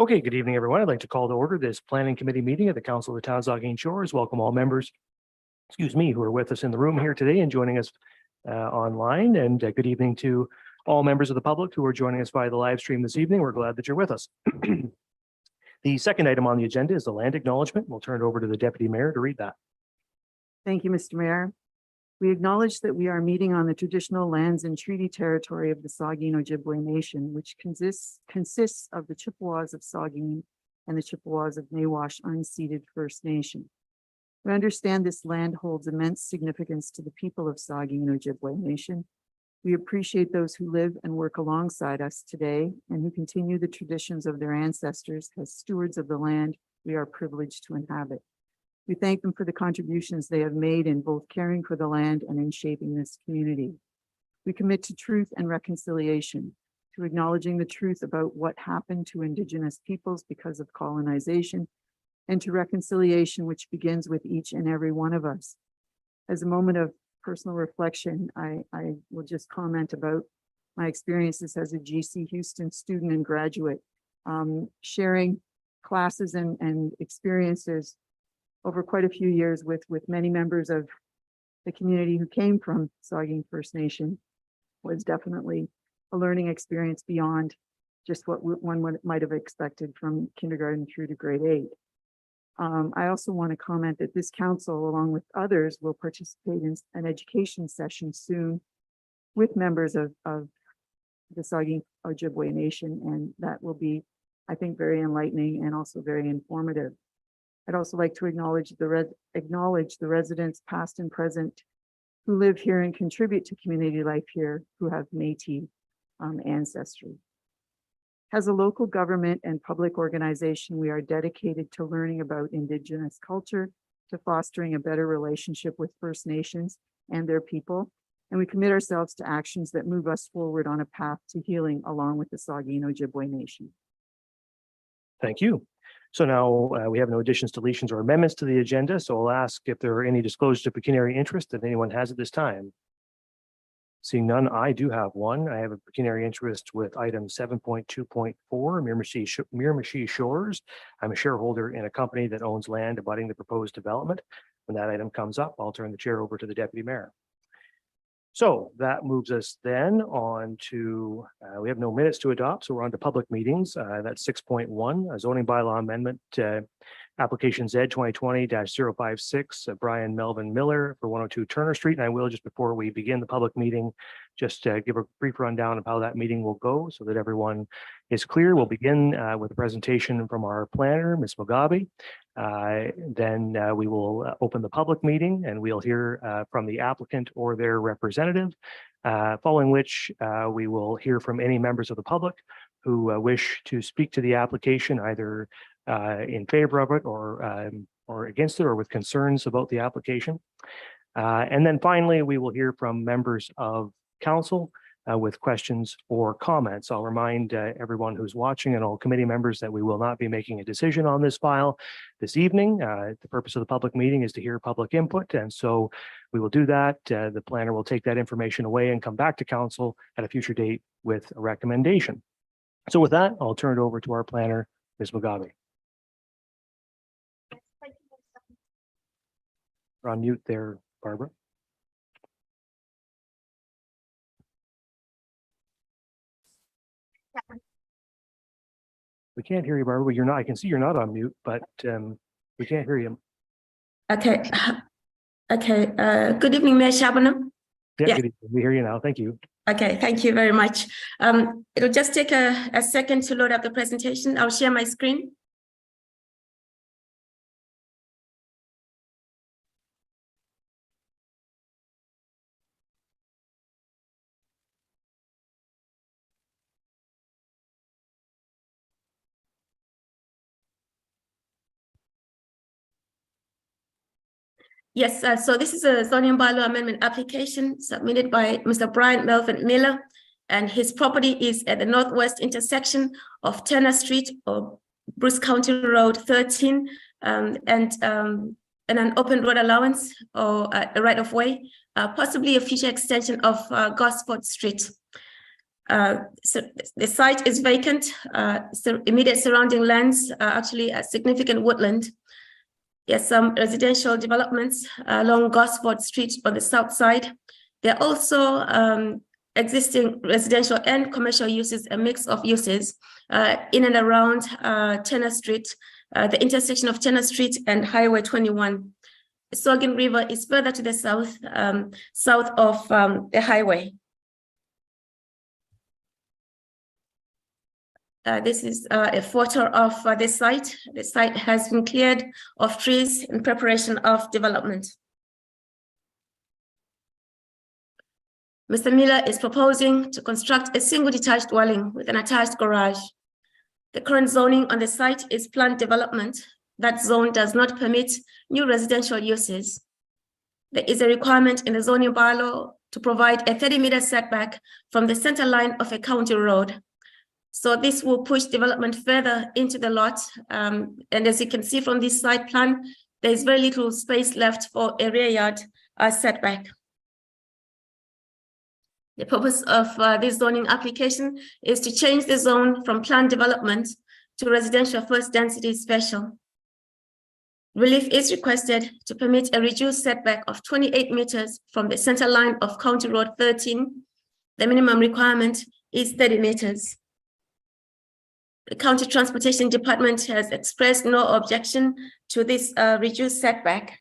Okay, good evening, everyone. I'd like to call to order this planning committee meeting of the Council of the Town of Saugeen Shores. Welcome all members, who are with us in the room here today and joining us online. And good evening to all members of the public who are joining us via the live stream this evening. We're glad that you're with us. The second item on the agenda is the land acknowledgement. We'll turn it over to the Deputy Mayor to read that. Thank you, Mr. Mayor. We acknowledge that we are meeting on the traditional lands and treaty territory of the Saugeen Ojibwe Nation, which consists of the Chippewas of Saugeen and the Chippewas of Nawash unceded First Nation. We understand this land holds immense significance to the people of Saugeen Ojibwe Nation. We appreciate those who live and work alongside us today and who continue the traditions of their ancestors as stewards of the land we are privileged to inhabit. We thank them for the contributions they have made in both caring for the land and in shaping this community. We commit to truth and reconciliation, to acknowledging the truth about what happened to Indigenous peoples because of colonization, and to reconciliation, which begins with each and every one of us. As a moment of personal reflection, I will just comment about my experiences as a GC Houston student and graduate, sharing classes and experiences over quite a few years with many members of the community who came from Saugeen First Nation was definitely a learning experience beyond just what one might have expected from kindergarten through to grade 8. I also want to comment that this council, along with others, will participate in an education session soon with members of the Saugeen Ojibwe Nation, and that will be, I think, very enlightening and also very informative. I'd also like to acknowledge the residents, past and present, who live here and contribute to community life here, who have Métis ancestry. As a local government and public organization, we are dedicated to learning about Indigenous culture, to fostering a better relationship with First Nations and their people, and we commit ourselves to actions that move us forward on a path to healing along with the Saugeen Ojibwe Nation. Thank you. So now we have no additions, deletions, or amendments to the agenda. So I'll ask if there are any disclosures of pecuniary interest that anyone has at this time. Seeing none, I do have one. I have a pecuniary interest with item 7.2.4, Miramichi Shores. I'm a shareholder in a company that owns land abutting the proposed development. When that item comes up, I'll turn the chair over to the Deputy Mayor. So that moves us then on to, we have no minutes to adopt, so we're on to public meetings. That's 6.1, a zoning bylaw amendment, application Z 2020-056, Brian Melvin Miller for 102 Turner Street. And I will, just before we begin the public meeting, just give a brief rundown of how that meeting will go so that everyone is clear. We'll begin with a presentation from our planner, Ms. Mugabe. Then we will open the public meeting and we'll hear from the applicant or their representative, following which we will hear from any members of the public who wish to speak to the application, either in favor of it or against it, or with concerns about the application. And then finally, we will hear from members of council with questions or comments. I'll remind everyone who's watching and all committee members that we will not be making a decision on this file this evening. The purpose of the public meeting is to hear public input, and so we will do that. The planner will take that information away and come back to council at a future date with a recommendation. So with that, I'll turn it over to our planner, Ms. Mugabe. You're on mute there, Barbara. We can't hear you, Barbara. You're not. I can see you're not on mute, but we can't hear you. Okay. Okay. Good evening, Mayor Shabana. Yeah, good evening. We hear you now. Thank you. Okay, thank you very much. It'll just take a second to load up the presentation. I'll share my screen. Yes, so this is a zoning bylaw amendment application submitted by Mr. Brian Melvin Miller, and his property is at the northwest intersection of Turner Street or Bruce County Road 13, and an open road allowance or a right of way, possibly a future extension of Gosford Street. So the site is vacant. So immediate surrounding lands are actually a significant woodland. There's some residential developments along Gosford Street on the south side. There are also existing residential and commercial uses, a mix of uses in and around Tenor Street, the intersection of Tenor Street and Highway 21. The Saugeen River is further to the south, south of the highway. This is a photo of the site. The site has been cleared of trees in preparation of development. Mr. Miller is proposing to construct a single detached dwelling with an attached garage. The current zoning on the site is planned development. That zone does not permit new residential uses. There is a requirement in the zoning bylaw to provide a 30-meter setback from the center line of a county road. So this will push development further into the lot. And as you can see from this site plan, there is very little space left for a rear yard setback. The purpose of this zoning application is to change the zone from planned development to residential first density special. Relief is requested to permit a reduced setback of 28 meters from the center line of County Road 13. The minimum requirement is 30 meters. The County Transportation Department has expressed no objection to this reduced setback.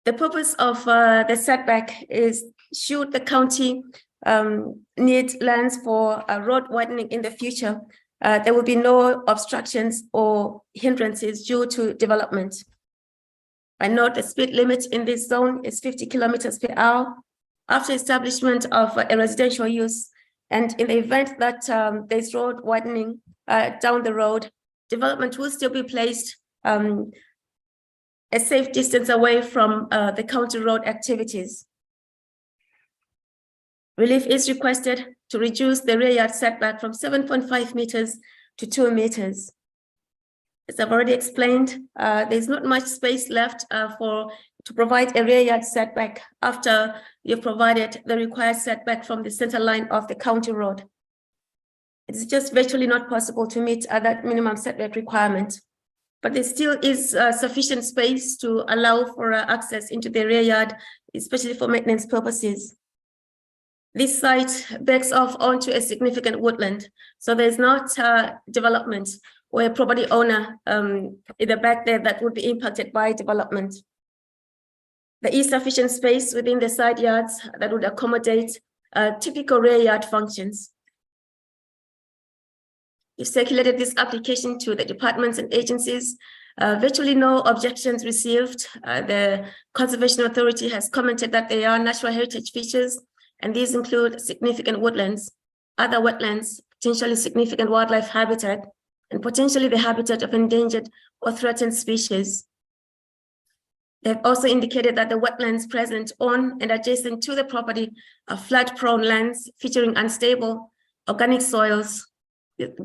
The purpose of the setback is, should the county need lands for road widening in the future, there will be no obstructions or hindrances due to development. I note the speed limit in this zone is 50 kilometers per hour. After establishment of a residential use, and in the event that there's road widening down the road, development will still be placed a safe distance away from the county road activities. Relief is requested to reduce the rear yard setback from 7.5 meters to 2 meters. As I've already explained, there's not much space left to provide a rear yard setback after you've provided the required setback from the center line of the county road. It is just virtually not possible to meet that minimum setback requirement, but there still is sufficient space to allow for access into the rear yard, especially for maintenance purposes. This site backs off onto a significant woodland, so there's not development or a property owner in the back there that would be impacted by development. There is sufficient space within the side yards that would accommodate typical rear yard functions. We've circulated this application to the departments and agencies. Virtually no objections received. The Conservation Authority has commented that they are natural heritage features, and these include significant woodlands, other wetlands, potentially significant wildlife habitat, and potentially the habitat of endangered or threatened species. They've also indicated that the wetlands present on and adjacent to the property are flood-prone lands featuring unstable organic soils,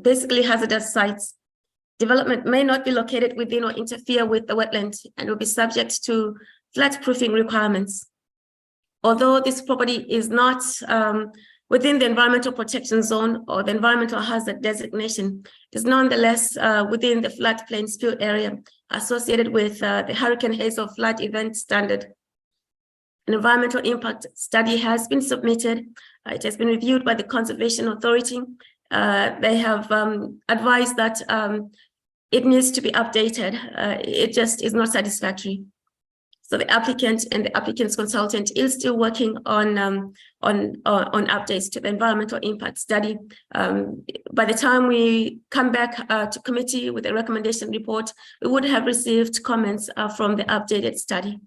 basically hazardous sites. Development may not be located within or interfere with the wetland and will be subject to flood-proofing requirements. Although this property is not within the environmental protection zone or the environmental hazard designation, it is nonetheless within the floodplain spill area associated with the Hurricane Hazel flood event standard. An environmental impact study has been submitted. It has been reviewed by the Conservation Authority. They have advised that it needs to be updated. It just is not satisfactory. So the applicant and the applicant's consultant is still working on updates to the environmental impact study. By the time we come back to committee with a recommendation report, we would have received comments from the updated study.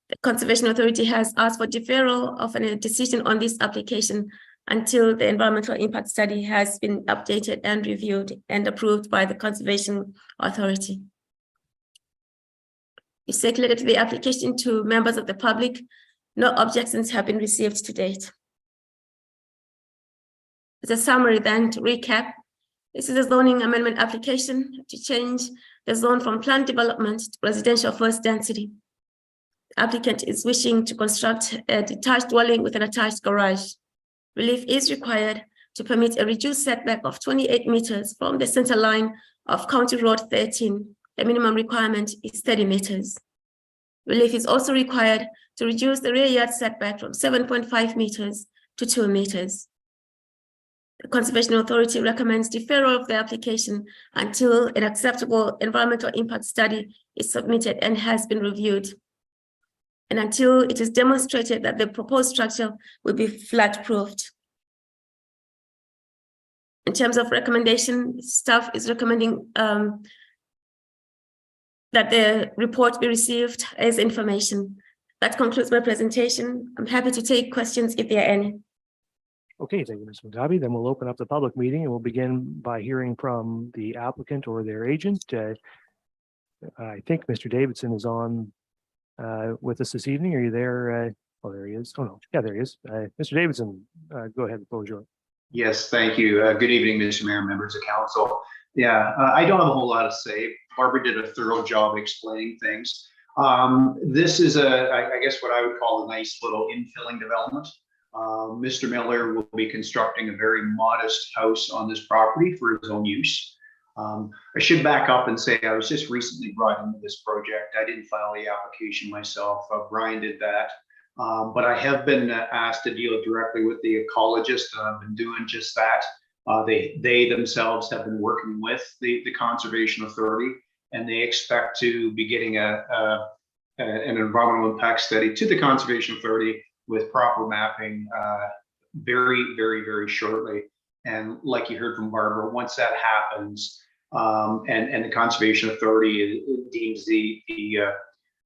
The Conservation Authority has asked for deferral of a decision on this application until the environmental impact study has been updated and reviewed and approved by the Conservation Authority. We circulated the application to members of the public. No objections have been received to date. As a summary then, to recap, this is a zoning amendment application to change the zone from planned development to residential first density. The applicant is wishing to construct a detached dwelling with an attached garage. relief is required to permit a reduced setback of 28 meters from the center line of County Road 13. The minimum requirement is 30 meters. Relief is also required to reduce the rear yard setback from 7.5 meters to 2 meters. The Conservation Authority recommends deferral of the application until an acceptable environmental impact study is submitted and has been reviewed, and until it is demonstrated that the proposed structure will be flood-proofed. In terms of recommendation, staff is recommending that the report be received as information. That concludes my presentation. I'm happy to take questions if there are any. Okay, thank you, Ms. Mugabe. Then we'll open up the public meeting and we'll begin by hearing from the applicant or their agent. I think Mr. Davidson is on with us this evening. Are you there? Oh, there he is. Oh, no. Yeah, there he is. Mr. Davidson, go ahead and close your. Yes, thank you. Good evening, Mr. Mayor, members of council. Yeah, I don't have a whole lot to say. Barbara did a thorough job explaining things. This is I guess what I would call a nice little infilling development. Mr. Miller will be constructing a very modest house on this property for his own use. I should back up and say I was just recently brought into this project. I didn't file the application myself. Brian did that. But I have been asked to deal directly with the ecologist, and I've been doing just that. They themselves have been working with the Conservation Authority, and they expect to be getting an environmental impact study to the Conservation Authority with proper mapping very, very, very shortly. And like you heard from Barbara, once that happens, and the Conservation Authority deems the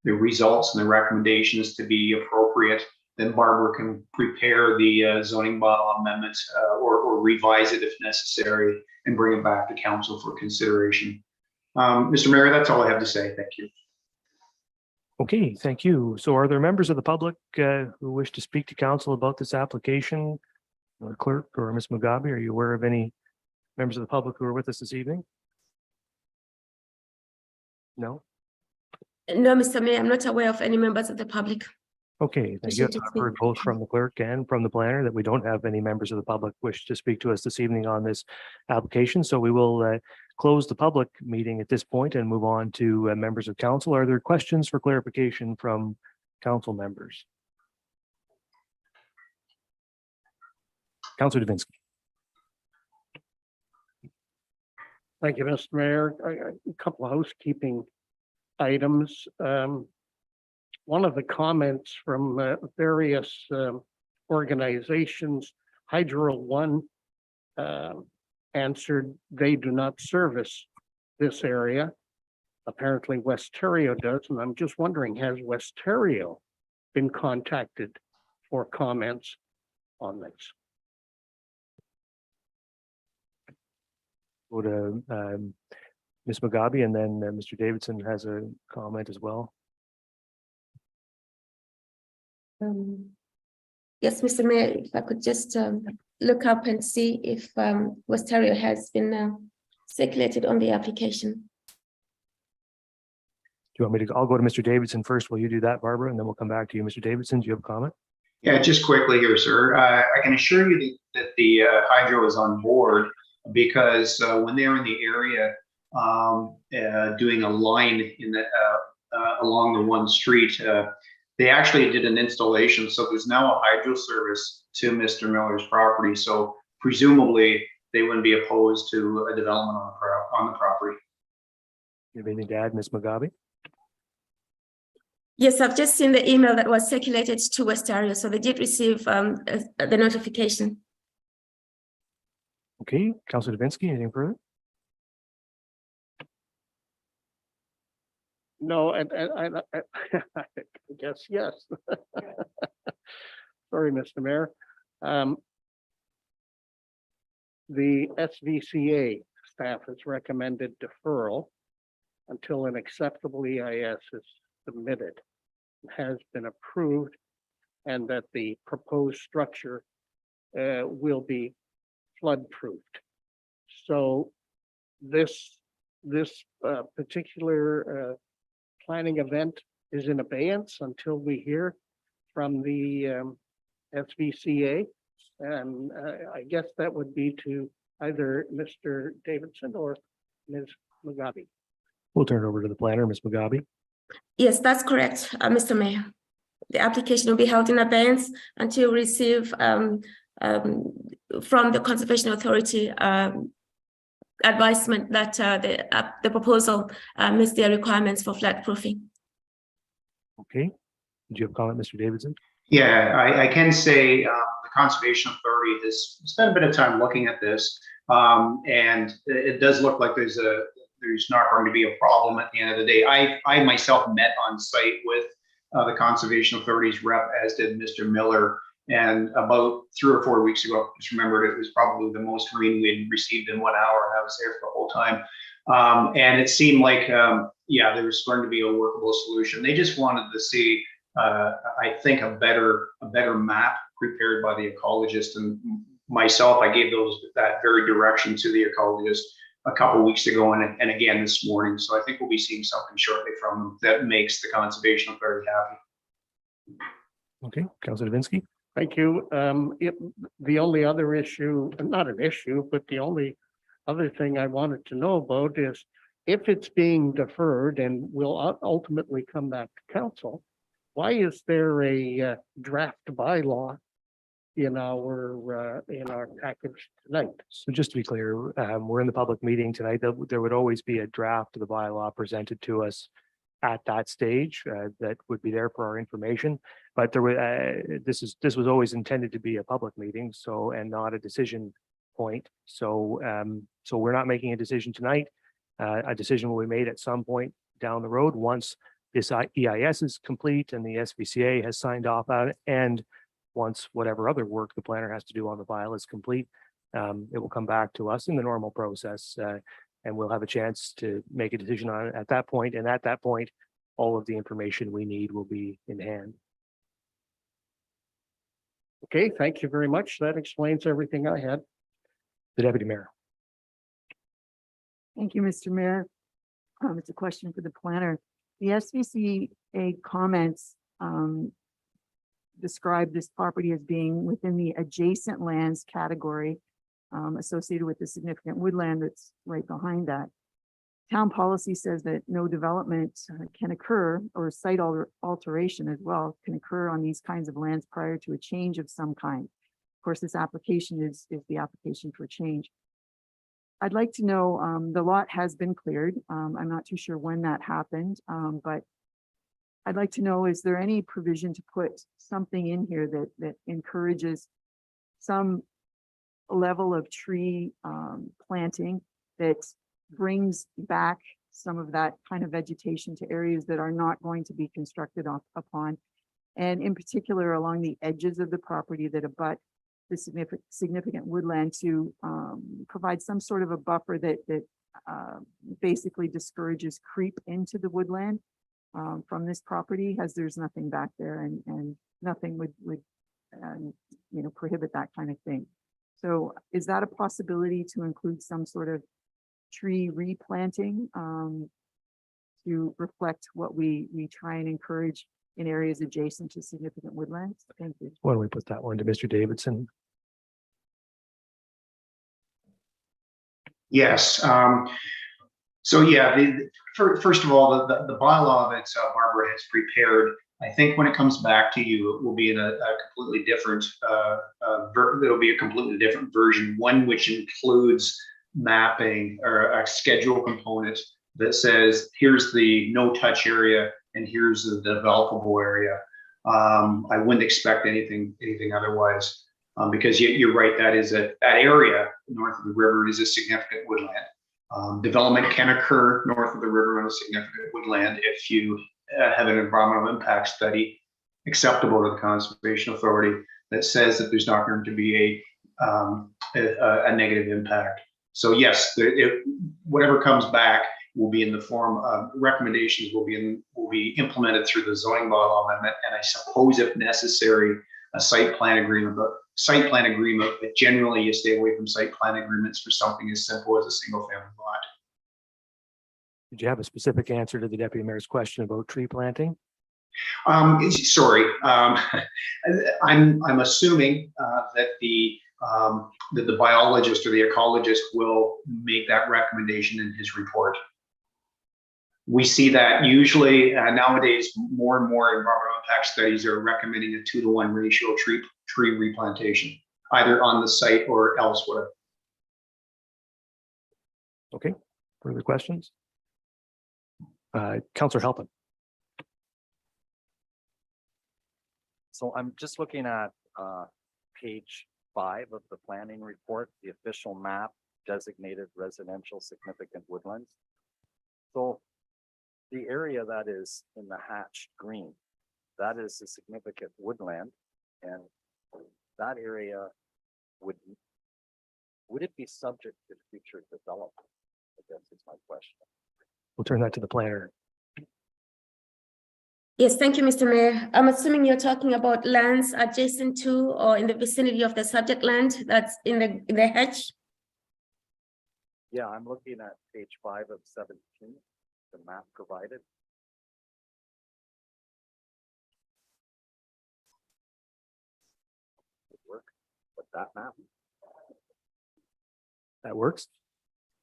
results and the recommendations to be appropriate, then Barbara can prepare the zoning bylaw amendment or revise it if necessary and bring it back to council for consideration. Mr. Mayor, that's all I have to say. Thank you. Okay, thank you. So are there members of the public who wish to speak to council about this application? Clerk or Ms. Mugabe, are you aware of any members of the public who are with us this evening? No? No, Mr. Mayor, I'm not aware of any members of the public. Okay, thank you. I've heard both from the clerk and from the planner that we don't have any members of the public wish to speak to us this evening on this application. So we will close the public meeting at this point and move on to members of council. Are there questions for clarification from council members? Councilor Davinsky. Thank you, Mr. Mayor. A couple of housekeeping items. One of the comments from various organizations, Hydro One answered they do not service this area. Apparently Westario does, and I'm just wondering, has Westario been contacted for comments on this? Go to Ms. Mugabe, and then Mr. Davidson has a comment as well. Yes, Mr. Mayor, if I could just look up and see if Westario has been circulated on the application. Do you want me to? I'll go to Mr. Davidson first. Will you do that, Barbara? And then we'll come back to you, Mr. Davidson. Do you have a comment? Yeah, just quickly here, sir. I can assure you that the Hydro is on board, because when they're in the area doing a line in the along the one street, they actually did an installation. So there's now a hydro service to Mr. Miller's property. So presumably they wouldn't be opposed to a development on the property. You have anything to add, Ms. Mugabe? Yes, I've just seen the email that was circulated to Westario, so they did receive the notification. Okay, Councilor Davinsky, anything further? No, and I guess yes. Sorry, Mr. Mayor. The SVCA staff has recommended deferral until an acceptable EIS is submitted, has been approved, and that the proposed structure will be flood-proofed. So this particular planning event is in abeyance until we hear from the SVCA And I guess that would be to either Mr. Davidson or Ms. Mugabe. We'll turn it over to the planner, Ms. Mugabe. Yes, that's correct, Mr. Mayor. The application will be held in abeyance until we receive from the Conservation Authority advisement that the proposal meets their requirements for flood proofing. Okay. Did you have a comment, Mr. Davidson? Yeah, I can say the Conservation Authority has spent a bit of time looking at this, and it does look like there's not going to be a problem at the end of the day. I myself met on site with the Conservation Authority's rep, as did Mr. Miller, and about 3 or 4 weeks ago, just remembered it was probably the most rain we had received in 1 hour, and I was there for the whole time. And it seemed like, yeah, there was going to be a workable solution. They just wanted to see, I think, a better map prepared by the ecologist, and myself. I gave that very direction to the ecologist a couple of weeks ago, and again this morning. So I think we'll be seeing something shortly from them that makes the Conservation Authority happy. Okay, Councilor Davinsky. Thank you. The only other issue, not an issue, but the only other thing I wanted to know about is if it's being deferred and will ultimately come back to council, why is there a draft bylaw in our package tonight? So just to be clear, we're in the public meeting tonight. There would always be a draft of the bylaw presented to us at that stage that would be there for our information. But there were, this was always intended to be a public meeting, so, and not a decision point. So so we're not making a decision tonight. A decision will be made at some point down the road once this EIS is complete and the SPCA has signed off on it, and once whatever other work the planner has to do on the file is complete, it will come back to us in the normal process, and we'll have a chance to make a decision on it at that point. And at that point, all of the information we need will be in hand. Okay, thank you very much. That explains everything I had. The Deputy Mayor. Thank you, Mr. Mayor. It's a question for the planner. The SVCA comments describe this property as being within the adjacent lands category associated with the significant woodland that's right behind that. Town policy says that no development can occur, or site alteration as well can occur on these kinds of lands prior to a change of some kind. Of course, this application is the application for change. I'd like to know, the lot has been cleared. I'm not too sure when that happened, but I'd like to know, is there any provision to put something in here that encourages some level of tree planting that brings back some of that kind of vegetation to areas that are not going to be constructed upon, and in particular along the edges of the property that abut the significant woodland, to provide some sort of a buffer that basically discourages creep into the woodland from this property, as there's nothing back there, and nothing would prohibit that kind of thing. So is that a possibility to include some sort of tree replanting to reflect what we try and encourage in areas adjacent to significant woodlands? Thank you. Why don't we put that one to Mr. Davidson? Yes. So yeah, first of all, the bylaw that Barbara has prepared, I think when it comes back to you, it will be in a completely different, there'll be a completely different version, one which includes mapping or a schedule component that says, here's the no touch area and here's the developable area. I wouldn't expect anything otherwise, because you're right, that area north of the river is a significant woodland. Development can occur north of the river on a significant woodland if you have an environmental impact study acceptable to the Conservation Authority that says that there's not going to be a negative impact. So yes, whatever comes back will be in the form of recommendations, will be implemented through the zoning bylaw amendment, and I suppose if necessary, a site plan agreement. But generally, you stay away from site plan agreements for something as simple as a single family lot. Did you have a specific answer to the Deputy Mayor's question about tree planting? Sorry, I'm assuming that the biologist or the ecologist will make that recommendation in his report. We see that usually nowadays more and more environmental impact studies are recommending a 2-to-1 ratio tree replantation, either on the site or elsewhere. Okay, further questions? Councillor Halpin. So I'm just looking at page 5 of the planning report, the official map designated residential significant woodlands. So the area that is in the hatched green, that is a significant woodland, and that area would it be subject to future development? I guess is my question. We'll turn that to the planner. Yes, thank you, Mr. Mayor. I'm assuming you're talking about lands adjacent to or in the vicinity of the subject land that's in the hedge. Yeah, I'm looking at page 5 of 17, the map provided. Would work, but that map. That works?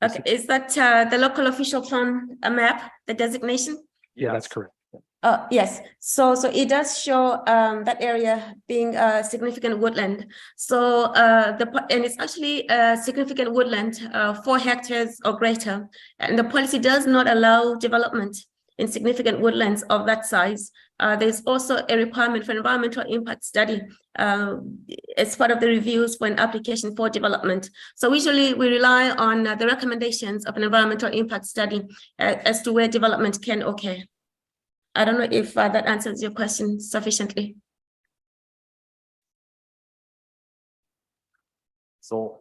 Okay, is that the local official plan map, the designation? Yeah, that's correct. Yes, so it does show that area being a significant woodland. So and it's actually a significant woodland, 4 hectares or greater. And the policy does not allow development in significant woodlands of that size. There's also a requirement for environmental impact study as part of the reviews for an application for development. So usually we rely on the recommendations of an environmental impact study as to where development can occur. I don't know if that answers your question sufficiently. So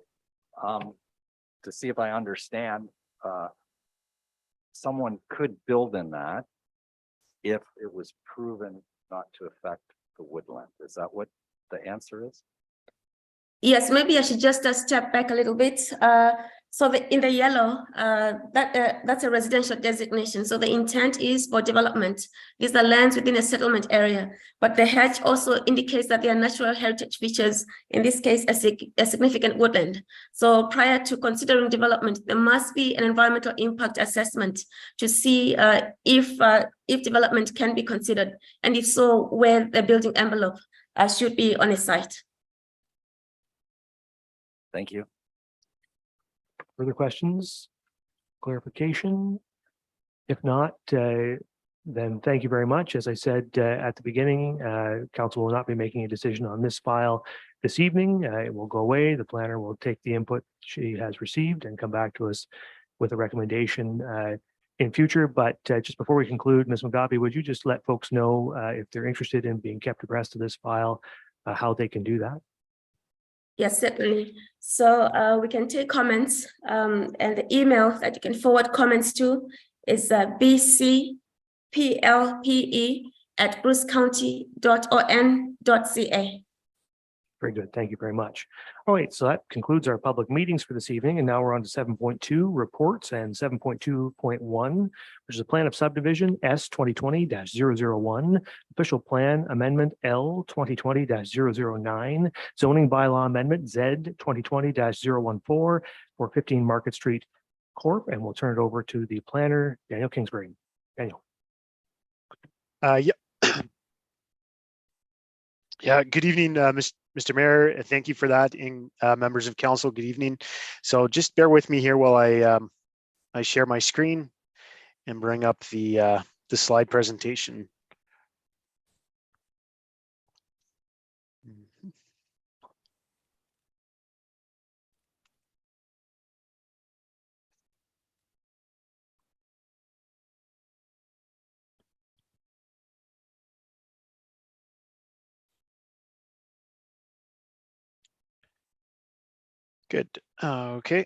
to see if I understand, someone could build in that if it was proven not to affect the woodland. Is that what the answer is? Yes, maybe I should just step back a little bit. So in the yellow, that's a residential designation. So the intent is for development. These are lands within a settlement area, but the hedge also indicates that they are natural heritage features, in this case, a significant woodland. So prior to considering development, there must be an environmental impact assessment to see if development can be considered, and if so, where the building envelope should be on a site. Thank you. Further questions? Clarification? If not, then thank you very much. As I said at the beginning, council will not be making a decision on this file this evening. It will go away. The planner will take the input she has received and come back to us with a recommendation in future. But just before we conclude, Ms. Mugabe, would you just let folks know if they're interested in being kept abreast of this file, how they can do that? Yes, certainly. So we can take comments, and the email that you can forward comments to is bcplpe@brucecounty.on.ca. Very good. Thank you very much. All right, so that concludes our public meetings for this evening. And now we're on to 7.2 reports and 7.2.1, which is a plan of subdivision S 2020-001, official plan amendment L 2020-009, zoning bylaw amendment Z 2020-014 for 15 Market Street Corp. And we'll turn it over to the planner, Daniel Kingsbury. Daniel. Yeah. Yeah, good evening, Mr. Mayor. Thank you for that. And members of council, good evening. So just bear with me here while I share my screen and bring up the slide presentation. Good. Okay.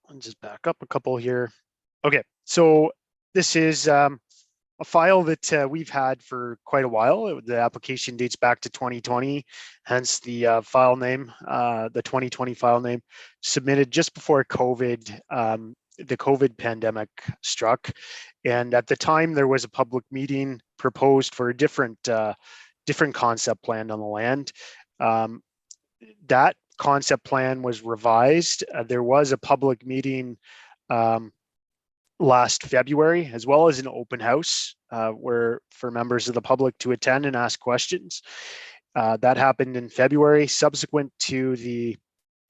I'll just back up a couple here. Okay, so this is a file that we've had for quite a while. The application dates back to 2020, hence the file name, the 2020 file name, submitted just before COVID the COVID pandemic struck. And at the time, there was a public meeting proposed for a different concept plan on the land. That concept plan was revised. There was a public meeting last February, as well as an open house where for members of the public to attend and ask questions. That happened in February. Subsequent to the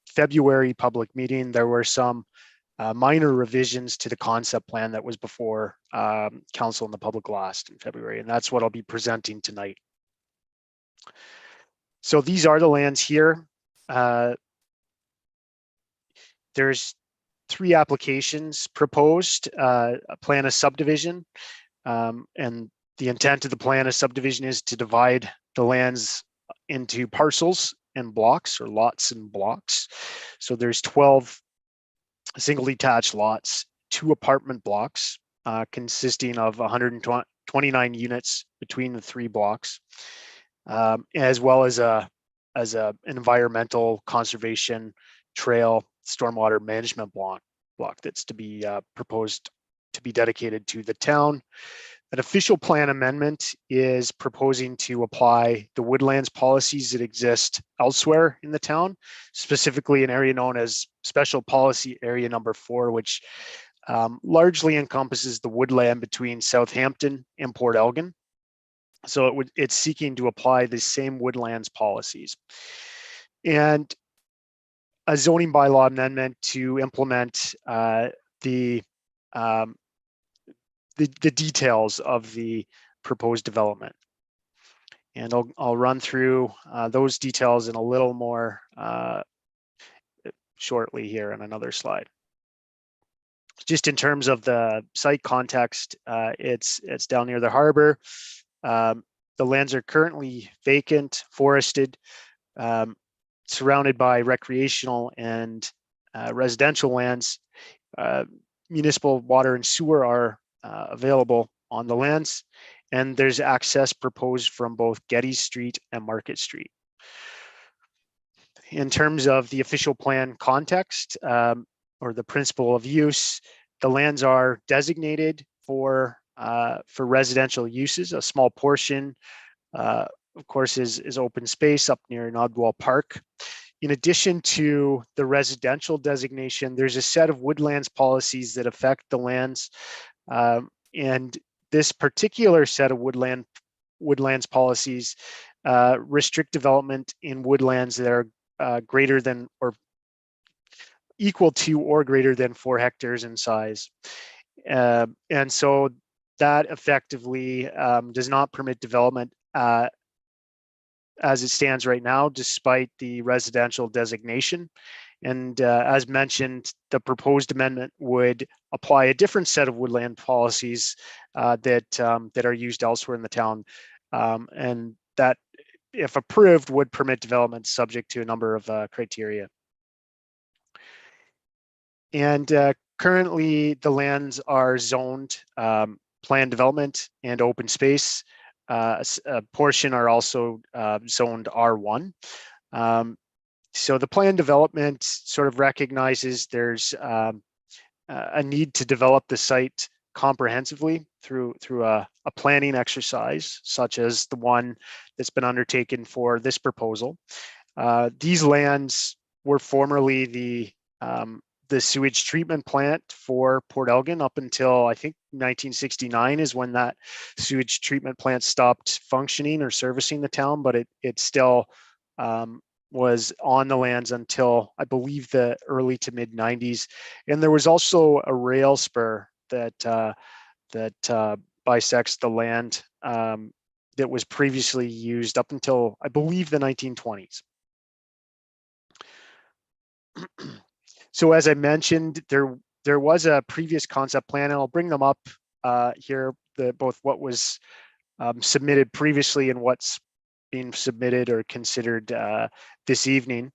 February public meeting, there were some minor revisions to the concept plan that was before council and the public last in February, and that's what I'll be presenting tonight. So these are the lands here. There's 3 applications proposed, a plan of subdivision, and the intent of the plan of subdivision is to divide the lands into parcels and blocks, or lots and blocks. So there's 12 single detached lots, 2 apartment blocks consisting of 129 units between the 3 blocks, as well as an environmental conservation trail stormwater management block that's to be proposed to be dedicated to the town. An official plan amendment is proposing to apply the woodlands policies that exist elsewhere in the town, specifically an area known as Special Policy Area Number 4, which largely encompasses the woodland between Southampton and Port Elgin. So it's seeking to apply the same woodlands policies. And a zoning bylaw amendment to implement the details of the proposed development. And I'll run through those details in a little more shortly here on another slide. Just in terms of the site context, it's down near the harbor. The lands are currently vacant, forested, surrounded by recreational and residential lands. Municipal water and sewer are available on the lands, and there's access proposed from both Getty Street and Market Street. In terms of the official plan context, or the principle of use, the lands are designated for residential uses. A small portion, of course, is open space up near Nodwell Park. In addition to the residential designation, there's a set of woodlands policies that affect the lands. And this particular set of woodlands policies restrict development in woodlands that are greater than or equal to or greater than 4 hectares in size. And so that effectively does not permit development as it stands right now, despite the residential designation. And as mentioned, the proposed amendment would apply a different set of woodland policies that are used elsewhere in the town, and that, if approved, would permit development subject to a number of criteria. And currently, the lands are zoned planned development and open space. A portion are also zoned R1. So the plan development sort of recognizes there's a need to develop the site comprehensively through a planning exercise, such as the one that's been undertaken for this proposal. These lands were formerly the sewage treatment plant for Port Elgin up until, I think, 1969 is when that sewage treatment plant stopped functioning or servicing the town, but it still was on the lands until, I believe, the early to mid 90s. And there was also a rail spur that bisects the land that was previously used up until, I believe, the 1920s. So as I mentioned, there was a previous concept plan, and I'll bring them up here, both what was submitted previously and what's being submitted or considered this evening.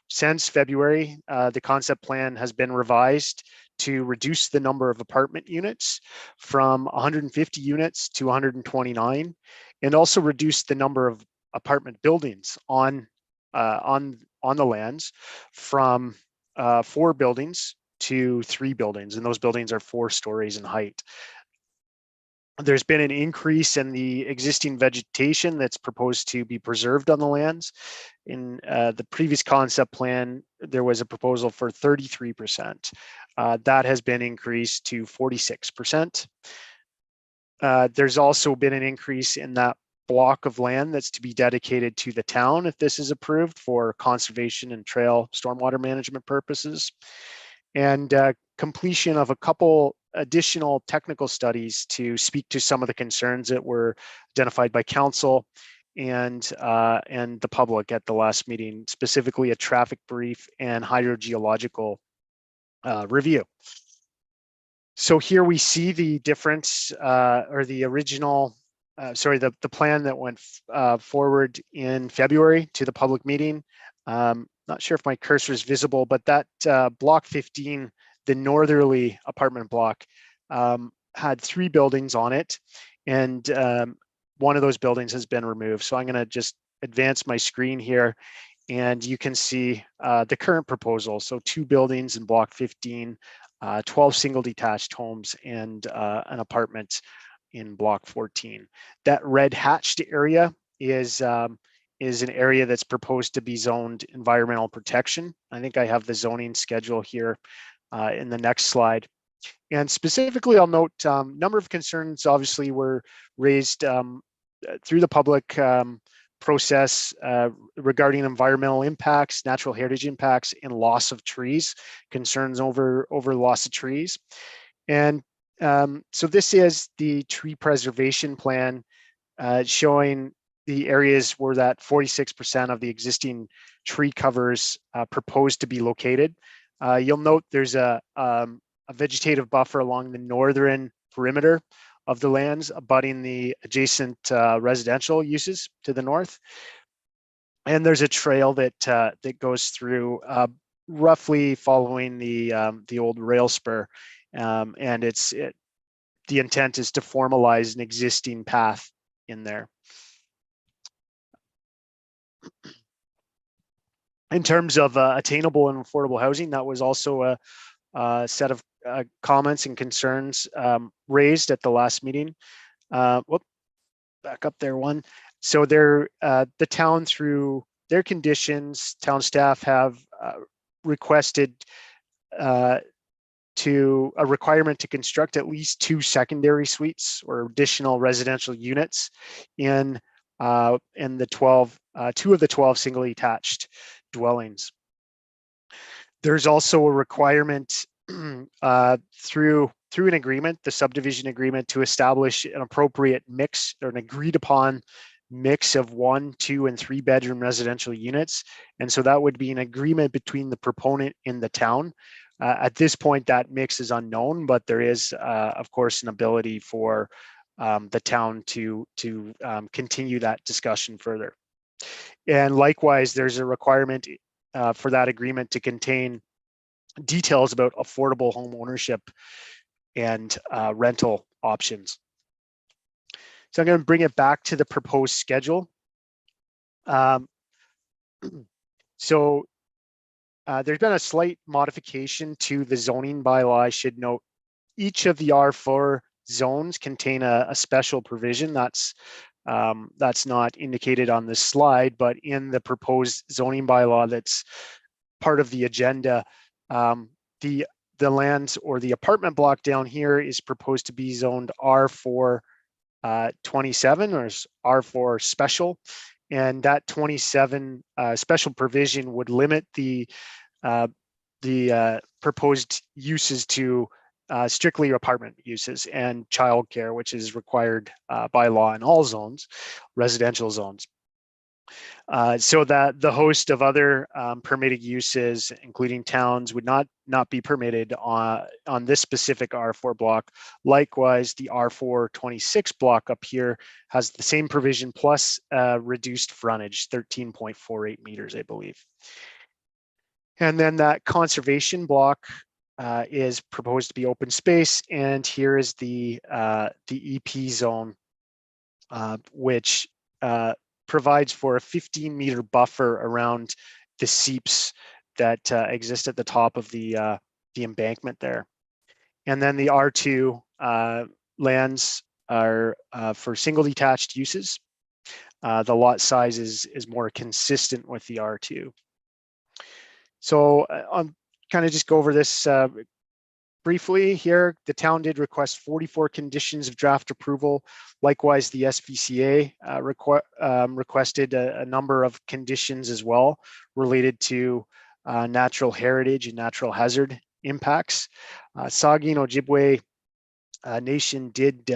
Since February, the concept plan has been revised to reduce the number of apartment units from 150 units to 129, and also reduce the number of apartment buildings on the lands from 4 buildings to 3 buildings, and those buildings are 4 stories in height. There's been an increase in the existing vegetation that's proposed to be preserved on the lands. In the previous concept plan, there was a proposal for 33%. That has been increased to 46%. There's also been an increase in that block of land that's to be dedicated to the town if this is approved for conservation and trail stormwater management purposes. And completion of a couple additional technical studies to speak to some of the concerns that were identified by council and the public at the last meeting, specifically a traffic brief and hydrogeological review. So here we see the difference or the original, the plan that went forward in February to the public meeting. Not sure if my cursor is visible, but that block 15, the northerly apartment block, had 3 buildings on it, and one of those buildings has been removed. So I'm going to just advance my screen here, and you can see the current proposal. So 2 buildings in block 15, 12 single detached homes, and an apartment in block 14. That red hatched area is an area that's proposed to be zoned environmental protection. I think I have the zoning schedule here in the next slide. And specifically, I'll note number of concerns obviously were raised through the public process regarding environmental impacts, natural heritage impacts, and loss of trees, concerns over loss of trees. And so this is the tree preservation plan showing the areas where that 46% of the existing tree covers proposed to be located. You'll note there's a vegetative buffer along the northern perimeter of the lands abutting the adjacent residential uses to the north. And there's a trail that goes through roughly following the old rail spur. And the intent is to formalize an existing path in there. In terms of attainable and affordable housing, that was also a set of comments and concerns raised at the last meeting. Whoop, back up there one. So the town, through their conditions, town staff have requested a requirement to construct at least 2 secondary suites or additional residential units in the 2 of the 12 single detached dwellings. There's also a requirement through an agreement, the subdivision agreement, to establish an appropriate mix or an agreed upon mix of 1, 2, and 3 bedroom residential units. And so that would be an agreement between the proponent and the town. At this point, that mix is unknown, but there is, of course, an ability for the town to continue that discussion further. And likewise, there's a requirement for that agreement to contain details about affordable home ownership and rental options. So I'm going to bring it back to the proposed schedule. So there's been a slight modification to the zoning bylaw. I should note each of the R4 zones contain a special provision that's not indicated on this slide, but in the proposed zoning bylaw that's part of the agenda, the lands or the apartment block down here is proposed to be zoned R4 27 or R4 special, and that 27 special provision would limit the proposed uses to strictly apartment uses and childcare, which is required by law in all zones, residential zones. So that the host of other permitted uses, including towns, would not be permitted on this specific R4 block. Likewise, the R4 26 block up here has the same provision plus reduced frontage, 13.48 meters, I believe. And then that conservation block is proposed to be open space, and here is the EP zone, which provides for a 15-meter buffer around the seeps that exist at the top of the embankment there. And then the R2 lands are for single detached uses. The lot size is more consistent with the R2. So I'm kind of just go over this briefly here. The town did request 44 conditions of draft approval. Likewise, the SVCA requested a number of conditions as well related to natural heritage and natural hazard impacts. Saugeen Ojibwe Nation did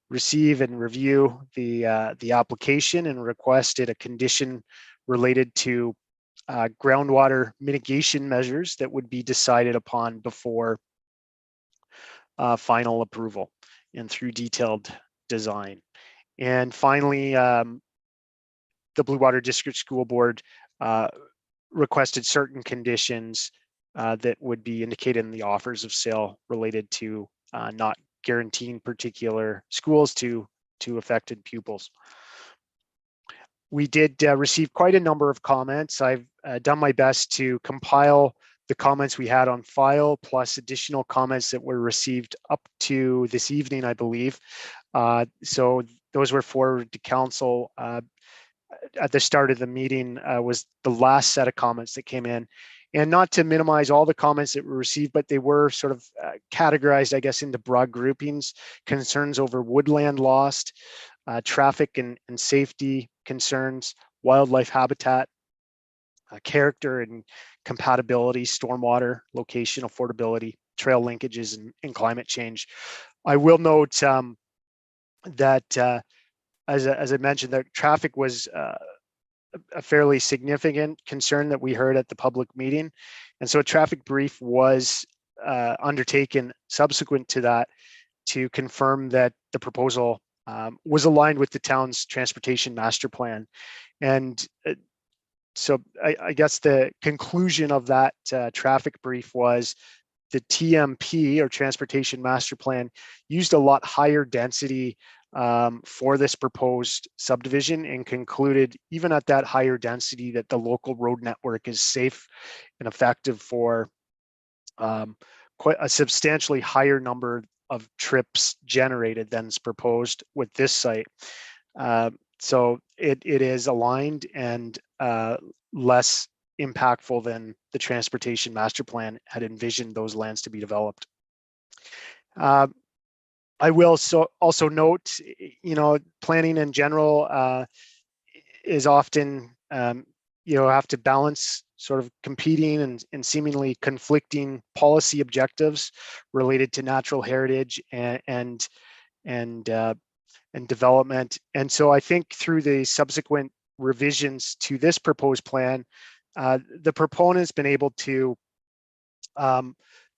receive and review the application and requested a condition related to groundwater mitigation measures that would be decided upon before final approval and through detailed design. And finally, the Blue Water District School Board requested certain conditions that would be indicated in the offers of sale related to not guaranteeing particular schools to affected pupils. We did receive quite a number of comments. I've done my best to compile the comments we had on file, plus additional comments that were received up to this evening, I believe. So those were forwarded to council at the start of the meeting. Was the last set of comments that came in. And not to minimize all the comments that were received, but they were sort of categorized, I guess, into broad groupings: concerns over woodland lost, traffic and safety concerns, wildlife habitat, character and compatibility, stormwater, location, affordability, trail linkages, and climate change. I will note that, as I mentioned, that traffic was a fairly significant concern that we heard at the public meeting. And so a traffic brief was undertaken subsequent to that to confirm that the proposal was aligned with the town's transportation master plan. And so I guess the conclusion of that traffic brief was the TMP, or Transportation Master Plan, used a lot higher density for this proposed subdivision, and concluded even at that higher density that the local road network is safe and effective for quite a substantially higher number of trips generated than is proposed with this site. So it is aligned and less impactful than the Transportation Master Plan had envisioned those lands to be developed. I will also note, planning in general is often, have to balance sort of competing and seemingly conflicting policy objectives related to natural heritage and development. And so I think through the subsequent revisions to this proposed plan, the proponent's been able to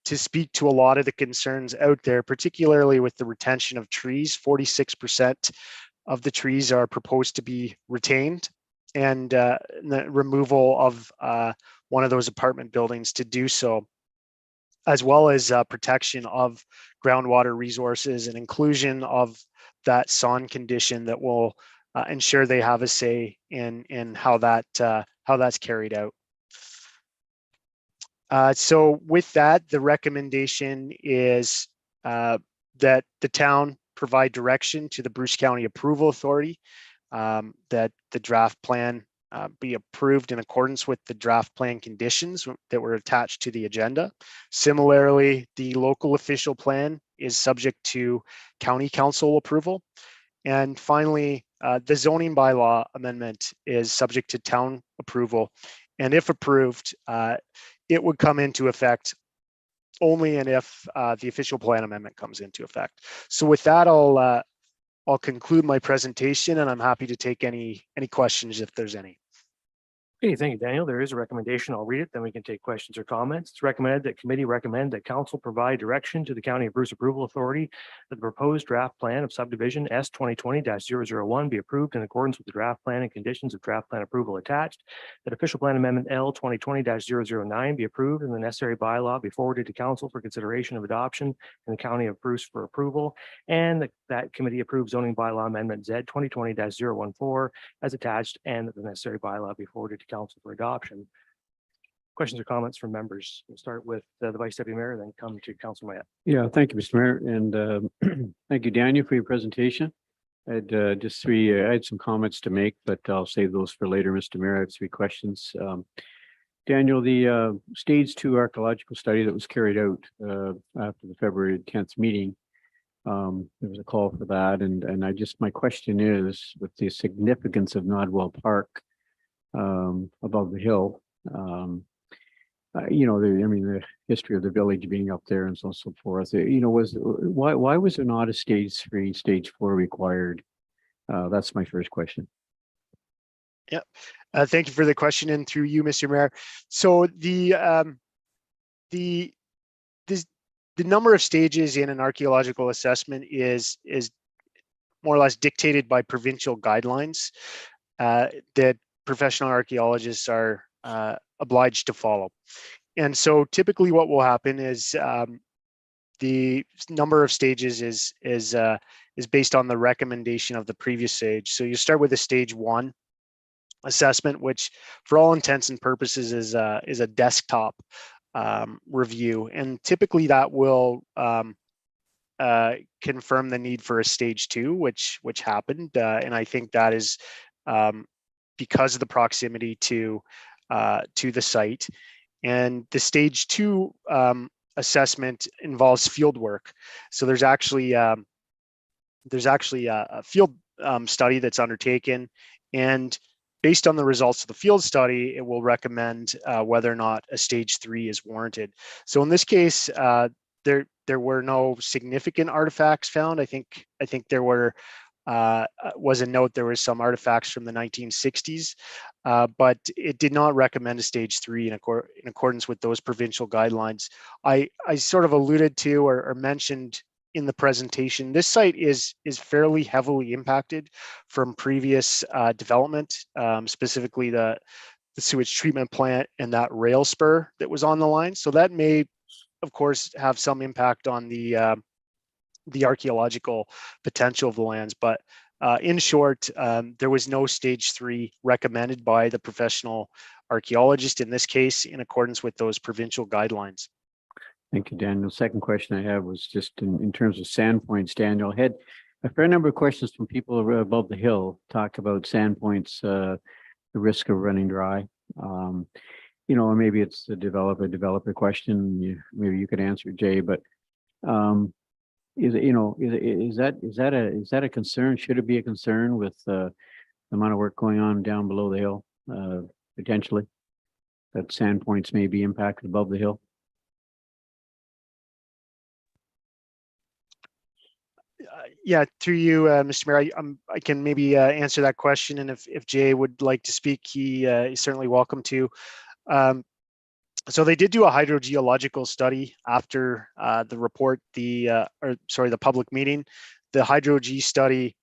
speak to a lot of the concerns out there, particularly with the retention of trees. 46% of the trees are proposed to be retained, and the removal of one of those apartment buildings to do so, as well as protection of groundwater resources and inclusion of that SON condition that will ensure they have a say in how that's carried out. So with that, the recommendation is that the town provide direction to the Bruce County Approval Authority that the draft plan be approved in accordance with the draft plan conditions that were attached to the agenda. Similarly, the local official plan is subject to county council approval. And finally, the zoning bylaw amendment is subject to town approval. And if approved, it would come into effect only and if the official plan amendment comes into effect. So with that, I'll conclude my presentation, and I'm happy to take any questions if there's any. Okay, thank you, Daniel. There is a recommendation. I'll read it, then we can take questions or comments. It's recommended that committee recommend that council provide direction to the County of Bruce Approval Authority that the proposed draft plan of subdivision S 2020-001 be approved in accordance with the draft plan and conditions of draft plan approval attached, that official plan amendment L 2020-009 be approved and the necessary bylaw be forwarded to council for consideration of adoption in the County of Bruce for approval, and that committee approves zoning bylaw amendment Z 2020-014 as attached, and that the necessary bylaw be forwarded to council for adoption. Questions or comments from members? We'll start with the Vice Deputy Mayor, then come to Councilor Mayette. Yeah, thank you, Mr. Mayor, and thank you, Daniel, for your presentation. I had some comments to make, but I'll save those for later, Mr. Mayor. I have 3 questions. Daniel, the stage 2 archaeological study that was carried out after the February 10th meeting, there was a call for that, and my question is, with the significance of Nodwell Park above the hill, the history of the village being up there and so forth, why was there not a stage 3, stage 4 required? That's my first question. Thank you for the question, and through you, Mr. Mayor. So the number of stages in an archaeological assessment is more or less dictated by provincial guidelines that professional archaeologists are obliged to follow. And so typically what will happen is the number of stages is based on the recommendation of the previous stage. So you start with a stage 1 assessment, which for all intents and purposes is a desktop review, and typically that will confirm the need for a stage 2, which happened, and I think that is because of the proximity to the site. And the stage 2 assessment involves field work. So there's actually a field study that's undertaken, and based on the results of the field study, it will recommend whether or not a stage 3 is warranted. So in this case, there were no significant artifacts found. I think there was a note there was some artifacts from the 1960s, but it did not recommend a stage 3 in accordance with those provincial guidelines. I sort of alluded to or mentioned in the presentation, this site is fairly heavily impacted from previous development, specifically the sewage treatment plant and that rail spur that was on the line. So that may, of course, have some impact on the archaeological potential of the lands. But in short, there was no stage 3 recommended by the professional archaeologist in this case, in accordance with those provincial guidelines. Thank you, Daniel. Second question I have was just in terms of sand points. Daniel, I had a fair number of questions from people above the hill talk about sand points, the risk of running dry. Maybe it's the developer question. Maybe you could answer, Jay, but is that a concern? Should it be a concern with the amount of work going on down below the hill, potentially, that sand points may be impacted above the hill? Yeah, through you, Mr. Mayor, I can maybe answer that question, and if Jay would like to speak, he is certainly welcome to. So they did do a hydrogeological study after the report, the public meeting. The hydroge study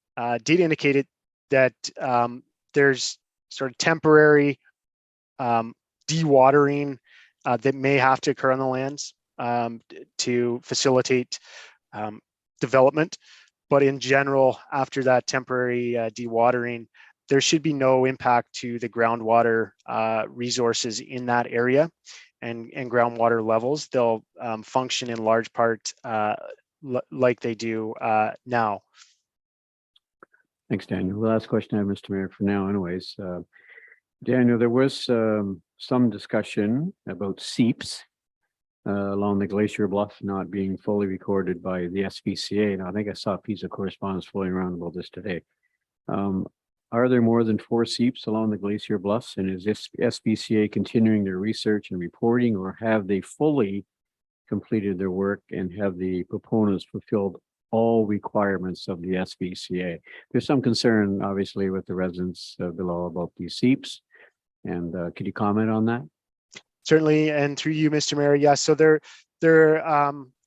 did indicate that there's sort of temporary dewatering that may have to occur on the lands to facilitate development. But in general, after that temporary dewatering, there should be no impact to the groundwater resources in that area and groundwater levels. They'll function in large part like they do now. Thanks, Daniel. The last question I have, Mr. Mayor, for now anyways. Daniel, there was some discussion about seeps along the glacier bluff not being fully recorded by the SPCA. Now, I think I saw a piece of correspondence floating around about this today. Are there more than 4 seeps along the glacier bluffs? And is this SPCA continuing their research and reporting, or have they fully completed their work and have the proponents fulfilled all requirements of the SPCA? There's some concern, obviously, with the residents below about these seeps. And could you comment on that? Certainly, and through you, Mr. Mayor, yes. So there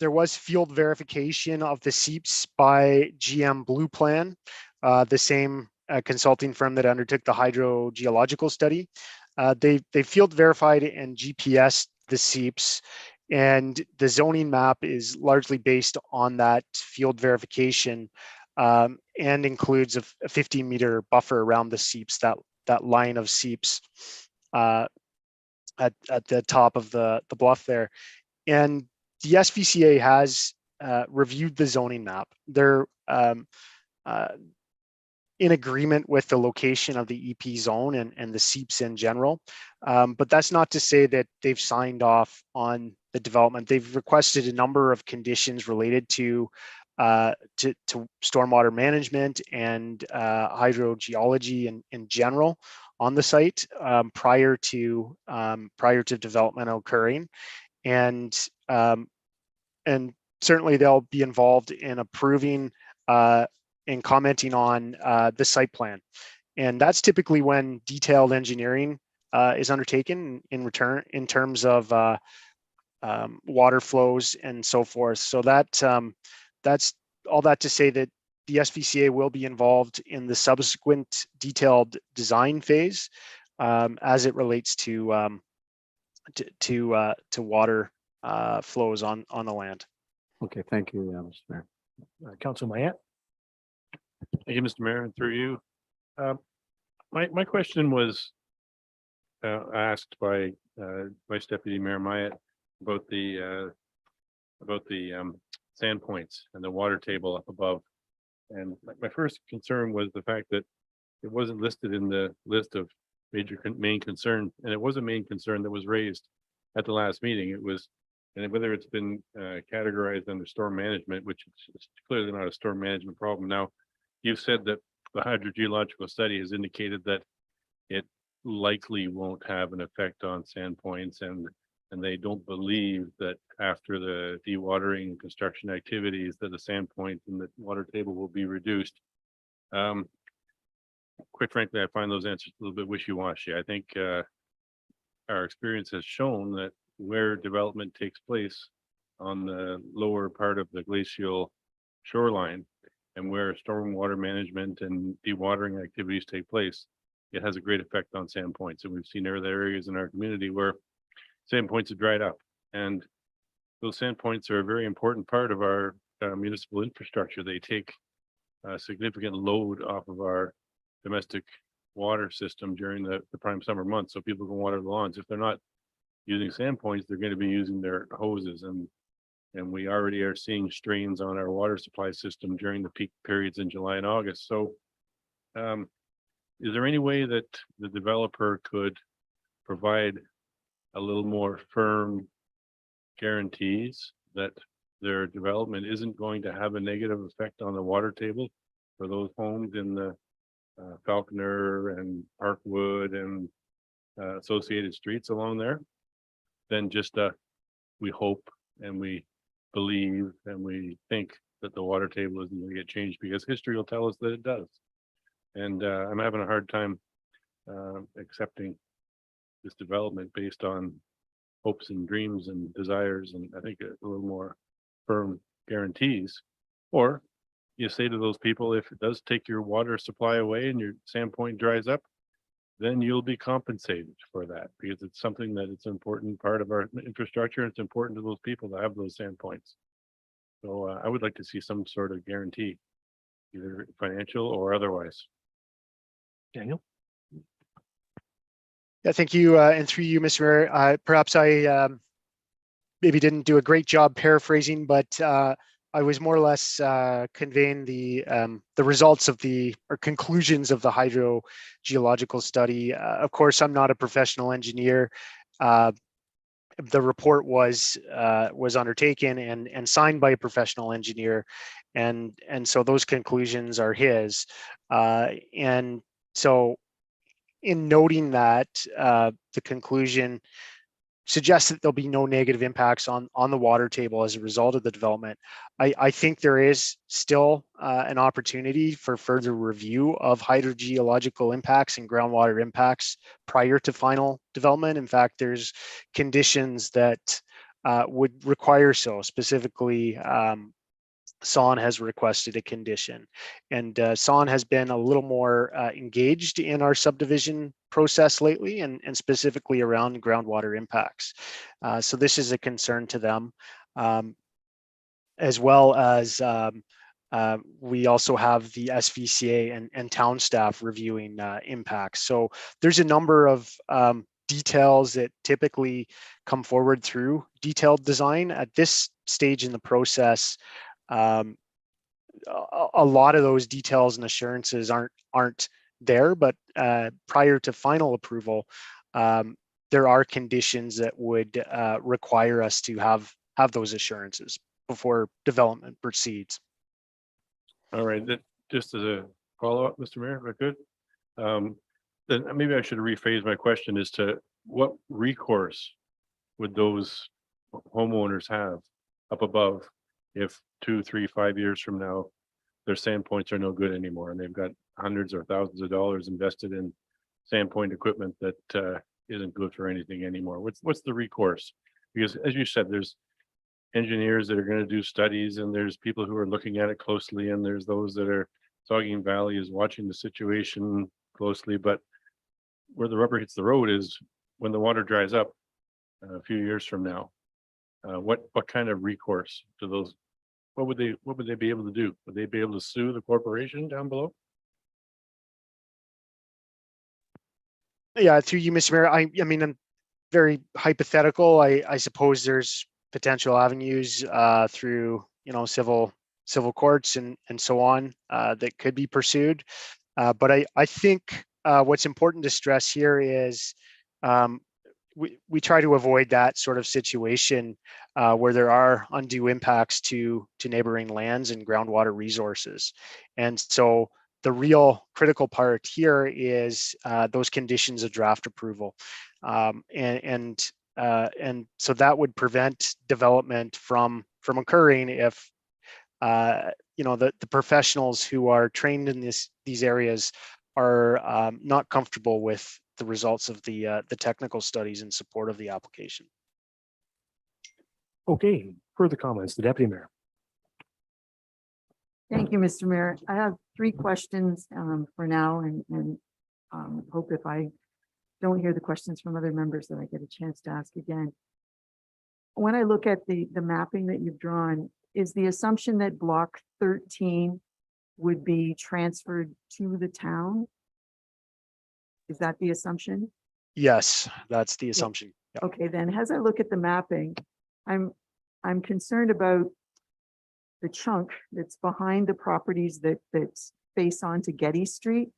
was field verification of the seeps by GM Blue Plan, the same consulting firm that undertook the hydrogeological study. They field verified and GPS the seeps, and the zoning map is largely based on that field verification and includes a 15-meter buffer around the seeps, that line of seeps. at the top of the bluff there. And the SVCA has reviewed the zoning map. They're in agreement with the location of the EP zone and the seeps in general. But that's not to say that they've signed off on the development. They've requested a number of conditions related to stormwater management and hydrogeology in general on the site prior to development occurring, and certainly they'll be involved in approving and commenting on the site plan. And that's typically when detailed engineering is undertaken in terms of water flows and so forth. So that's all that to say that the SVCA will be involved in the subsequent detailed design phase as it relates to water flows on the land. Okay, thank you, Mr. Mayor. Council Mayette. Thank you, Mr. Mayor, and through you. My question was asked by Vice Deputy Mayor Myatt about the sand points and the water table up above. And my first concern was the fact that it wasn't listed in the list of major main concern, and it was a main concern that was raised at the last meeting. It was, and whether it's been categorized under storm management, which is clearly not a storm management problem. Now, you've said that the hydrogeological study has indicated that it likely won't have an effect on sand points, and they don't believe that after the dewatering and construction activities that the sand point and the water table will be reduced. Quite frankly, I find those answers a little bit wishy-washy. I think our experience has shown that where development takes place on the lower part of the glacial shoreline and where stormwater management and dewatering activities take place, it has a great effect on sand points. And we've seen other areas in our community where sand points have dried up, and those sand points are a very important part of our municipal infrastructure. They take a significant load off of our domestic water system during the prime summer months, so people can water the lawns. If they're not using sand points, they're going to be using their hoses, and we already are seeing strains on our water supply system during the peak periods in July and August. So is there any way that the developer could provide a little more firm guarantees that their development isn't going to have a negative effect on the water table for those homes in the Falconer and Parkwood and associated streets along there? Then just we hope and we believe and we think that the water table isn't going to get changed, because history will tell us that it does. And I'm having a hard time accepting this development based on hopes and dreams and desires, and I think a little more firm guarantees. Or you say to those people, if it does take your water supply away and your sand point dries up, then you'll be compensated for that, because it's something that it's an important part of our infrastructure. It's important to those people to have those sand points. So I would like to see some sort of guarantee, either financial or otherwise. Daniel. Yeah, thank you. And through you, Mr. Mayor, perhaps I maybe didn't do a great job paraphrasing, but I was more or less conveying the results of or conclusions of the hydrogeological study. Of course, I'm not a professional engineer. The report was undertaken and signed by a professional engineer, and so those conclusions are his. And so, in noting that, the conclusion suggests that there'll be no negative impacts on the water table as a result of the development. I think there is still an opportunity for further review of hydrogeological impacts and groundwater impacts prior to final development. In fact, there's conditions that would require so. Specifically, SON has requested a condition, and SON has been a little more engaged in our subdivision process lately, and specifically around groundwater impacts. So this is a concern to them, as well as we also have the SVCA and town staff reviewing impacts. So there's a number of details that typically come forward through detailed design. At this stage in the process, a lot of those details and assurances aren't there, but prior to final approval, there are conditions that would require us to have those assurances before development proceeds. All right, that just as a follow-up, Mr. Mayor, if I could. Then maybe I should rephrase my question as to what recourse would those homeowners have up above if 2, 3, 5 years from now, their sandpoints are no good anymore and they've got hundreds or thousands of dollars invested in sandpoint equipment that isn't good for anything anymore? What's the recourse? Because as you said, there's engineers that are going to do studies and there's people who are looking at it closely and there's those that are Saugeen Valley is watching the situation closely, but where the rubber hits the road is when the water dries up a few years from now. What kind of recourse to those? What would they be able to do? Would they be able to sue the corporation down below? Yeah, through you, Mr. Mayor. I mean, I'm very hypothetical. I suppose there's potential avenues through civil courts and so on that could be pursued. But I think what's important to stress here is we try to avoid that sort of situation where there are undue impacts to neighboring lands and groundwater resources. And so the real critical part here is those conditions of draft approval. And so that would prevent development from occurring if the professionals who are trained in these areas are not comfortable with the results of the technical studies in support of the application. Okay, further comments, the deputy mayor. Thank you, Mr. Mayor. I have 3 questions for now and hope if I don't hear the questions from other members that I get a chance to ask again. When I look at the mapping that you've drawn, is the assumption that block 13 would be transferred to the town? Is that the assumption? Yes, that's the assumption. Yeah. Okay, then as I look at the mapping, I'm concerned about the chunk that's behind the properties that face onto Getty Street.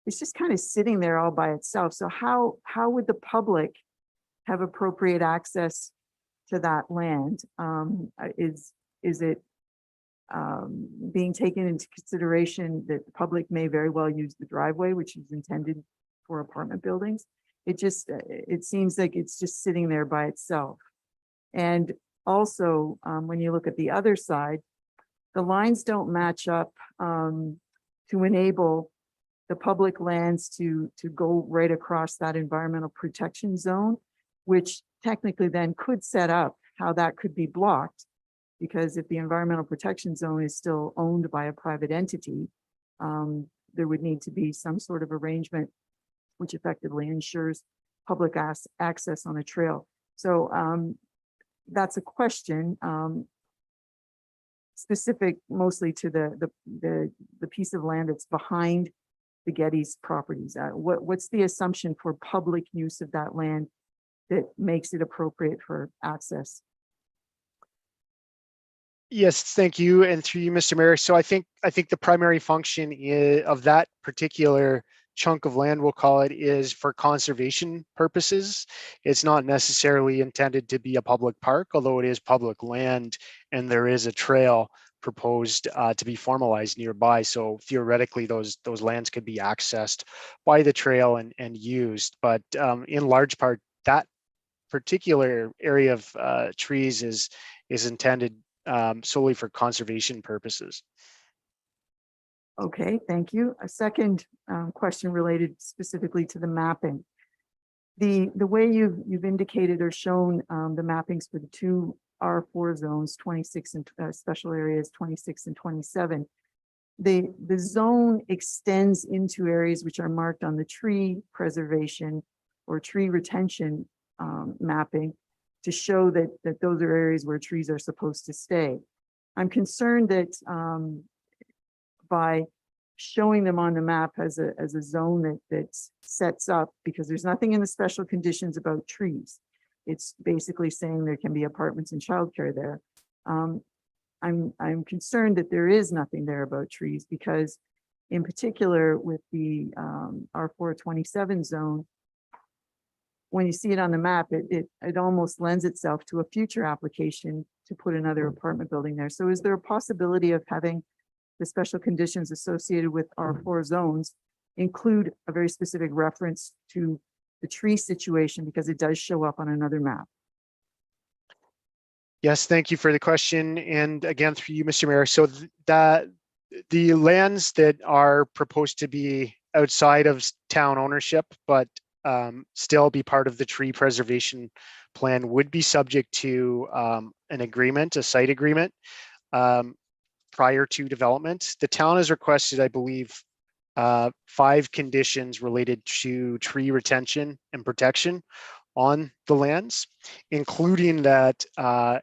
It's just kind of sitting there all by itself. So how would the public have appropriate access to that land? Is it being taken into consideration that the public may very well use the driveway, which is intended for apartment buildings? It seems like it's just sitting there by itself. And also, when you look at the other side, the lines don't match up to enable the public lands to go right across that environmental protection zone, which technically then could set up how that could be blocked. Because if the environmental protection zone is still owned by a private entity, there would need to be some sort of arrangement which effectively ensures public access on a trail. So that's a question specific mostly to the piece of land that's behind the Getty's properties. What's the assumption for public use of that land that makes it appropriate for access? Yes, thank you. And through you, Mr. Mayor. So I think the primary function of that particular chunk of land, we'll call it, is for conservation purposes. It's not necessarily intended to be a public park, although it is public land and there is a trail proposed to be formalized nearby. So theoretically, those lands could be accessed by the trail and used. But in large part, that particular area of trees is intended solely for conservation purposes. Okay, thank you. A second question related specifically to the mapping. The way you've indicated or shown the mappings for the 2 R4 zones, 26 and special areas 26 and 27, the zone extends into areas which are marked on the tree preservation or tree retention mapping to show that those are areas where trees are supposed to stay. I'm concerned that by showing them on the map as a zone that sets up, because there's nothing in the special conditions about trees. It's basically saying there can be apartments and childcare there. I'm concerned that there is nothing there about trees, because in particular with the R427 zone, when you see it on the map, it almost lends itself to a future application to put another apartment building there. So is there a possibility of having the special conditions associated with R4 zones include a very specific reference to the tree situation, because it does show up on another map? Yes, thank you for the question. And again, through you, Mr. Mayor. So the lands that are proposed to be outside of town ownership, but still be part of the tree preservation plan would be subject to an agreement, a site agreement, prior to development. The town has requested, I believe, 5 conditions related to tree retention and protection on the lands, including that a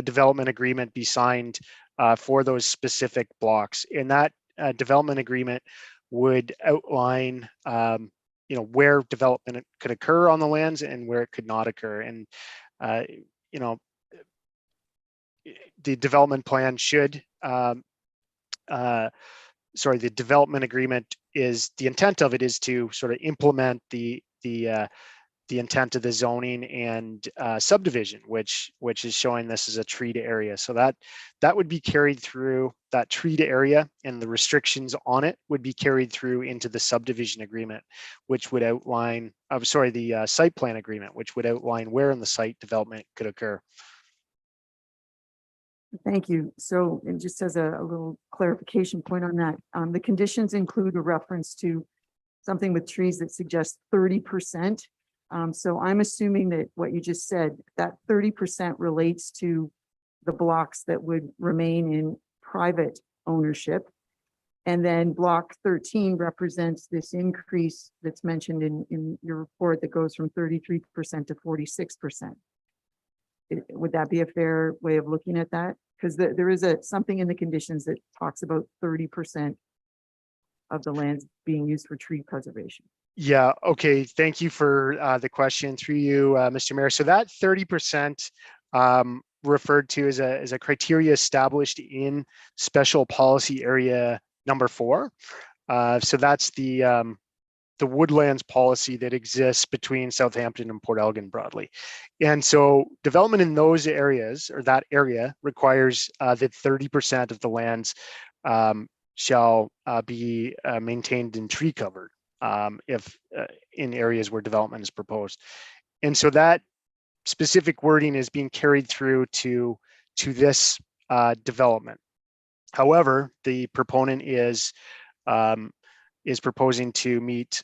development agreement be signed for those specific blocks. And that development agreement would outline, where development could occur on the lands and where it could not occur. And, the development plan should, the development agreement is, the intent of it is to sort of implement the intent of the zoning and subdivision, which is showing this as a treated area. So that would be carried through, that treated area and the restrictions on it would be carried through into the subdivision agreement, which would outline, the site plan agreement, which would outline where in the site development could occur. Thank you. So, and just as a little clarification point on that, the conditions include a reference to something with trees that suggests 30%. So I'm assuming that what you just said, that 30% relates to the blocks that would remain in private ownership. And then block 13 represents this increase that's mentioned in your report that goes from 33% to 46%. Would that be a fair way of looking at that? Because there is something in the conditions that talks about 30% of the lands being used for tree preservation. Yeah, okay. Thank you for the question through you, Mr. Mayor. So that 30% referred to as a criteria established in special policy area number 4. So that's the woodlands policy that exists between Southampton and Port Elgin broadly. And so development in those areas, or that area, requires that 30% of the lands shall be maintained and tree covered if in areas where development is proposed. And so that specific wording is being carried through to this development. However, the proponent is proposing to meet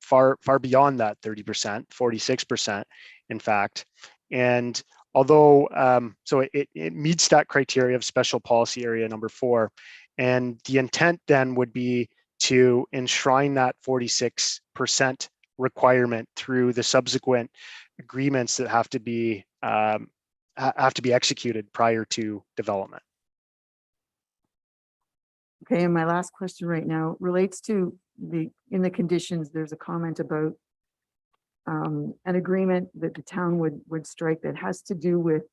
far beyond that 30%, 46%, in fact. And although, so it meets that criteria of special policy area number 4, and the intent then would be to enshrine that 46% requirement through the subsequent agreements that have to be executed prior to development. Okay, and my last question right now relates to in the conditions, there's a comment about an agreement that the town would strike that has to do with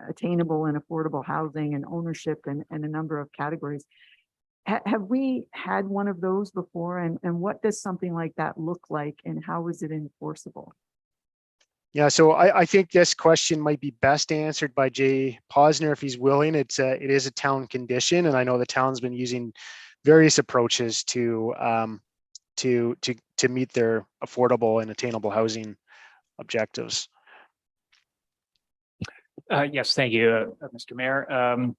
attainable and affordable housing and ownership and a number of categories. Have we had one of those before? And what does something like that look like, and how is it enforceable? Yeah, so I think this question might be best answered by Jay Posner if he's willing. It is a town condition, and I know the town's been using various approaches to meet their affordable and attainable housing objectives. Yes, thank you, Mr. Mayor.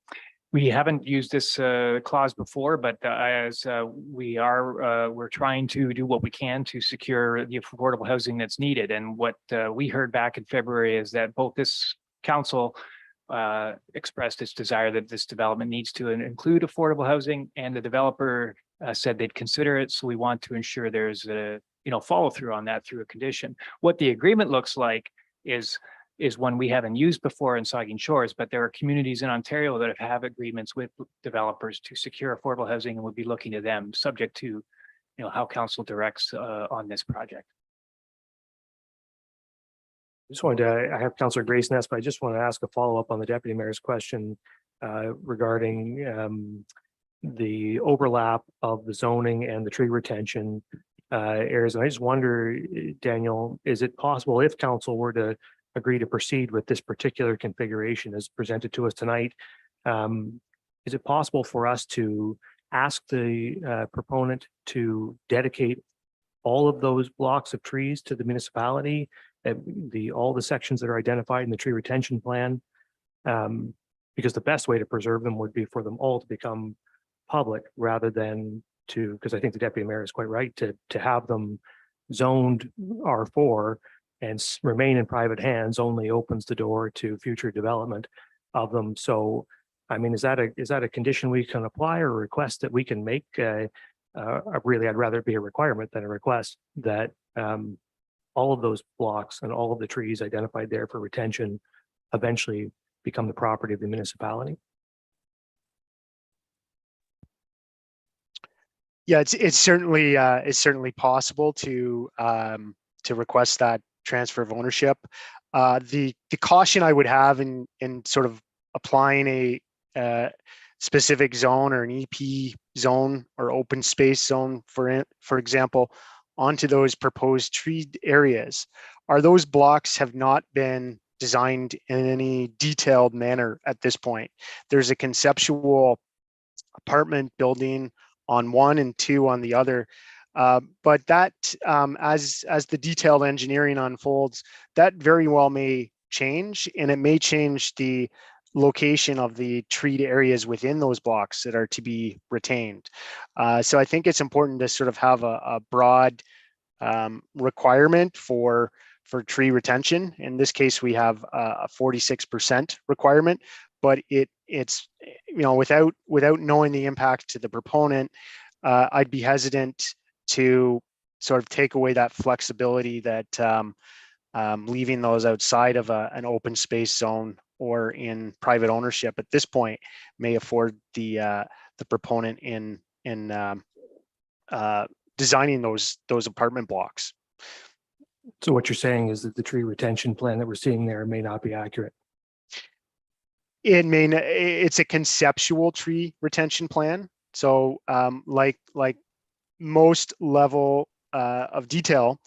We haven't used this clause before, but as we're trying to do what we can to secure the affordable housing that's needed. And what we heard back in February is that both this council expressed its desire that this development needs to include affordable housing, and the developer said they'd consider it. So we want to ensure there's a follow through on that through a condition. What the agreement looks like is is one we haven't used before in Saugeen Shores, but there are communities in Ontario that have agreements with developers to secure affordable housing, and we'll be looking to them, subject to, how council directs on this project. Just wanted to, I have Councillor Grace Ness, but I just want to ask a follow-up on the deputy mayor's question regarding the overlap of the zoning and the tree retention areas. And I just wonder, Daniel, is it possible if council were to agree to proceed with this particular configuration as presented to us tonight, is it possible for us to ask the proponent to dedicate all of those blocks of trees to the municipality, all the sections that are identified in the tree retention plan? Because the best way to preserve them would be for them all to become public rather than to, because I think the deputy mayor is quite right, to have them zoned R4 and remain in private hands only opens the door to future development of them. So, I mean, is that a condition we can apply or a request that we can make? Really, I'd rather it be a requirement than a request that all of those blocks and all of the trees identified there for retention eventually become the property of the municipality. Yeah, it's certainly possible to request that transfer of ownership. The caution I would have in sort of applying a specific zone or an EP zone or open space zone, for example, onto those proposed tree areas are those blocks have not been designed in any detailed manner at this point. There's a conceptual apartment building on one and two on the other. But that, as the detailed engineering unfolds, that very well may change, and it may change the location of the treed areas within those blocks that are to be retained. So I think it's important to sort of have a broad requirement for tree retention. In this case, we have a 46% requirement, but it's without knowing the impact to the proponent, I'd be hesitant to sort of take away that flexibility that leaving those outside of an open space zone or in private ownership at this point may afford the proponent in designing those apartment blocks. So what you're saying is that the tree retention plan that we're seeing there may not be accurate. It's a conceptual tree retention plan. So like most level of detail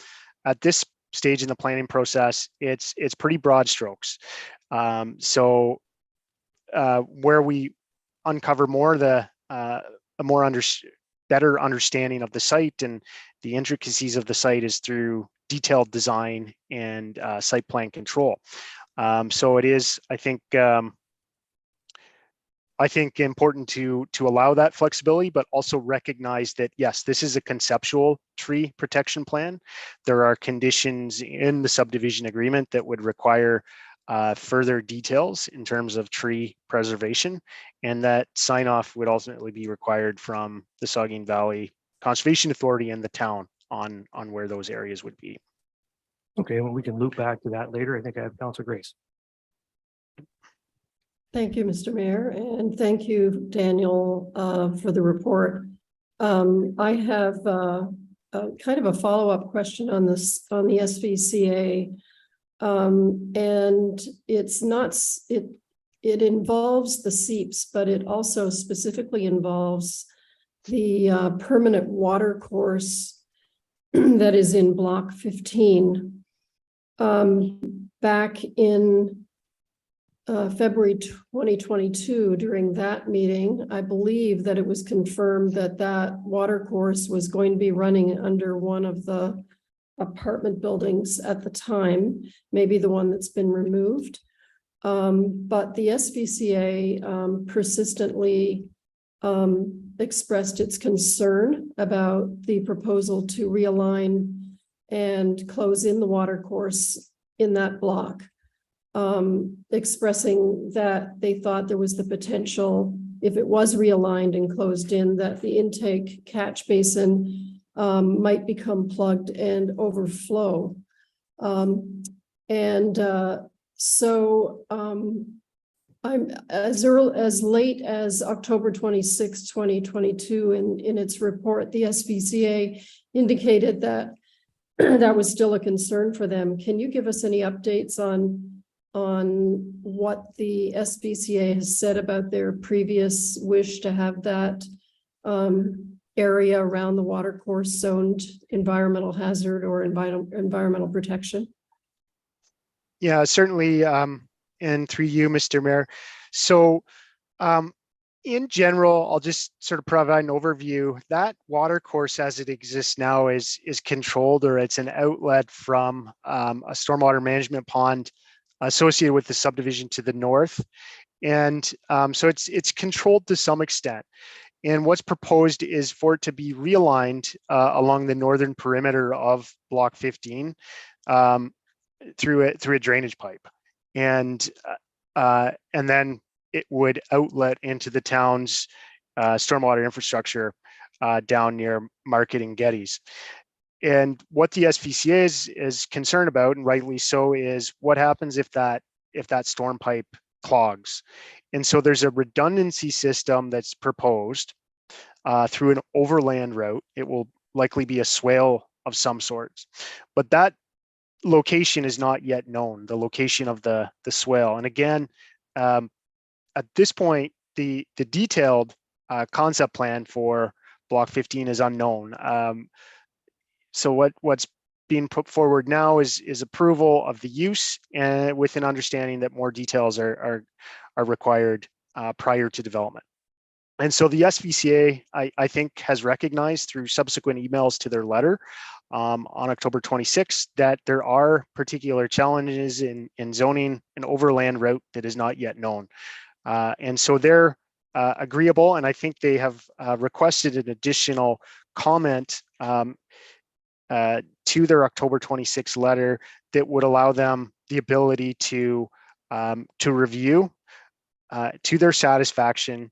at this stage in the planning process, it's pretty broad strokes. So where we uncover more better understanding of the site and the intricacies of the site is through detailed design and site plan control. So it is, I think important to allow that flexibility, but also recognize that, yes, this is a conceptual tree protection plan. There are conditions in the subdivision agreement that would require further details in terms of tree preservation, and that sign off would ultimately be required from the Saugeen Valley Conservation Authority and the town on where those areas would be. Okay, well, we can loop back to that later. I think I have Councillor Grace. Thank you, Mr. Mayor, and thank you, Daniel, for the report. I have kind of a follow-up question on this, on the SVCA, and it involves the seeps, but it also specifically involves the permanent water course that is in block 15. Back in February 2022, during that meeting, I believe that it was confirmed that that water course was going to be running under one of the apartment buildings at the time, maybe the one that's been removed. But the SVCA persistently expressed its concern about the proposal to realign and close in the water course in that block, expressing that they thought there was the potential, if it was realigned and closed in, that the intake catch basin might become plugged and overflow. So I'm as late as October 26, 2022, in its report, the SPCA indicated that that was still a concern for them. Can you give us any updates on what the SPCA has said about their previous wish to have that area around the watercourse zoned environmental hazard or environmental protection? Yeah, certainly, and through you, Mr. Mayor. So, in general, I'll just sort of provide an overview. That water course as it exists now is controlled, or it's an outlet from a stormwater management pond associated with the subdivision to the north. And so it's controlled to some extent. And what's proposed is for it to be realigned along the northern perimeter of Block 15 through a drainage pipe. And then it would outlet into the town's stormwater infrastructure down near Market and Geddes. And what the SPCA is concerned about, and rightly so, is what happens if that storm pipe clogs. And so there's a redundancy system that's proposed through an overland route. It will likely be a swale of some sorts, but that location is not yet known, the location of the swale. And again, at this point, the detailed concept plan for Block 15 is unknown. So what's being put forward now is approval of the use, and with an understanding that more details are required prior to development. And so the SPCA, I think, has recognized through subsequent emails to their letter on October 26th that there are particular challenges in zoning an overland route that is not yet known. And so they're agreeable, and I think they have requested an additional comment to their October 26th letter that would allow them the ability to review to their satisfaction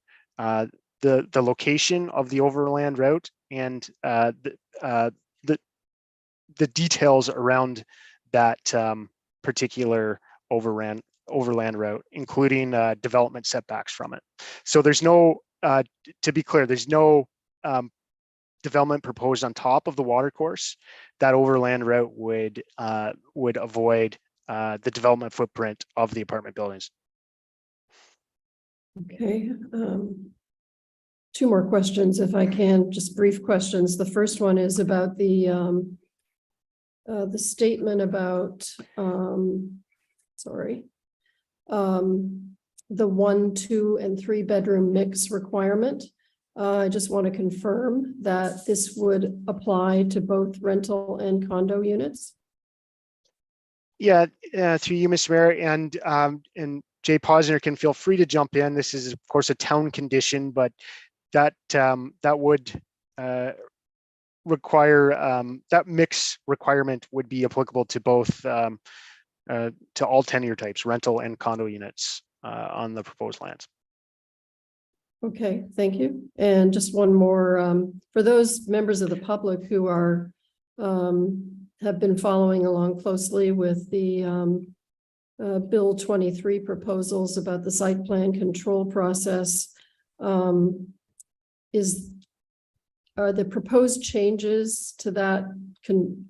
the location of the overland route and the details around that particular overland route, including development setbacks from it. So there's no, to be clear, there's no development proposed on top of the watercourse. That overland route would avoid the development footprint of the apartment buildings. Okay. Two more questions, if I can, just brief questions. The first one is about the statement about, the 1, 2, and 3 bedroom mix requirement. I just want to confirm that this would apply to both rental and condo units. Yeah, through you, Mr. Mayor, and Jay Posner can feel free to jump in. This is, of course, a town condition, but that would require that mix requirement would be applicable to both to all tenure types, rental and condo units on the proposed lands. Okay, thank you. And just one more, for those members of the public who are have been following along closely with the Bill 23 proposals about the site plan control process, are the proposed changes to that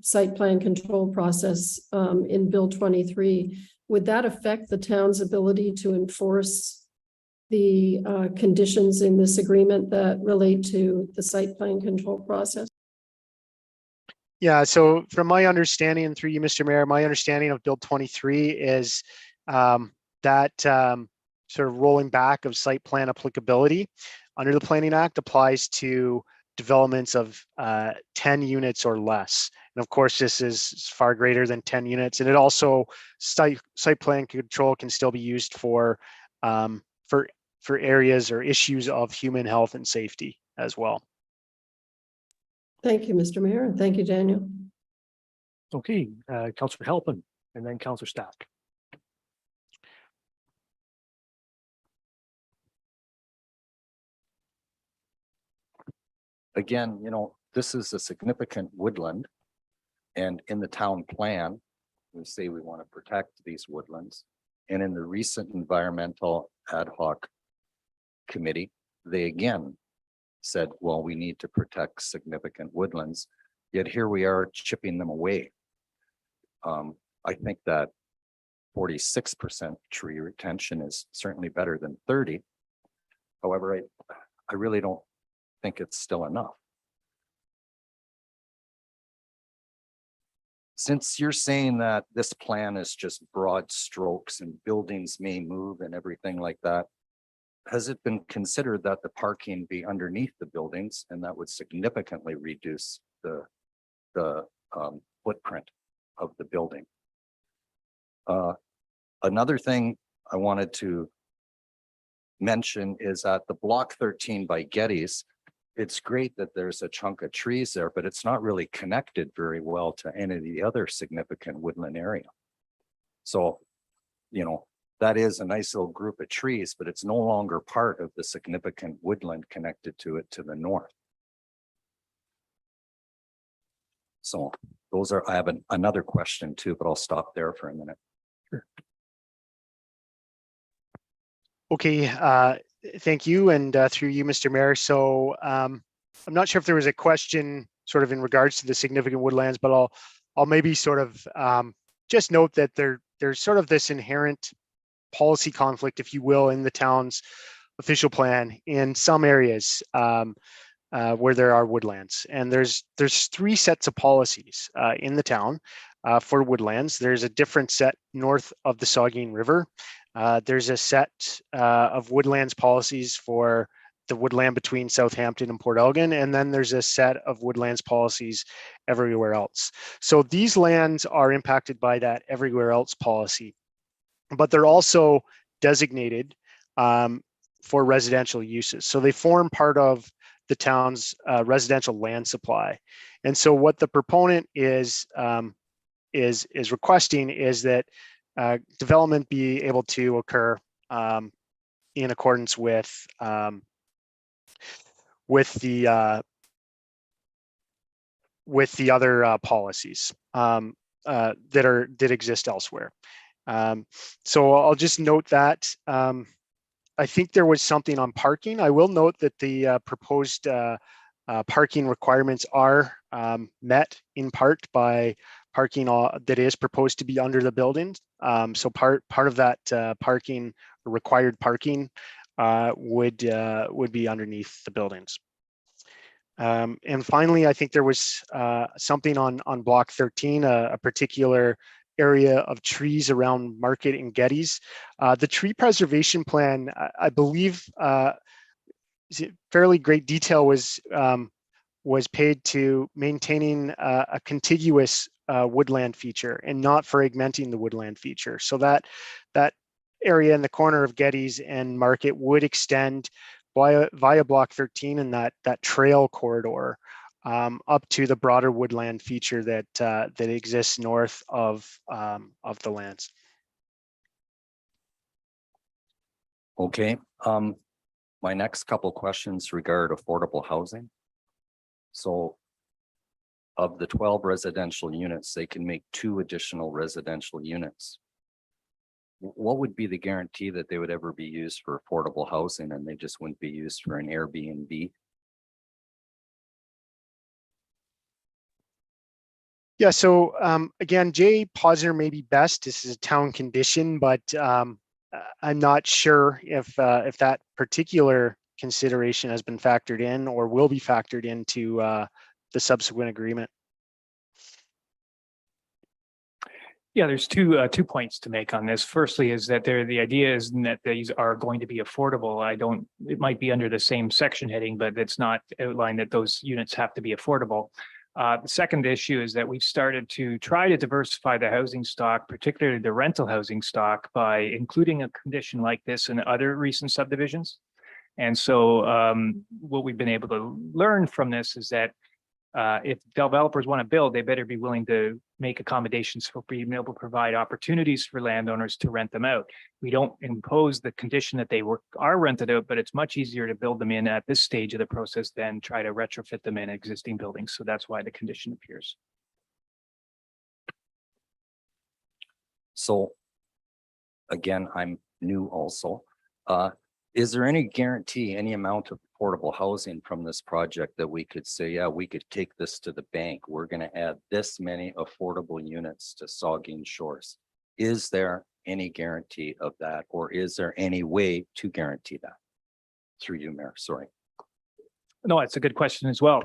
site plan control process in Bill 23, would that affect the town's ability to enforce the conditions in this agreement that relate to the site plan control process? Yeah, so from my understanding, and through you, Mr. Mayor, my understanding of Bill 23 is that sort of rolling back of site plan applicability under the Planning Act applies to developments of 10 units or less. And of course, this is far greater than 10 units. And it also, site plan control can still be used for areas or issues of human health and safety as well. Thank you, Mr. Mayor, and thank you, Daniel. Okay, Councillor Halpin and then Councillor Stack. Again, this is a significant woodland. And in the town plan, we say we want to protect these woodlands. And in the recent environmental ad hoc committee, they again said, well, we need to protect significant woodlands, yet here we are chipping them away. I think that 46% tree retention is certainly better than 30. However, I really don't think it's still enough. Since you're saying that this plan is just broad strokes and buildings may move and everything like that, has it been considered that the parking be underneath the buildings and that would significantly reduce the footprint of the building? Another thing I wanted to mention is that the block 13 by Getty's, it's great that there's a chunk of trees there, but it's not really connected very well to any of the other significant woodland area. So, you know, that is a nice little group of trees, but it's no longer part of the significant woodland connected to it to the north. So those are, I have another question too, but I'll stop there for a minute. Okay, thank you, and through you, Mr. Mayor. So I'm not sure if there was a question sort of in regards to the significant woodlands, but I'll maybe sort of just note that there's sort of this inherent policy conflict, if you will, in the town's official plan in some areas where there are woodlands. And there's 3 sets of policies in the town for woodlands. There's a different set north of the Saugeen River. There's a set of woodlands policies for the woodland between Southampton and Port Elgin, and then there's a set of woodlands policies everywhere else. So these lands are impacted by that everywhere else policy, but they're also designated for residential uses. So they form part of the town's residential land supply. And so what the proponent is requesting is that development be able to occur in accordance with the other policies that exist elsewhere. So I'll just note that I think there was something on parking. I will note that the proposed parking requirements are met in part by parking that is proposed to be under the buildings. So part of that parking, required parking, would be underneath the buildings. And finally, I think there was something on block 13, a particular area of trees around Market and Getty's. The tree preservation plan, I believe, fairly great detail was paid to maintaining a contiguous woodland feature and not fragmenting the woodland feature. So that area in the corner of Getty's and Market would extend via block 13 and that trail corridor up to the broader woodland feature that exists north of the lands. Okay, my next couple questions regard affordable housing. So of the 12 residential units, they can make 2 additional residential units. What would be the guarantee that they would ever be used for affordable housing and they just wouldn't be used for an Airbnb? Yeah, so again, Jay Posner may be best. This is a town condition, but I'm not sure if that particular consideration has been factored in or will be factored into the subsequent agreement. Yeah, there's two points to make on this. Firstly, is that the idea is that these are going to be affordable. It might be under the same section heading, but it's not outlined that those units have to be affordable. The second issue is that we've started to try to diversify the housing stock, particularly the rental housing stock, by including a condition like this in other recent subdivisions. And so what we've been able to learn from this is that if developers want to build, they better be willing to make accommodations for being able to provide opportunities for landowners to rent them out. We don't impose the condition that they are rented out, but it's much easier to build them in at this stage of the process than try to retrofit them in existing buildings. So that's why the condition appears. So again, I'm new also. Is there any guarantee, any amount of affordable housing from this project that we could say, yeah, we could take this to the bank? We're going to add this many affordable units to Saugeen Shores. Is there any guarantee of that, or is there any way to guarantee that? Through you, Mayor, sorry. No, it's a good question as well.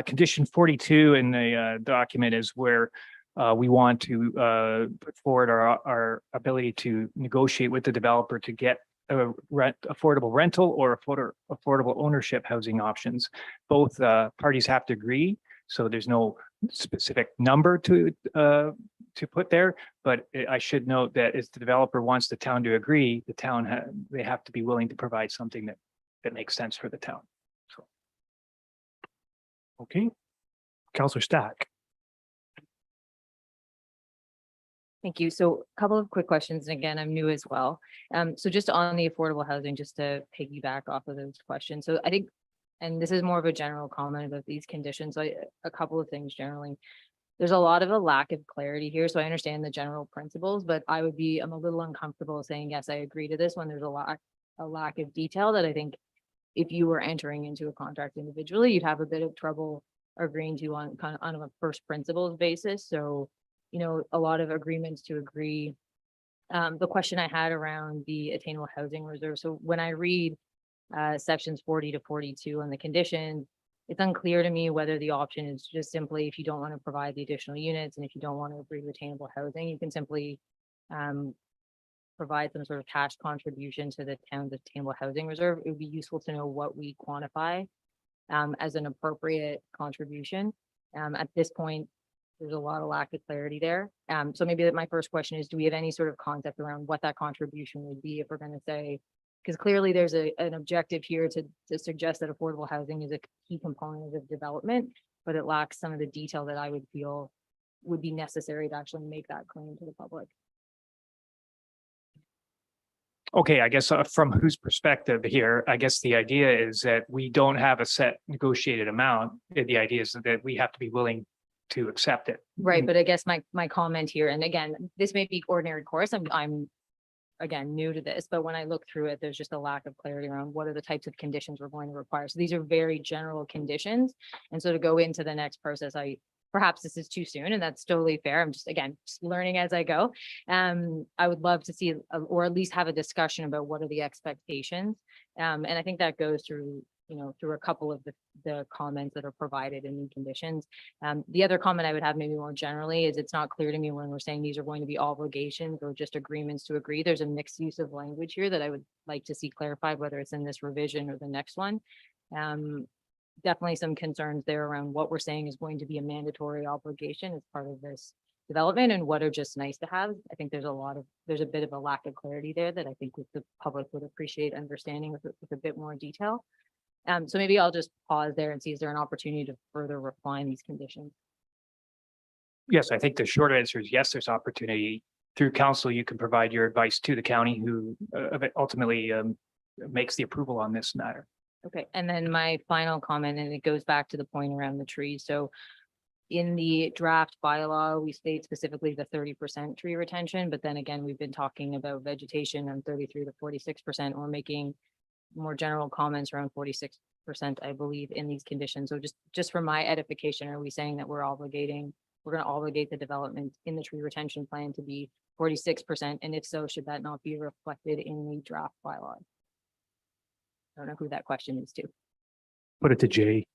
Condition 42 in the document is where we want to put forward our ability to negotiate with the developer to get a affordable rental or affordable ownership housing options. Both parties have to agree, so there's no specific number to put there. But I should note that if the developer wants the town to agree, the town they have to be willing to provide something that makes sense for the town. So. Okay. Counselor Stack. Thank you. So a couple of quick questions. And again, I'm new as well. So just on the affordable housing, just to piggyback off of those questions. So I think, and this is more of a general comment about these conditions, a couple of things generally. There's a lot of a lack of clarity here. So I understand the general principles, but I'm a little uncomfortable saying, yes, I agree to this when there's a lack of detail that I think if you were entering into a contract individually, you'd have a bit of trouble agreeing to on a first principles basis. So, you know, a lot of agreements to agree. The question I had around the attainable housing reserve. So when I read sections 40 to 42 on the conditions, it's unclear to me whether the option is just simply if you don't want to provide the additional units and if you don't want to agree to attainable housing, you can simply provide some sort of cash contribution to the town's attainable housing reserve. It would be useful to know what we quantify as an appropriate contribution. At this point, there's a lot of lack of clarity there. So maybe my first question is, do we have any sort of concept around what that contribution would be if we're going to say, because clearly there's an objective here to suggest that affordable housing is a key component of development, but it lacks some of the detail that I would feel would be necessary to actually make that claim to the public. Okay, I guess from whose perspective here, I guess the idea is that we don't have a set negotiated amount. The idea is that we have to be willing to accept it. Right, but I guess my comment here, and again, this may be ordinary course. I'm again new to this, but when I look through it, there's just a lack of clarity around what are the types of conditions we're going to require. So these are very general conditions, and so to go into the next process, perhaps this is too soon, and that's totally fair. I'm just learning as I go. I would love to see, or at least have a discussion about what are the expectations. And I think that goes through, through a couple of the comments that are provided in the conditions. The other comment I would have maybe more generally is it's not clear to me when we're saying these are going to be obligations or just agreements to agree. There's a mixed use of language here that I would like to see clarified, whether it's in this revision or the next one. Definitely some concerns there around what we're saying is going to be a mandatory obligation as part of this development and what are just nice to have. I think there's a bit of a lack of clarity there that I think the public would appreciate understanding with a bit more detail. So maybe I'll just pause there and see, is there an opportunity to further refine these conditions? Yes, I think the short answer is yes, there's opportunity. Through council, you can provide your advice to the county who ultimately makes the approval on this matter. Okay, and then my final comment, and it goes back to the point around the trees. So in the draft bylaw, we state specifically the 30% tree retention, but then again, we've been talking about vegetation on 33 to 46%. We're making more general comments around 46%, I believe, in these conditions. So just for my edification, are we saying that we're going to obligate the development in the tree retention plan to be 46%? And if so, should that not be reflected in the draft bylaw? I don't know who that question is to. Put it to Jay,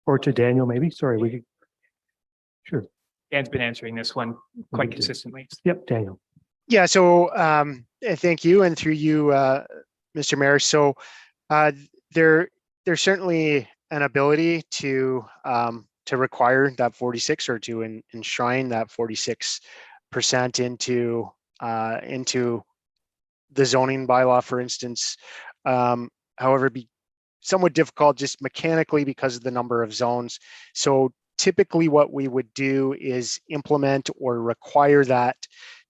or to Daniel, maybe. Sorry, we could. Sure. Dan's been answering this one quite consistently. Yep, Daniel. Yeah, so thank you, and through you, Mr. Mayor. So there's certainly an ability to require that 46 or to enshrine that 46% into the zoning bylaw, for instance. However, it'd be somewhat difficult just mechanically because of the number of zones. So typically what we would do is implement or require that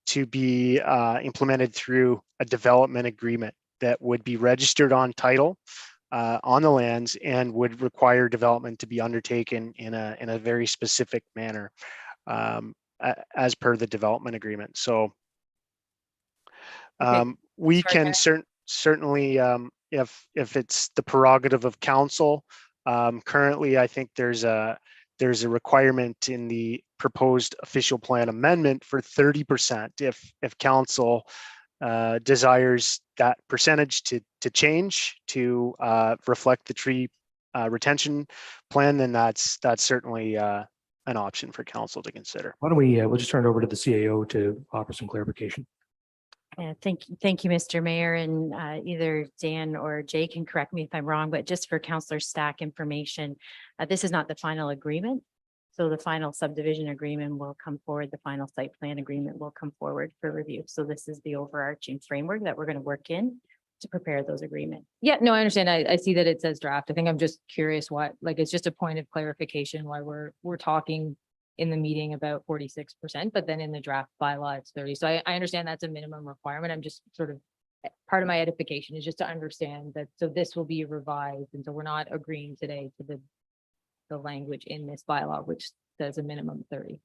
to be implemented through a development agreement that would be registered on title on the lands and would require development to be undertaken in a very specific manner as per the development agreement. So We Sorry, can certainly, if it's the prerogative of council, currently, I think there's a requirement in the proposed official plan amendment for 30%. If council desires that percentage to change to reflect the tree retention plan, then that's certainly an option for council to consider. Why don't we, we'll just turn it over to the CAO to offer some clarification. Yeah, thank you, Mr. Mayor, and either Dan or Jay can correct me if I'm wrong, but just for Councillor Stack information, this is not the final agreement. So the final subdivision agreement will come forward, the final site plan agreement will come forward for review. So this is the overarching framework that we're going to work in to prepare those agreements. Yeah, no, I understand. I see that it says draft. I think I'm just curious what, like, it's just a point of clarification why we're talking in the meeting about 46%, but then in the draft bylaw, it's 30. So I understand that's a minimum requirement. I'm just sort of, part of my edification is just to understand that, so this will be revised. And so we're not agreeing today to the language in this bylaw, which says a minimum 30.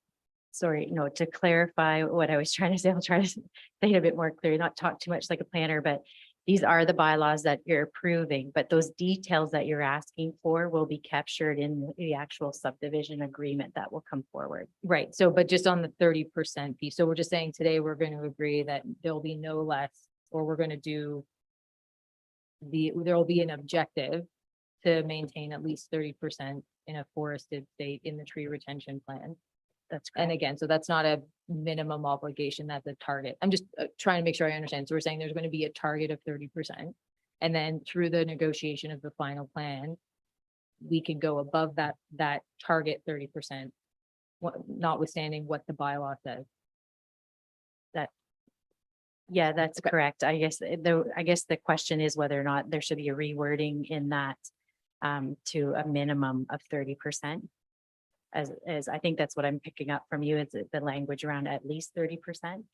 Sorry, no, to clarify what I was trying to say, I'll try to say it a bit more clearly, not talk too much like a planner, but these are the bylaws that you're approving, but those details that you're asking for will be captured in the actual subdivision agreement that will come forward. Right. So, but just on the 30% piece. So we're just saying today we're going to agree that there'll be no less, or we're going to do there'll be an objective to maintain at least 30% in a forested state in the tree retention plan. That's And correct. again, so that's not a minimum obligation, that's a target. I'm just trying to make sure I understand. So we're saying there's going to be a target of 30%. And then through the negotiation of the final plan, we can go above that target 30%, notwithstanding what the bylaw says. Yeah, that's correct. I guess the question is whether or not there should be a rewording in that to a minimum of 30%. As I think that's what I'm picking up from you, is the language around at least 30%.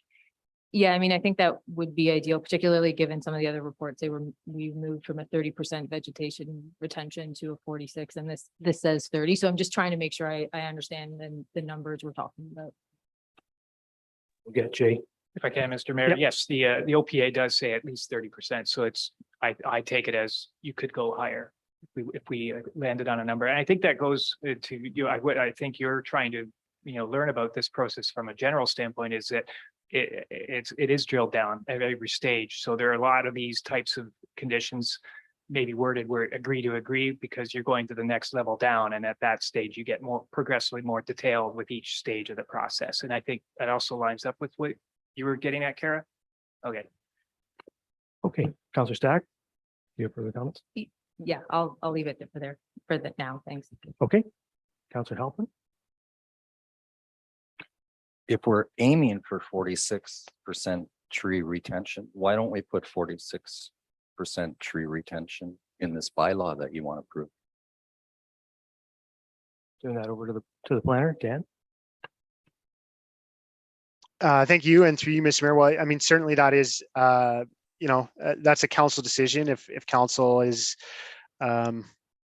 Yeah, I mean, I think that would be ideal, particularly given some of the other reports. We moved from a 30% vegetation retention to a 46, and this says 30. So I'm just trying to make sure I understand the numbers we're talking about. We'll get Jay. If I can, Mr. Mayor, Yep. yes, the OPA does say at least 30%. So it's, I take it as you could go higher if we landed on a number. And I think that goes to you. I think you're trying to, learn about this process from a general standpoint, is that it is drilled down at every stage. So there are a lot of these types of conditions maybe worded where agree to agree, because you're going to the next level down. And at that stage, you get more progressively more detailed with each stage of the process. And I think that also lines up with what you were getting at, Kara? Okay. Okay, Councillor Stack, do you have further comments? Yeah, I'll leave it for that now. Thanks. Okay, Councillor Halpin. If we're aiming for 46% tree retention, why don't we put 46% tree retention in this bylaw that you want to approve? Doing that over to the planner, Dan. Thank you. And through you, Mr. Mayor, well, I mean, certainly that is, that's a council decision. If council is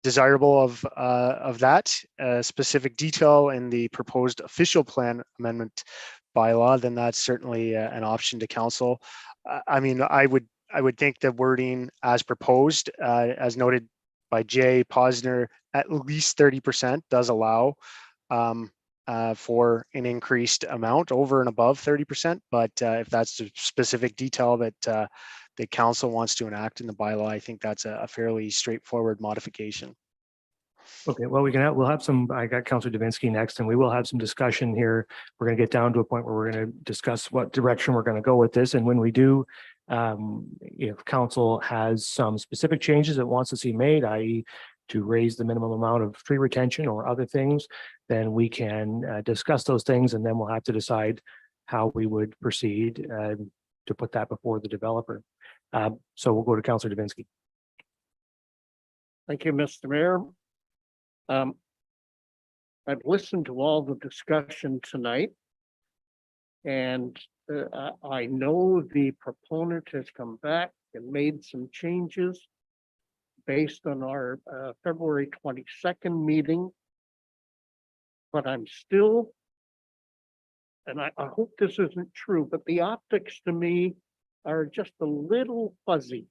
desirable of that specific detail in the proposed official plan amendment bylaw, then that's certainly an option to council. I mean, I would think the wording as proposed, as noted by Jay Posner, at least 30% does allow for an increased amount over and above 30%. But if that's a specific detail that the council wants to enact in the bylaw, I think that's a fairly straightforward modification. Okay, well, we'll have some, I got Councillor Davinsky next, and we will have some discussion here. We're going to get down to a point where we're going to discuss what direction we're going to go with this. And when we do, if council has some specific changes it wants to see made, i.e. to raise the minimum amount of tree retention or other things, then we can discuss those things, and then we'll have to decide how we would proceed to put that before the developer. So we'll go to Councillor Davinsky. Thank you, Mr. Mayor. I've listened to all the discussion tonight, and I know the proponent has come back and made some changes based on our February 22nd meeting. But I'm still, and I hope this isn't true, but the optics to me are just a little fuzzy.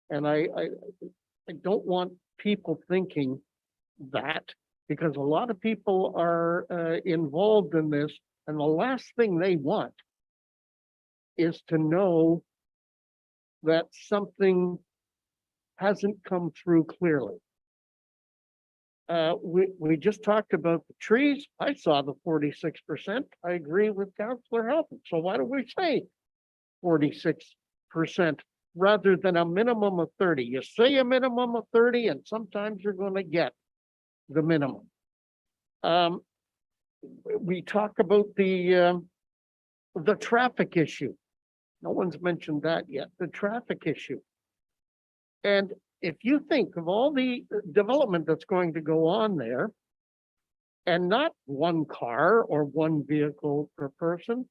And I don't want people thinking that, because a lot of people are involved in this, and the last thing they want is to know that something hasn't come through clearly. We just talked about the trees. I saw the 46%. I agree with Councillor Halpin. So why do we say 46% rather than a minimum of 30? You say a minimum of 30, and sometimes you're going to get the minimum. We talk about the traffic issue. No one's mentioned that yet, the traffic issue. And if you think of all the development that's going to go on there, and not one car or one vehicle per person,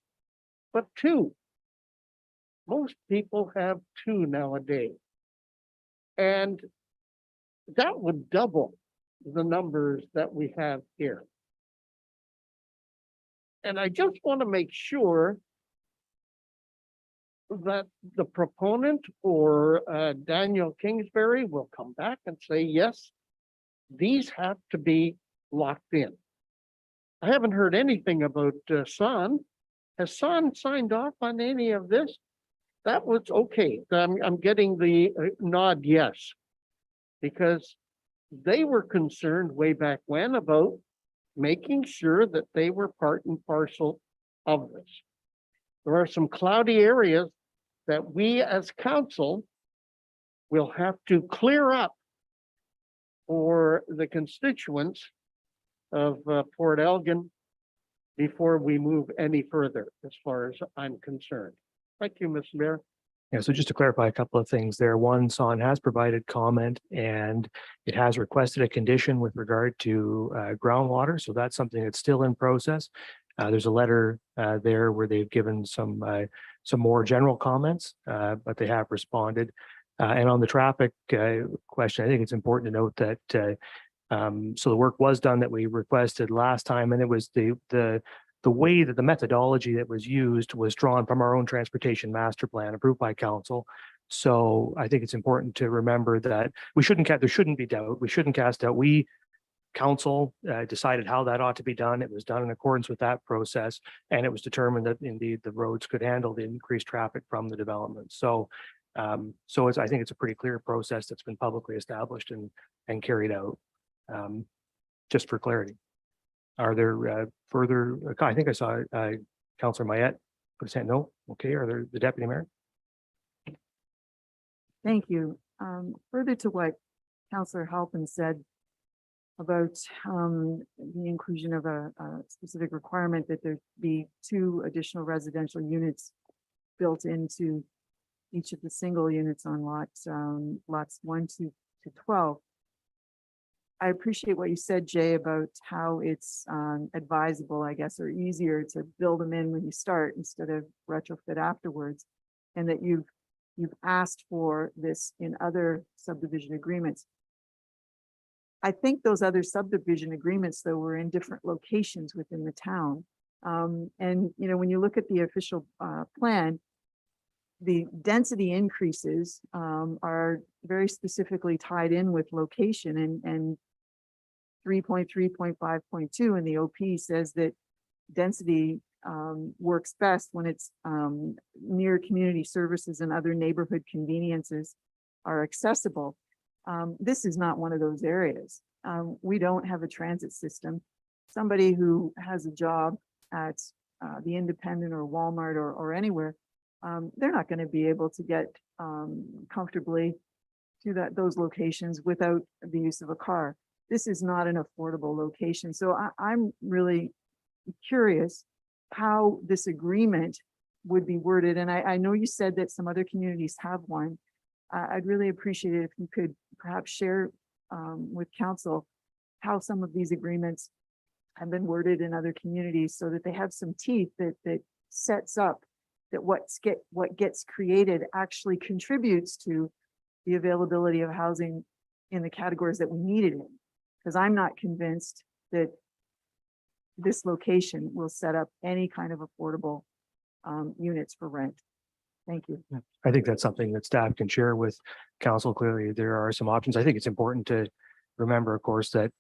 but two. Most people have two nowadays. And that would double the numbers that we have here. And I just want to make sure that the proponent or Daniel Kingsbury will come back and say, yes, these have to be locked in. I haven't heard anything about San. Has San signed off on any of this? That was okay. I'm getting the nod yes, because they were concerned way back when about making sure that they were part and parcel of this. There are some cloudy areas that we as council will have to clear up for the constituents of Port Elgin before we move any further, as far as I'm concerned. Thank you, Mr. Mayor. Yeah, so just to clarify a couple of things there. One, San has provided comment and it has requested a condition with regard to groundwater. So that's something that's still in process. There's a letter there where they've given some more general comments, but they have responded. And on the traffic question, I think it's important to note that so the work was done that we requested last time, and it was the way that the methodology that was used was drawn from our own transportation master plan approved by council. So I think it's important to remember that there shouldn't be doubt. We shouldn't cast doubt. We council decided how that ought to be done. It was done in accordance with that process, and it was determined that indeed the roads could handle the increased traffic from the development. So I think it's a pretty clear process that's been publicly established and carried out. Just for clarity. Are there further, I think I saw Councillor Mayette put his hand, no? Okay, are there the Deputy Mayor? Thank you. Further to what Councillor Halpin said about the inclusion of a specific requirement that there be 2 additional residential units built into each of the single units on lots 1 to 12. I appreciate what you said, Jay, about how it's advisable, I guess, or easier to build them in when you start instead of retrofit afterwards, and that you've asked for this in other subdivision agreements. I think those other subdivision agreements, though, were in different locations within the town. And, you know, when you look at the official plan, the density increases are very specifically tied in with location, and 3.3.5.2 in the OP says that density works best when it's near community services and other neighborhood conveniences are accessible. This is not one of those areas. We don't have a transit system. Somebody who has a job at the Independent or Walmart or anywhere, they're not going to be able to get comfortably to those locations without the use of a car. This is not an affordable location. So I'm really curious how this agreement would be worded. And I know you said that some other communities have one. I'd really appreciate it if you could perhaps share with council how some of these agreements have been worded in other communities so that they have some teeth that sets up that what gets created actually contributes to the availability of housing in the categories that we need it in. Because I'm not convinced that this location will set up any kind of affordable units for rent. Thank you. I think that's something that staff can share with council. Clearly, there are some options. I think it's important to remember, of course, that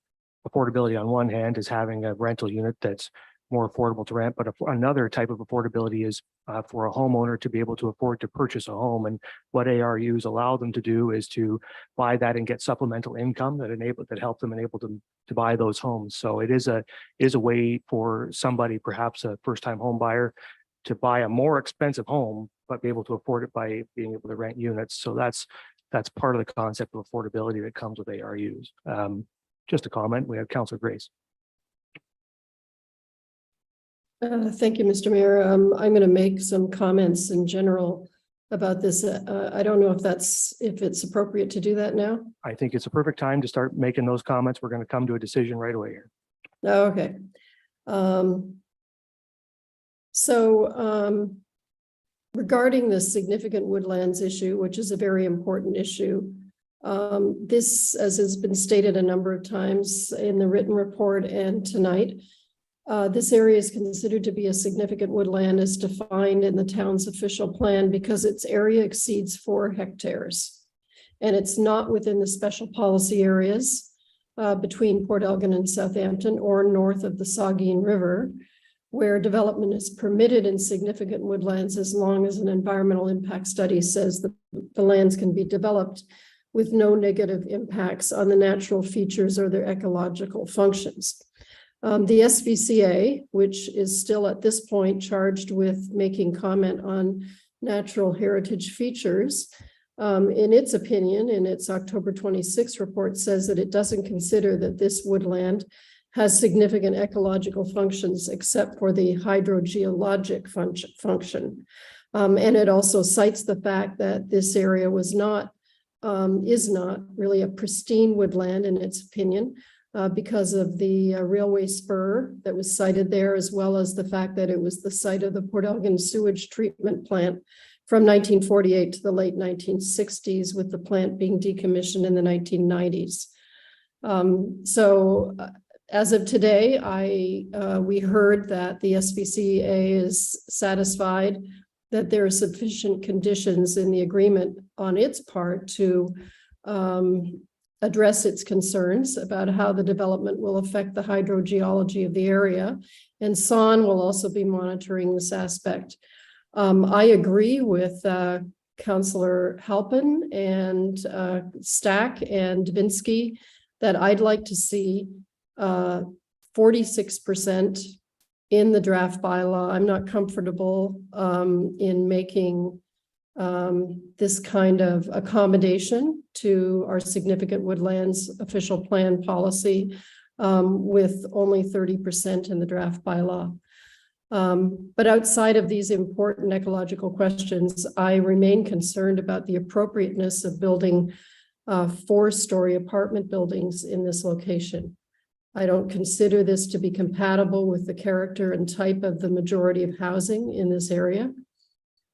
affordability on one hand is having a rental unit that's more affordable to rent, but another type of affordability is for a homeowner to be able to afford to purchase a home. And what ARUs allow them to do is to buy that and get supplemental income that help them enable them to buy those homes. So it is a way for somebody, perhaps a first-time home buyer, to buy a more expensive home, but be able to afford it by being able to rent units. So that's part of the concept of affordability that comes with ARUs. Just a comment. We have Councillor Grace. Thank you, Mr. Mayor. I'm going to make some comments in general about this. I don't know if it's appropriate to do that now. I think it's a perfect time to start making those comments. We're going to come to a decision right away here. Okay. Regarding the significant woodlands issue, which is a very important issue, this, as has been stated a number of times in the written report and tonight, this area is considered to be a significant woodland as defined in the town's official plan because its area exceeds 4 hectares. And it's not within the special policy areas between Port Elgin and Southampton or north of the Saugeen River, where development is permitted in significant woodlands as long as an environmental impact study says the lands can be developed with no negative impacts on the natural features or their ecological functions. The SVCA, which is still at this point charged with making comment on natural heritage features, in its opinion, in its October 26 report, says that it doesn't consider that this woodland has significant ecological functions except for the hydrogeologic function. And it also cites the fact that this area is not really a pristine woodland in its opinion, because of the railway spur that was cited there, as well as the fact that it was the site of the Port Elgin sewage treatment plant from 1948 to the late 1960s, with the plant being decommissioned in the 1990s. As of today, we heard that the SVCA is satisfied that there are sufficient conditions in the agreement on its part to address its concerns about how the development will affect the hydrogeology of the area. And SON will also be monitoring this aspect. I agree with Councillor Halpin and Stack and Dubinsky that I'd like to see 46% in the draft bylaw. I'm not comfortable in making this kind of accommodation to our significant woodlands official plan policy with only 30% in the draft bylaw. But outside of these important ecological questions, I remain concerned about the appropriateness of building 4-story apartment buildings in this location. I don't consider this to be compatible with the character and type of the majority of housing in this area.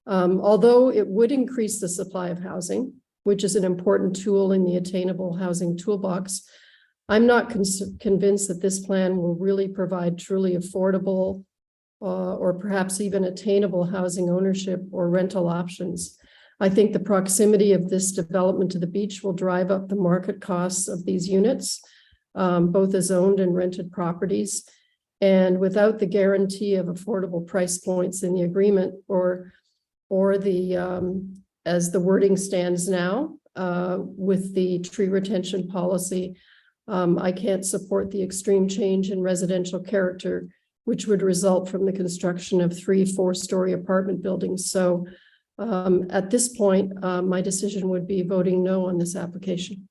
Although it would increase the supply of housing, which is an important tool in the attainable housing toolbox, I'm not convinced that this plan will really provide truly affordable or perhaps even attainable housing ownership or rental options. I think the proximity of this development to the beach will drive up the market costs of these units, both as owned and rented properties. And without the guarantee of affordable price points in the agreement or the, as the wording stands now, with the tree retention policy, I can't support the extreme change in residential character, which would result from the construction of 3 4-story apartment buildings. So at this point, my decision would be voting no on this application.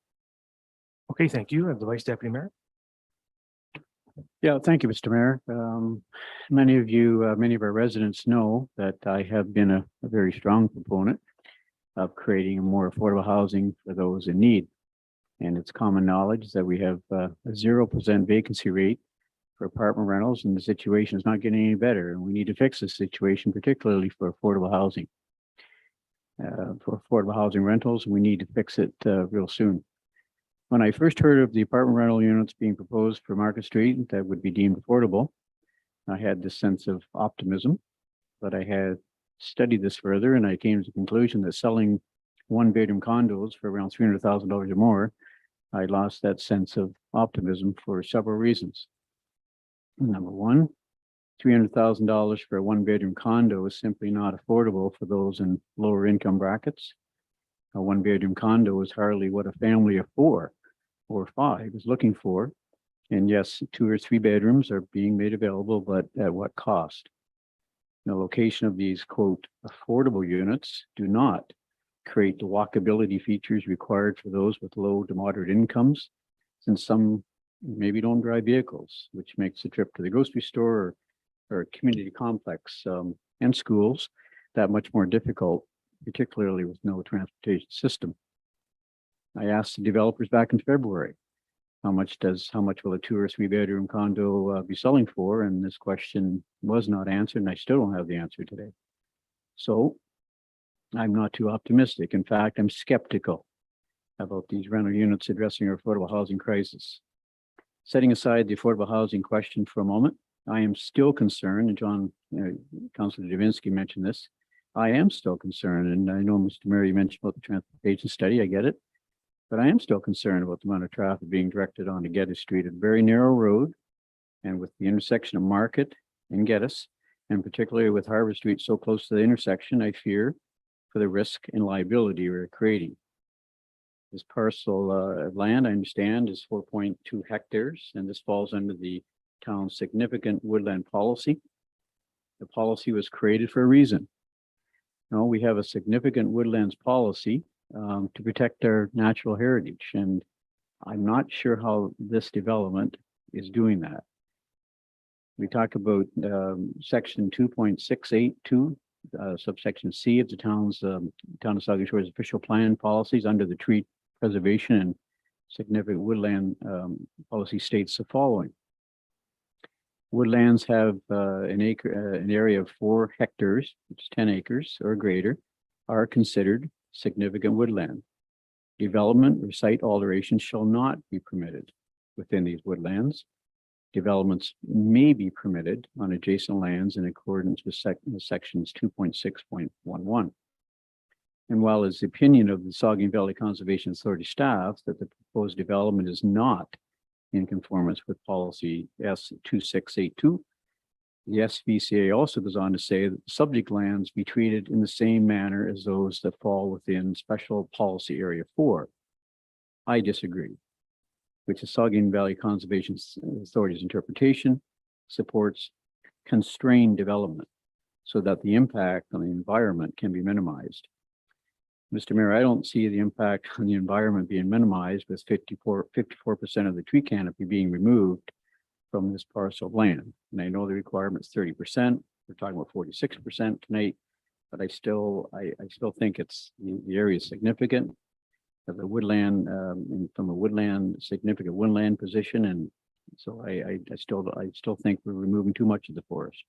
Okay, thank you. And the Vice Deputy Mayor. Yeah, thank you, Mr. Mayor. Many of our residents know that I have been a very strong proponent of creating a more affordable housing for those in need. And it's common knowledge that we have a 0% vacancy rate for apartment rentals, and the situation is not getting any better. And we need to fix this situation, particularly for affordable housing. For affordable housing rentals, we need to fix it real soon. When I first heard of the apartment rental units being proposed for Market Street that would be deemed affordable, I had this sense of optimism, but I had studied this further and I came to the conclusion that selling one-bedroom condos for around $300,000 or more, I lost that sense of optimism for several reasons. Number one, $300,000 for a one-bedroom condo is simply not affordable for those in lower income brackets. A one-bedroom condo is hardly what a family of 4 or 5 is looking for. And yes, 2 or 3 bedrooms are being made available, but at what cost? The location of these, quote, affordable units do not create the walkability features required for those with low to moderate incomes, since some maybe don't drive vehicles, which makes a trip to the grocery store or community complex and schools that much more difficult, particularly with no transportation system. I asked the developers back in February, how much will a 2 or 3 bedroom condo be selling for? And this question was not answered, and I still don't have the answer today. So I'm not too optimistic. In fact, I'm skeptical about these rental units addressing our affordable housing crisis. Setting aside the affordable housing question for a moment, I am still concerned, and Councillor Javinsky mentioned this, I am still concerned, and I know Mr. Mayor, you mentioned about the transportation study, I get it, but I am still concerned about the amount of traffic being directed onto Geddes Street, a very narrow road, and with the intersection of Market and Geddes, and particularly with Harvard Street so close to the intersection, I fear for the risk and liability we're creating. This parcel of land, I understand, is 4.2 hectares, and this falls under the town's significant woodland policy. The policy was created for a reason. No, we have a significant woodlands policy to protect our natural heritage, and I'm not sure how this development is doing that. We talk about section 2.682, subsection C of the town of Saugeen Shores official plan policies under the tree preservation and significant woodland policy states the following. Woodlands have an area of 4 hectares, which is 10 acres or greater, are considered significant woodland. Development or site alteration shall not be permitted within these woodlands. Developments may be permitted on adjacent lands in accordance with sections 2.6.11. And while it's the opinion of the Saugeen Valley Conservation Authority staff that the proposed development is not in conformance with policy S2682, the SVCA also goes on to say that subject lands be treated in the same manner as those that fall within Special Policy Area 4. I disagree, which is Saugeen Valley Conservation Authority's interpretation supports constrained development so that the impact on the environment can be minimized. Mr. Mayor, I don't see the impact on the environment being minimized with 54% of the tree canopy being removed from this parcel of land. And I know the requirement is 30%. We're talking about 46% tonight, but I still think the area is significant. The woodland from a significant woodland position, and so I still think we're removing too much of the forest.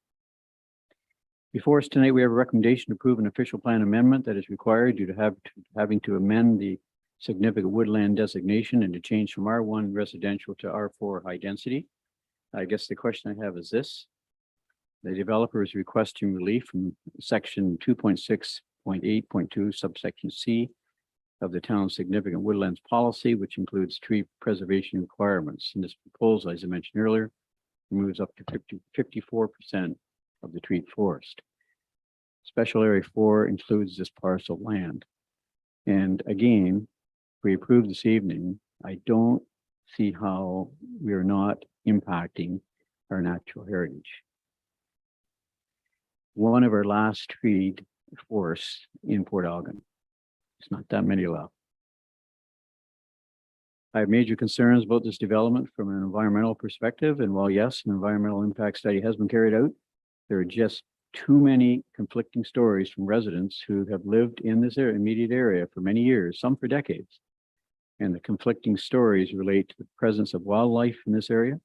Before us tonight, we have a recommendation to approve an official plan amendment that is required due to having to amend the significant woodland designation and to change from R1 residential to R4 high density. I guess the question I have is this: the developer is requesting relief from section 2.6.8.2 subsection C of the town's significant woodlands policy, which includes tree preservation requirements. And this proposal, as I mentioned earlier, moves up to 54% of the tree forest. Special Area 4 includes this parcel of land. And again, if we approve this evening, I don't see how we are not impacting our natural heritage. One of our last treed forests in Port Elgin. It's not that many left. I have major concerns about this development from an environmental perspective. And while yes, an environmental impact study has been carried out, there are just too many conflicting stories from residents who have lived in this immediate area for many years, some for decades. And the conflicting stories relate to the presence of wildlife in this area.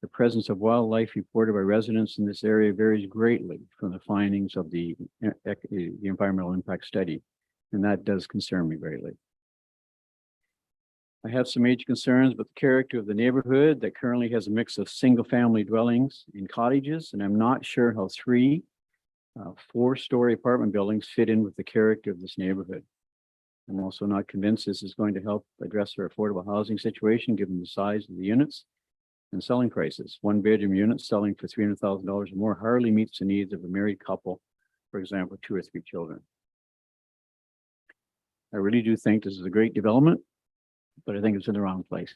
The presence of wildlife reported by residents in this area varies greatly from the findings of the environmental impact study. And that does concern me greatly. I have some major concerns about the character of the neighborhood that currently has a mix of single-family dwellings and cottages, and I'm not sure how 3 4-story apartment buildings fit in with the character of this neighborhood. I'm also not convinced this is going to help address our affordable housing situation, given the size of the units and selling prices. 1-bedroom units selling for $300,000 or more hardly meets the needs of a married couple, for example, 2 or 3 children. I really do think this is a great development, but I think it's in the wrong place.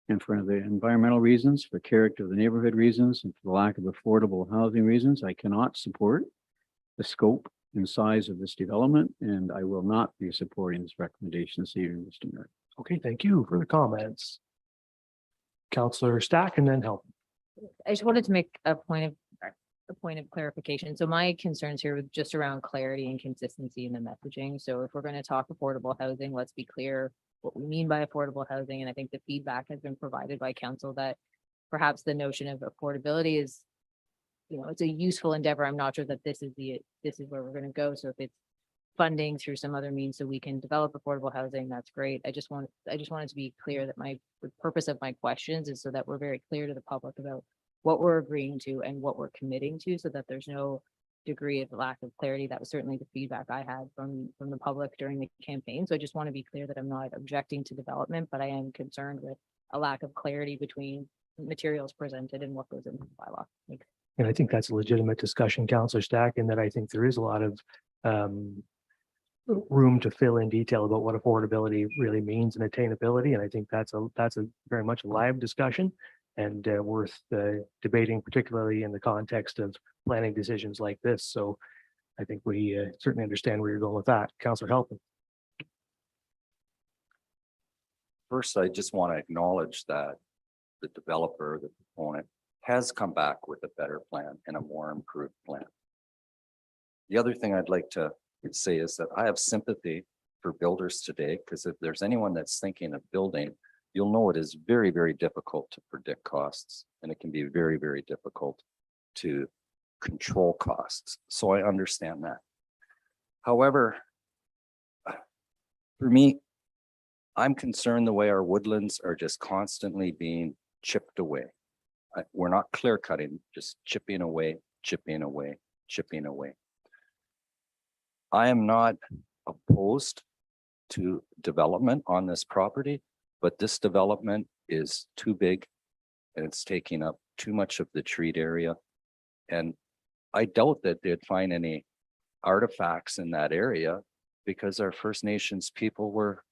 And for the environmental reasons, for character of the neighborhood reasons, and for the lack of affordable housing reasons, I cannot support the scope and size of this development, and I will not be supporting this recommendation this evening, Mr. Mayor. Okay, thank you for the comments. Councillor Stack and then help. I just wanted to make a point of clarification. So my concerns here were just around clarity and consistency in the messaging. So if we're going to talk affordable housing, let's be clear what we mean by affordable housing. And I think the feedback has been provided by council that perhaps the notion of affordability is, it's a useful endeavor. I'm not sure that this is where we're going to go. So if it's funding through some other means so we can develop affordable housing, that's great. I just wanted to be clear that the purpose of my questions is so that we're very clear to the public about what we're agreeing to and what we're committing to, so that there's no degree of lack of clarity. That was certainly the feedback I had from the public during the campaign. So I just want to be clear that I'm not objecting to development, but I am concerned with a lack of clarity between materials presented and what goes into the bylaw. And I think that's a legitimate discussion, Councillor Stack, and that I think there is a lot of room to fill in detail about what affordability really means and attainability. And I think that's a very much a live discussion and worth debating, particularly in the context of planning decisions like this. So I think we certainly understand where you're going with that. Councillor Halpin. First, I just want to acknowledge that the developer, the proponent, has come back with a better plan and a more improved plan. The other thing I'd like to say is that I have sympathy for builders today, because if there's anyone that's thinking of building, you'll know it is very, very difficult to predict costs, and it can be very, very difficult to control costs. So I understand that. However, for me, I'm concerned the way our woodlands are just constantly being chipped away. We're not clear cutting, just chipping away, chipping away, chipping away. I am not opposed to development on this property, but this development is too big and it's taking up too much of the treat area. And I doubt that they'd find any artifacts in that area, because our First Nations people were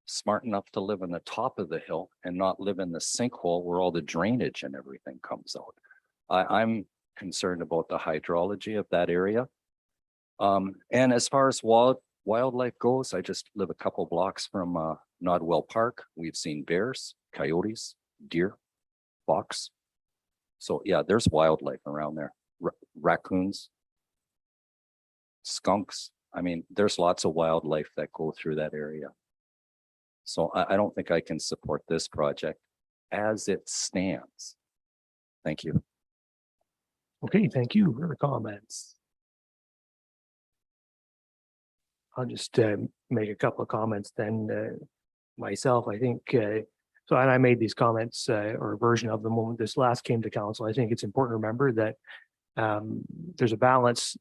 smart enough to live on the top of the hill and not live in the sinkhole where all the drainage and everything comes out. I'm concerned about the hydrology of that area. And as far as wildlife goes, I just live a couple blocks from Nodwell Park. We've seen bears, coyotes, deer, fox. So yeah, there's wildlife around there. Raccoons, skunks. I mean, there's lots of wildlife that go through that area. So I don't think I can support this project as it stands. Thank you. Okay, thank you for the comments. I'll just make a couple of comments then myself. I think, so and I made these comments or a version of them when this last came to council. I think it's important to remember that there's a balance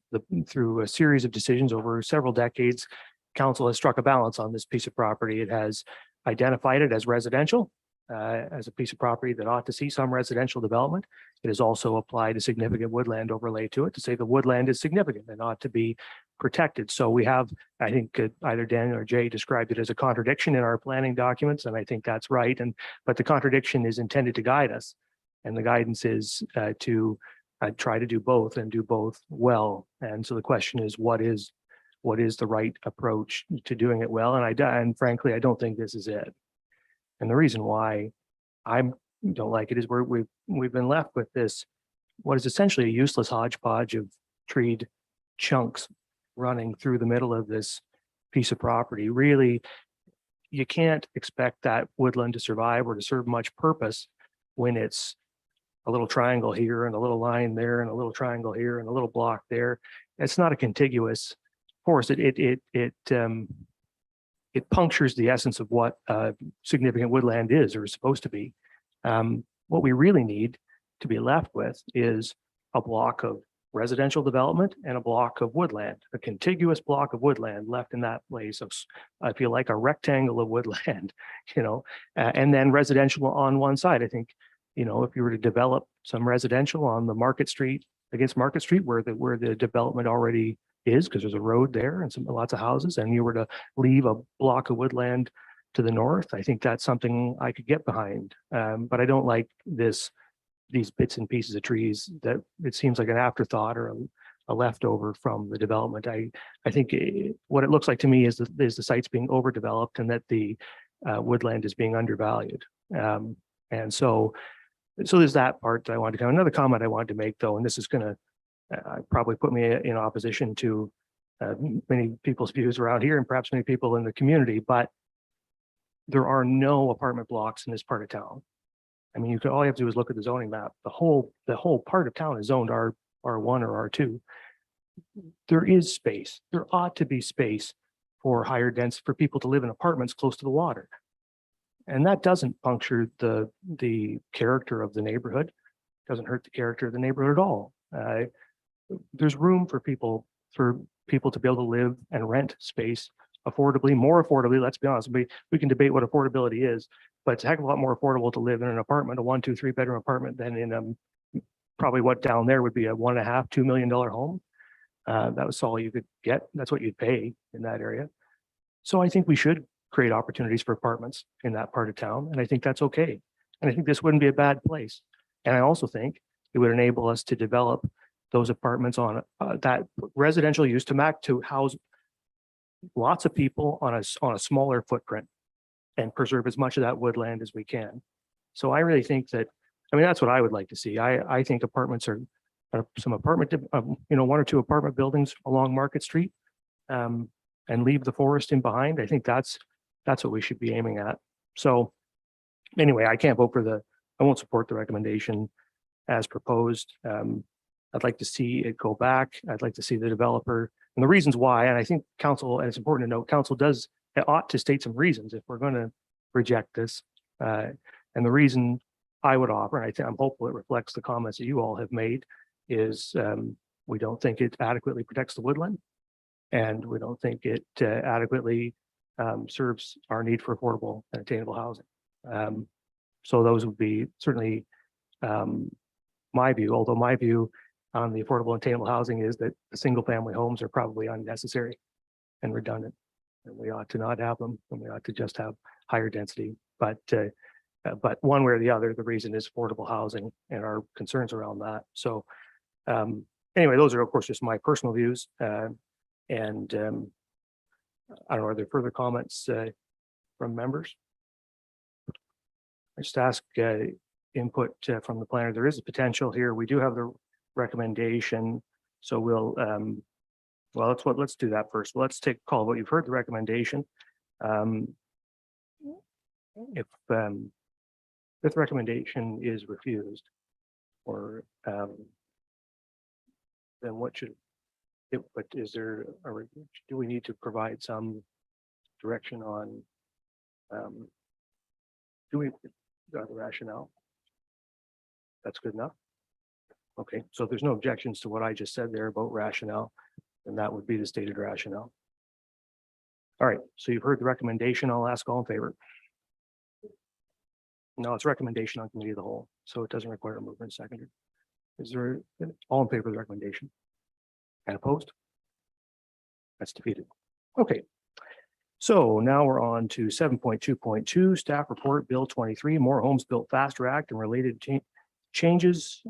through a series of decisions over several decades. Council has struck a balance on this piece of property. It has identified it as residential, as a piece of property that ought to see some residential development. It has also applied a significant woodland overlay to it to say the woodland is significant and ought to be protected. So we have, I think either Daniel or Jay described it as a contradiction in our planning documents, and I think that's right. But the contradiction is intended to guide us, and the guidance is to try to do both and do both well. And so the question is, what is the right approach to doing it well? And frankly, I don't think this is it. And the reason why I don't like it is we've been left with this, what is essentially a useless hodgepodge of treed chunks running through the middle of this piece of property. Really, you can't expect that woodland to survive or to serve much purpose when it's a little triangle here and a little line there and a little triangle here and a little block there. It's not a contiguous forest. It punctures the essence of what significant woodland is or is supposed to be. What we really need to be left with is a block of residential development and a block of woodland, a contiguous block of woodland left in that place of, I feel like a rectangle of woodland, and then residential on one side. I think, if you were to develop some residential on the Market Street, against Market Street, where the development already is, because there's a road there and lots of houses, and you were to leave a block of woodland to the north, I think that's something I could get behind. But I don't like these bits and pieces of trees that it seems like an afterthought or a leftover from the development. I think what it looks like to me is the site's being overdeveloped and that the woodland is being undervalued. And so there's that part that I wanted to comment. Another comment I wanted to make, though, and this is going to probably put me in opposition to many people's views around here and perhaps many people in the community, but there are no apartment blocks in this part of town. I mean, all you have to do is look at the zoning map. The whole part of town is zoned R1 or R2. There is space. There ought to be space for higher density, for people to live in apartments close to the water. And that doesn't puncture the character of the neighborhood, doesn't hurt the character of the neighborhood at all. There's room for people to be able to live and rent space affordably, more affordably. Let's be honest, we can debate what affordability is, but it's a heck of a lot more affordable to live in an apartment, a 1, 2, 3 bedroom apartment, than in probably what down there would be a $1.5, $2 million home. That was all you could get. That's what you'd pay in that area. So I think we should create opportunities for apartments in that part of town, and I think that's okay. And I think this wouldn't be a bad place. And I also think it would enable us to develop those apartments on that residential use to house lots of people on a smaller footprint and preserve as much of that woodland as we can. So I really think that, that's what I would like to see. I think apartments are some apartment, 1 or 2 apartment buildings along Market Street, and leave the forest in behind. I think that's what we should be aiming at. So anyway, I won't support the recommendation as proposed. I'd like to see it go back. I'd like to see the developer and the reasons why. And I think council, and it's important to note, council ought to state some reasons if we're going to reject this. And the reason I would offer, and I'm hopeful it reflects the comments that you all have made, is we don't think it adequately protects the woodland, and we don't think it adequately serves our need for affordable and attainable housing. So those would be certainly my view, although my view on the affordable and attainable housing is that the single family homes are probably unnecessary and redundant, and we ought to not have them, and we ought to just have higher density. But one way or the other, the reason is affordable housing and our concerns around that. So anyway, those are of course just my personal views. And I don't know, are there further comments from members? I just ask input from the planner. There is a potential here. We do have the recommendation, so we'll let's do that first. Let's take a call. What you've heard the recommendation. If the recommendation is refused, or then what should it? But is there? Do we need to provide some direction on? Do we got the rationale? That's good enough. Okay, so if there's no objections to what I just said there about rationale, then that would be the stated rationale. All right, so you've heard the recommendation. I'll ask all in favor. No, it's recommendation on committee of the whole, so it doesn't require a movement seconder. Is there all in favor of the recommendation? And opposed? That's defeated. Okay. So now we're on to 7.2.2 staff report, Bill 23, More Homes Built Faster Act and related changes,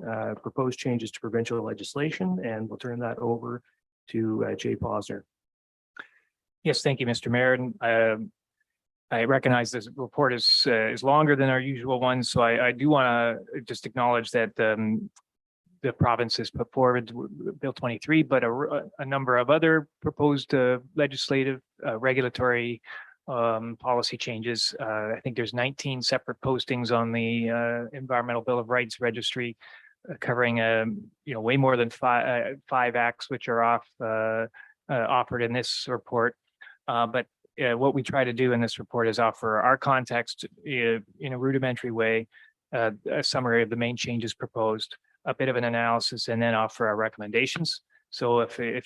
proposed changes to provincial legislation, and we'll turn that over to Jay Posner. Yes, thank you, Mr. Mayor. And I recognize this report is longer than our usual one, so I do want to just acknowledge that the province has put forward Bill 23, but a number of other proposed legislative, regulatory policy changes. I think there's 19 separate postings on the Environmental Bill of Rights registry, covering way more than five acts which are offered in this report. But what we try to do in this report is offer our context in a rudimentary way, a summary of the main changes proposed. a bit of an analysis and then offer our recommendations. So if it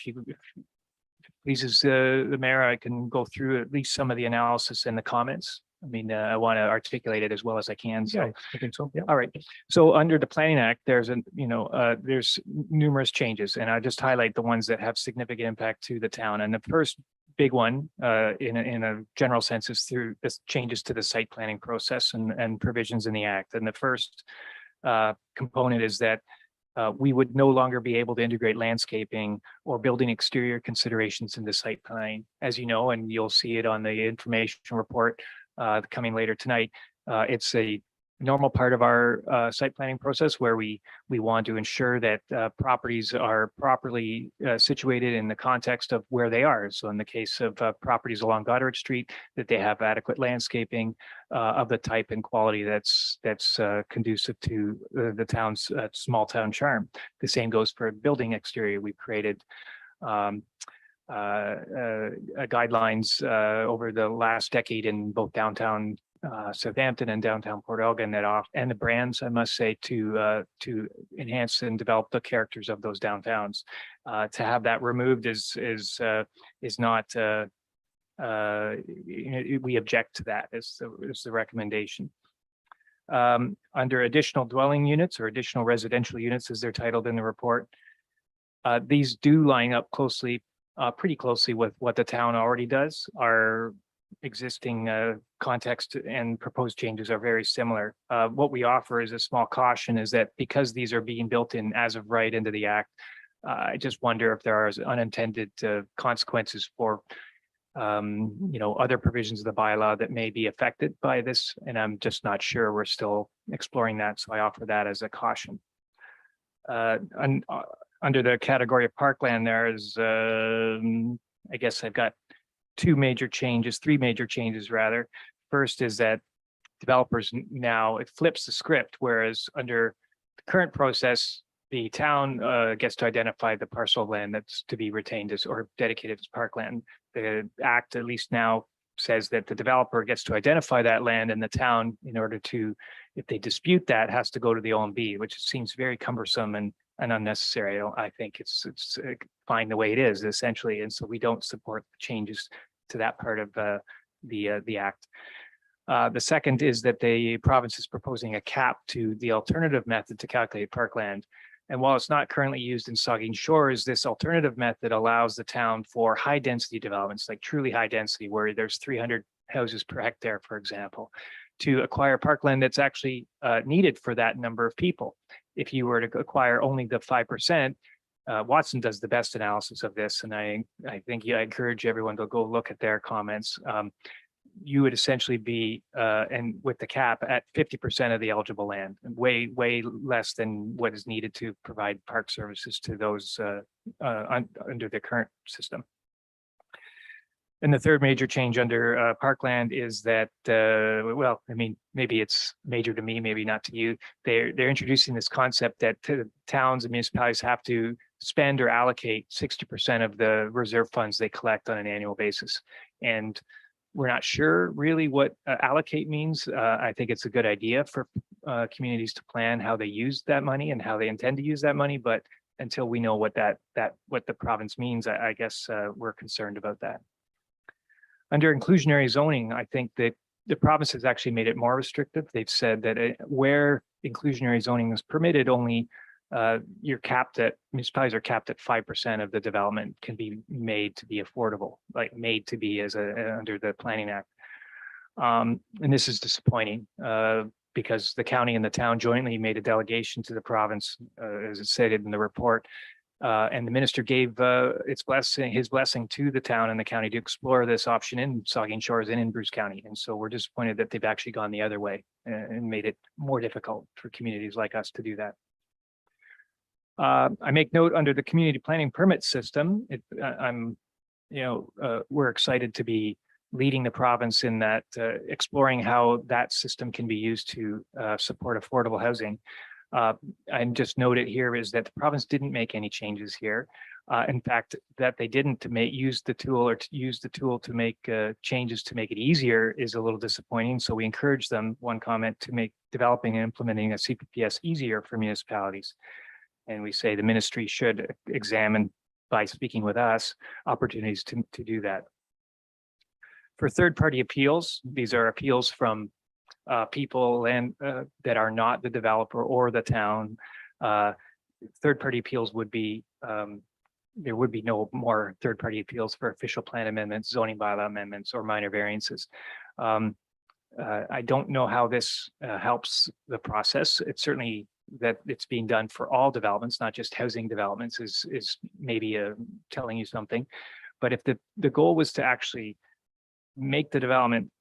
pleases the mayor, I can go through at least some of the analysis and the comments. I mean, I want to articulate it as well as I can. So Yeah, I think so. Yeah. all right. So under the Planning Act, there's there's numerous changes, and I just highlight the ones that have significant impact to the town. And the first big one, in a general sense, is through this changes to the site planning process and provisions in the act. And the first component is that we would no longer be able to integrate landscaping or building exterior considerations into site planning. As you know, and you'll see it on the information report coming later tonight, it's a normal part of our site planning process where we want to ensure that properties are properly situated in the context of where they are. So in the case of properties along Goddard Street, that they have adequate landscaping of the type and quality that's conducive to the town's small town charm. The same goes for building exterior. We've created guidelines over the last decade in both downtown Southampton and downtown Port Elgin and the brands, I must say, to enhance and develop the characters of those downtowns. To have that removed is not we object to that is the recommendation. Under additional dwelling units or additional residential units, as they're titled in the report, these do line up closely, pretty closely with what the town already does. Our existing context and proposed changes are very similar. What we offer is a small caution is that because these are being built in as of right into the act, I just wonder if there are unintended consequences for other provisions of the bylaw that may be affected by this. And I'm just not sure. We're still exploring that. So I offer that as a caution. Under the category of parkland, there is, I guess I've got three major changes rather. First is that developers now, it flips the script, whereas under the current process, the town gets to identify the parcel of land that's to be retained as or dedicated as parkland. The act, at least now, says that the developer gets to identify that land, and the town, in order to, if they dispute that, has to go to the OMB, which seems very cumbersome and unnecessary. I think it's fine the way it is essentially, and so we don't support changes to that part of the act. The second is that the province is proposing a cap to the alternative method to calculate parkland. And while it's not currently used in Saugeen Shores, this alternative method allows the town for high density developments, like truly high density, where there's 300 houses per hectare, for example, to acquire parkland that's actually needed for that number of people. If you were to acquire only the 5%, Watson does the best analysis of this, and I think I encourage everyone to go look at their comments. You would essentially be, and with the cap, at 50% of the eligible land, way less than what is needed to provide park services to those under the current system. And the third major change under parkland is that, well, I mean, maybe it's major to me, maybe not to you. They're introducing this concept that towns and municipalities have to spend or allocate 60% of the reserve funds they collect on an annual basis. And we're not sure really what allocate means. I think it's a good idea for communities to plan how they use that money and how they intend to use that money. But until we know what what the province means, I guess we're concerned about that. Under inclusionary zoning, I think that the province has actually made it more restrictive. They've said that where inclusionary zoning is permitted, only you're capped at, municipalities are capped at 5% of the development can be made to be affordable, like made to be as under the Planning Act. And this is disappointing because the county and the town jointly made a delegation to the province, as it stated in the report. And the minister gave his blessing to the town and the county to explore this option in Saugeen Shores and in Bruce County. And so we're disappointed that they've actually gone the other way and made it more difficult for communities like us to do that. I make note under the community planning permit system. We're excited to be leading the province in that, exploring how that system can be used to support affordable housing. And just note it here is that the province didn't make any changes here. In fact, that they didn't use the tool to make changes to make it easier is a little disappointing. So we encourage them, one comment, to make developing and implementing a CPPS easier for municipalities. And we say the ministry should examine, by speaking with us, opportunities to do that. For third-party appeals, these are appeals from people that are not the developer or the town. Third-party appeals would be, there would be no more third-party appeals for official plan amendments, zoning bylaw amendments, or minor variances. I don't know how this helps the process. It's certainly that it's being done for all developments, not just housing developments, is maybe telling you something. But if the goal was to actually make the development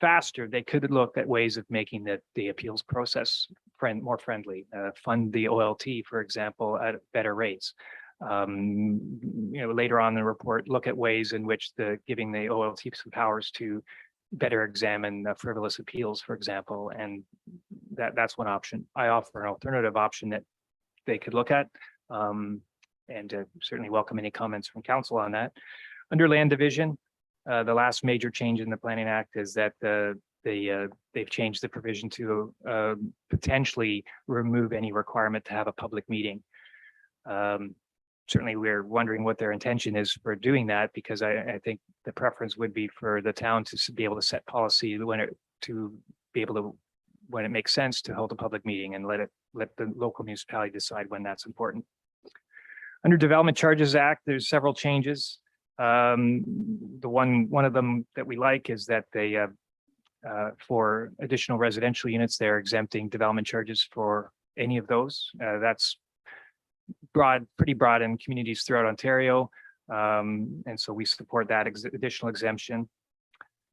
faster, they could look at ways of making the appeals process more friendly, fund the OLT, for example, at better rates. Later on in the report, look at ways in which giving the OLT some powers to better examine frivolous appeals, for example, and that's one option. I offer an alternative option that they could look at, and certainly welcome any comments from council on that. Under land division, the last major change in the Planning Act is that they've changed the provision to potentially remove any requirement to have a public meeting. Certainly, we're wondering what their intention is for doing that, because I think the preference would be for the town to be able to set policy when it makes sense to hold a public meeting and let the local municipality decide when that's important. Under Development Charges Act, there's several changes. One of them that we like is that they for additional residential units, they're exempting development charges for any of those. That's pretty broad in communities throughout Ontario. And so we support that additional exemption.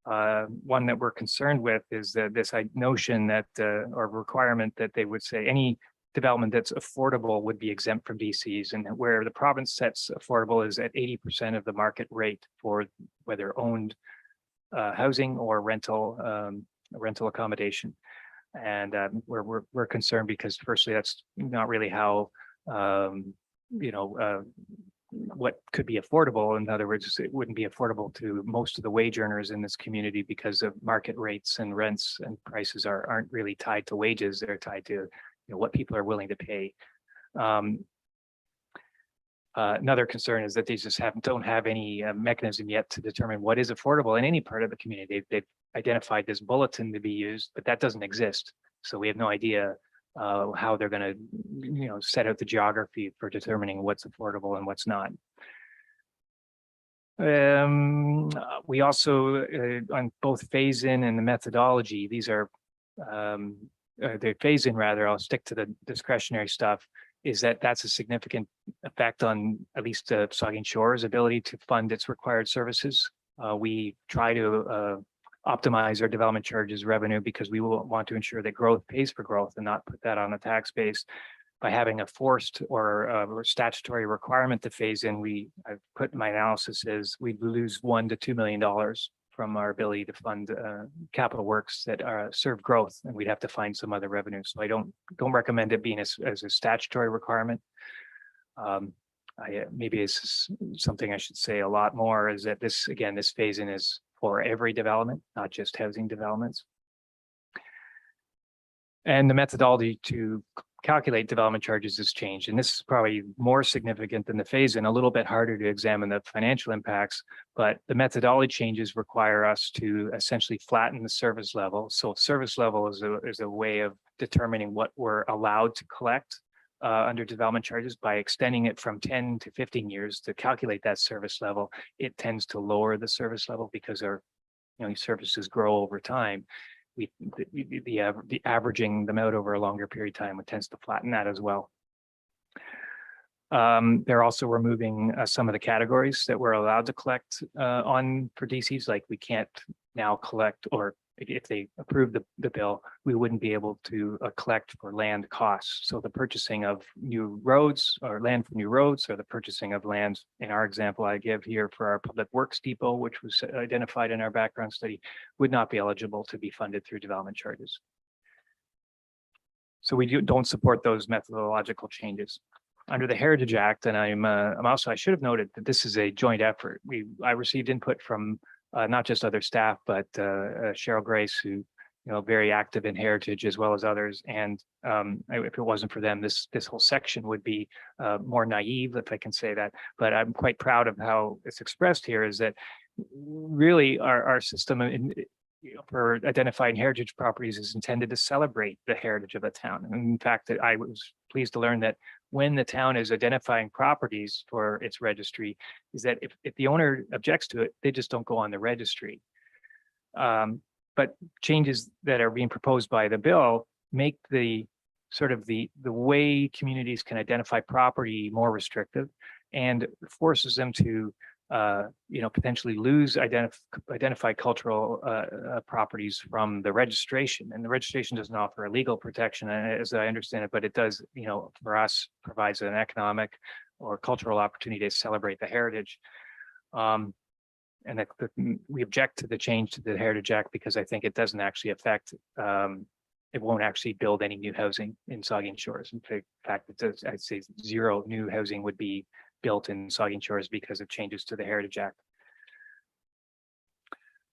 One that we're concerned with is that this notion that or requirement that they would say any development that's affordable would be exempt from DCs, and where the province sets affordable is at 80% of the market rate for whether owned housing or rental accommodation. And we're concerned because firstly, that's not really how what could be affordable. In other words, it wouldn't be affordable to most of the wage earners in this community because of market rates and rents and prices aren't really tied to wages. They're tied to what people are willing to pay. Another concern is that they just don't have any mechanism yet to determine what is affordable in any part of the community. They've identified this bulletin to be used, but that doesn't exist. So we have no idea how they're going to, set out the geography for determining what's affordable and what's not. We also, on both phase-in and the methodology, these are, the phase-in rather, I'll stick to the discretionary stuff, is that's a significant effect on at least Saugeen Shore's ability to fund its required services. We try to optimize our development charges revenue because we will want to ensure that growth pays for growth and not put that on a tax base. By having a forced or statutory requirement to phase in, I've put in my analysis is we lose $1 to $2 million from our ability to fund capital works that serve growth, and we'd have to find some other revenue. So I don't recommend it being as a statutory requirement. Maybe it's something I should say a lot more is that this phase-in is for every development, not just housing developments. And the methodology to calculate development charges has changed. And this is probably more significant than the phase-in, a little bit harder to examine the financial impacts, but the methodology changes require us to essentially flatten the service level. So service level is a way of determining what we're allowed to collect under development charges. By extending it from 10 to 15 years to calculate that service level, it tends to lower the service level because our services grow over time. The averaging them out over a longer period of time, it tends to flatten that as well. They're also removing some of the categories that we're allowed to collect on for DCs, like we can't now collect, or if they approve the bill, we wouldn't be able to collect for land costs. So the purchasing of new roads or land for new roads, or the purchasing of land, in our example I give here for our public works depot, which was identified in our background study, would not be eligible to be funded through development charges. So we don't support those methodological changes. Under the Heritage Act, and I should have noted that this is a joint effort. I received input from not just other staff, but Cheryl Grace, who very active in heritage as well as others. And if it wasn't for them, this whole section would be more naive, if I can say that. But I'm quite proud of how it's expressed here, is that really our system for identifying heritage properties is intended to celebrate the heritage of a town. And in fact, that I was pleased to learn that when the town is identifying properties for its registry, is that if the owner objects to it, they just don't go on the registry. But changes that are being proposed by the bill make the sort of the way communities can identify property more restrictive, and forces them to potentially lose identified cultural properties from the registration. And the registration doesn't offer a legal protection, as I understand it, but it does, for us, provides an economic or cultural opportunity to celebrate the heritage. And that we object to the change to the Heritage Act because I think it doesn't actually affect, it won't actually build any new housing in Saugeen Shores. In fact, it does, I'd say zero new housing would be built in Saugeen Shores because of changes to the Heritage Act.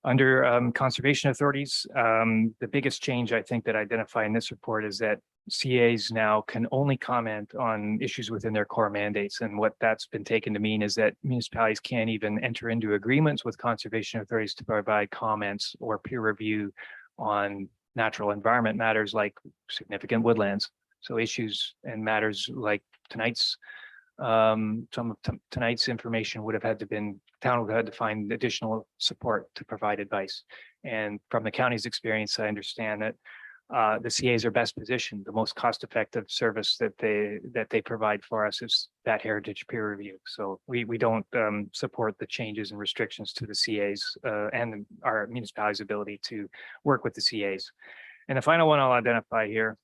Under conservation authorities, the biggest change I think that I identify in this report is that CAs now can only comment on issues within their core mandates. And what that's been taken to mean is that municipalities can't even enter into agreements with conservation authorities to provide comments or peer review on natural environment matters like significant woodlands. So issues and matters like tonight's tonight's information would have had to town would have had to find additional support to provide advice. And from the county's experience, I understand that the CAs are best positioned. The most cost-effective service that they provide for us is that heritage peer review. So we don't support the changes and restrictions to the CAs and our municipality's ability to work with the CAs. And the final one I'll identify here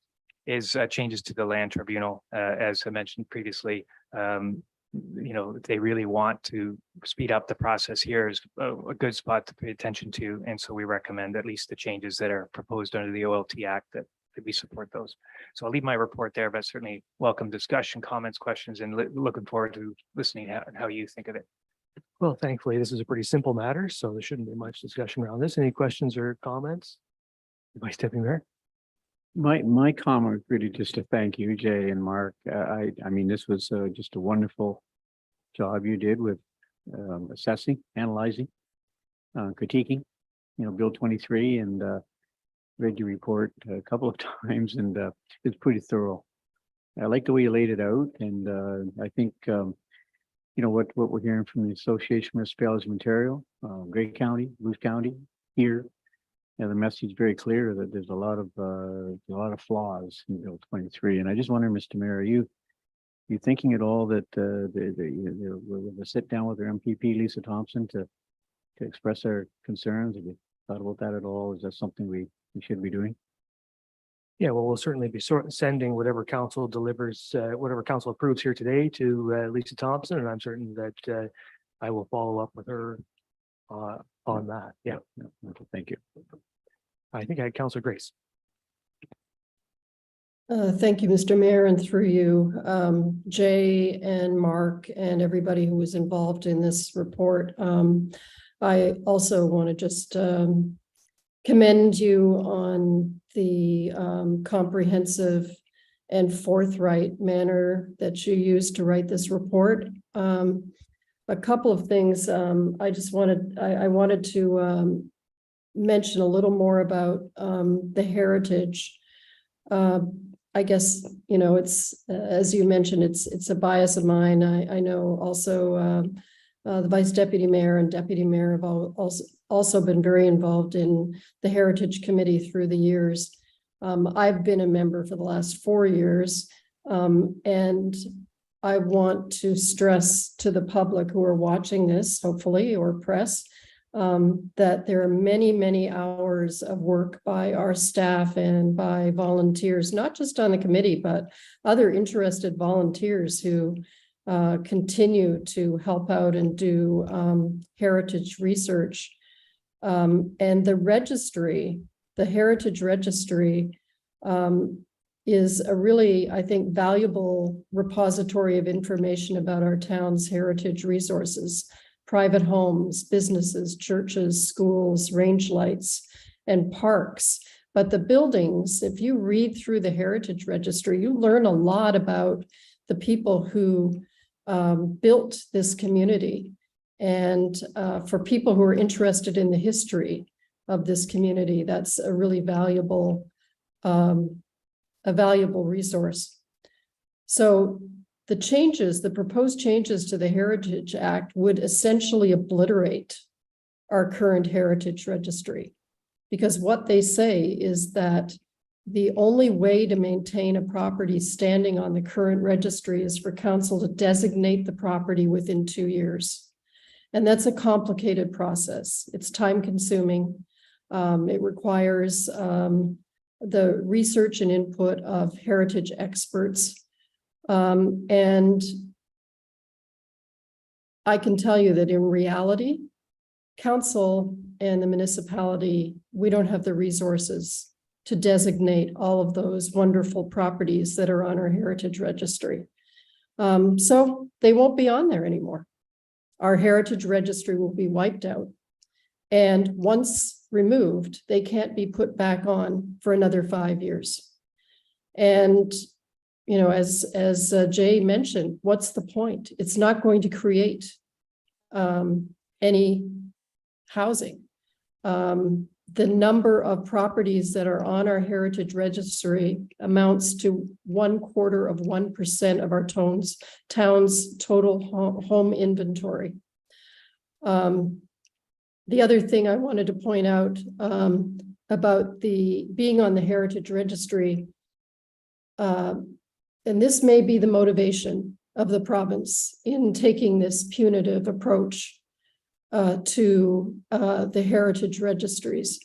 is changes to the land tribunal, as I mentioned previously. They really want to speed up the process. Here is a good spot to pay attention to. And so we recommend at least the changes that are proposed under the OLT Act that we support those. So I'll leave my report there, but certainly welcome discussion, comments, questions, and looking forward to listening how you think of it. Well, thankfully, this is a pretty simple matter, so there shouldn't be much discussion around this. Any questions or comments? Vice Deputy Mayor? My comment was really just to thank you, Jay and Mark. I mean, this was just a wonderful job you did with assessing, analyzing, critiquing, Bill 23, and read your report a couple of times, and it's pretty thorough. I like the way you laid it out, and I think what we're hearing from the Association of Municipalities of Ontario, Grey County, Bruce County, here. The message is very clear that there's a lot of flaws in Bill 23, and I just wonder, Mr. Mayor, are you thinking at all that we'll sit down with our MPP Lisa Thompson to express our concerns? Have you thought about that at all? Is that something we should be doing? Yeah, well, we'll certainly be sending whatever council delivers, whatever council approves here today to Lisa Thompson, and I'm certain that I will follow up with her on that. Yeah. Thank you. I think I had Councillor Grace. Thank you, Mr. Mayor, and through you, Jay and Mark and everybody who was involved in this report. I also want to just commend you on the comprehensive and forthright manner that you used to write this report. A couple of things I wanted to mention a little more about the heritage. I guess, it's, as you mentioned, it's a bias of mine. I know also the Vice Deputy Mayor and Deputy Mayor have also been very involved in the Heritage Committee through the years. I've been a member for the last 4 years, and I want to stress to the public who are watching this, hopefully, or press, that there are many, many hours of work by our staff and by volunteers, not just on the committee, but other interested volunteers who continue to help out and do heritage research. And the registry, the Heritage Registry, is a really, I think, valuable repository of information about our town's heritage resources, private homes, businesses, churches, schools, range lights, and parks. But the buildings, if you read through the Heritage Registry, you learn a lot about the people who built this community. And for people who are interested in the history of this community, that's a really valuable resource. So the proposed changes to the Heritage Act would essentially obliterate our current Heritage Registry, because what they say is that the only way to maintain a property standing on the current registry is for council to designate the property within 2 years. And that's a complicated process. It's time consuming. It requires the research and input of heritage experts. And I can tell you that in reality, council and the municipality, we don't have the resources to designate all of those wonderful properties that are on our heritage registry. So they won't be on there anymore. Our heritage registry will be wiped out. And once removed, they can't be put back on for another 5 years. And, you know, as Jay mentioned, what's the point? It's not going to create any housing. The number of properties that are on our heritage registry amounts to 0.25% of our town's total home inventory. The other thing I wanted to point out about being on the heritage registry, and this may be the motivation of the province in taking this punitive approach to the heritage registries,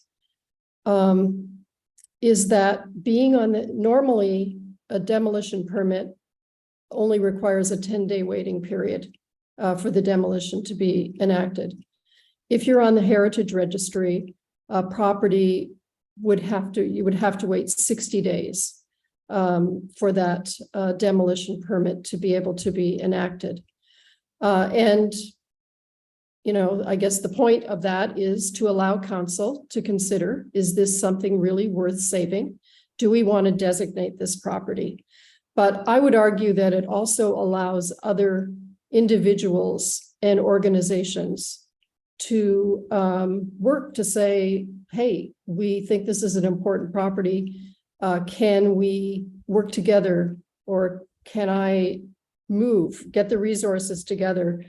is that being on normally a demolition permit only requires a 10-day waiting period for the demolition to be enacted. If you're on the heritage registry, property you would have to wait 60 days for that demolition permit to be able to be enacted. And you know, I guess the point of that is to allow council to consider, is this something really worth saving? Do we want to designate this property? But I would argue that it also allows other individuals and organizations to work to say, hey, we think this is an important property. Can we work together, or can I get the resources together,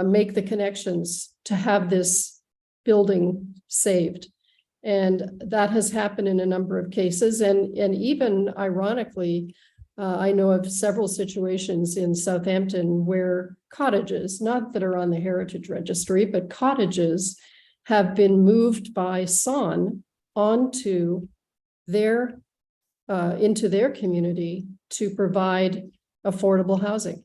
make the connections to have this building saved? And that has happened in a number of cases. And even ironically, I know of several situations in Southampton where cottages, not that are on the heritage registry, but cottages have been moved by SON onto into their community to provide affordable housing.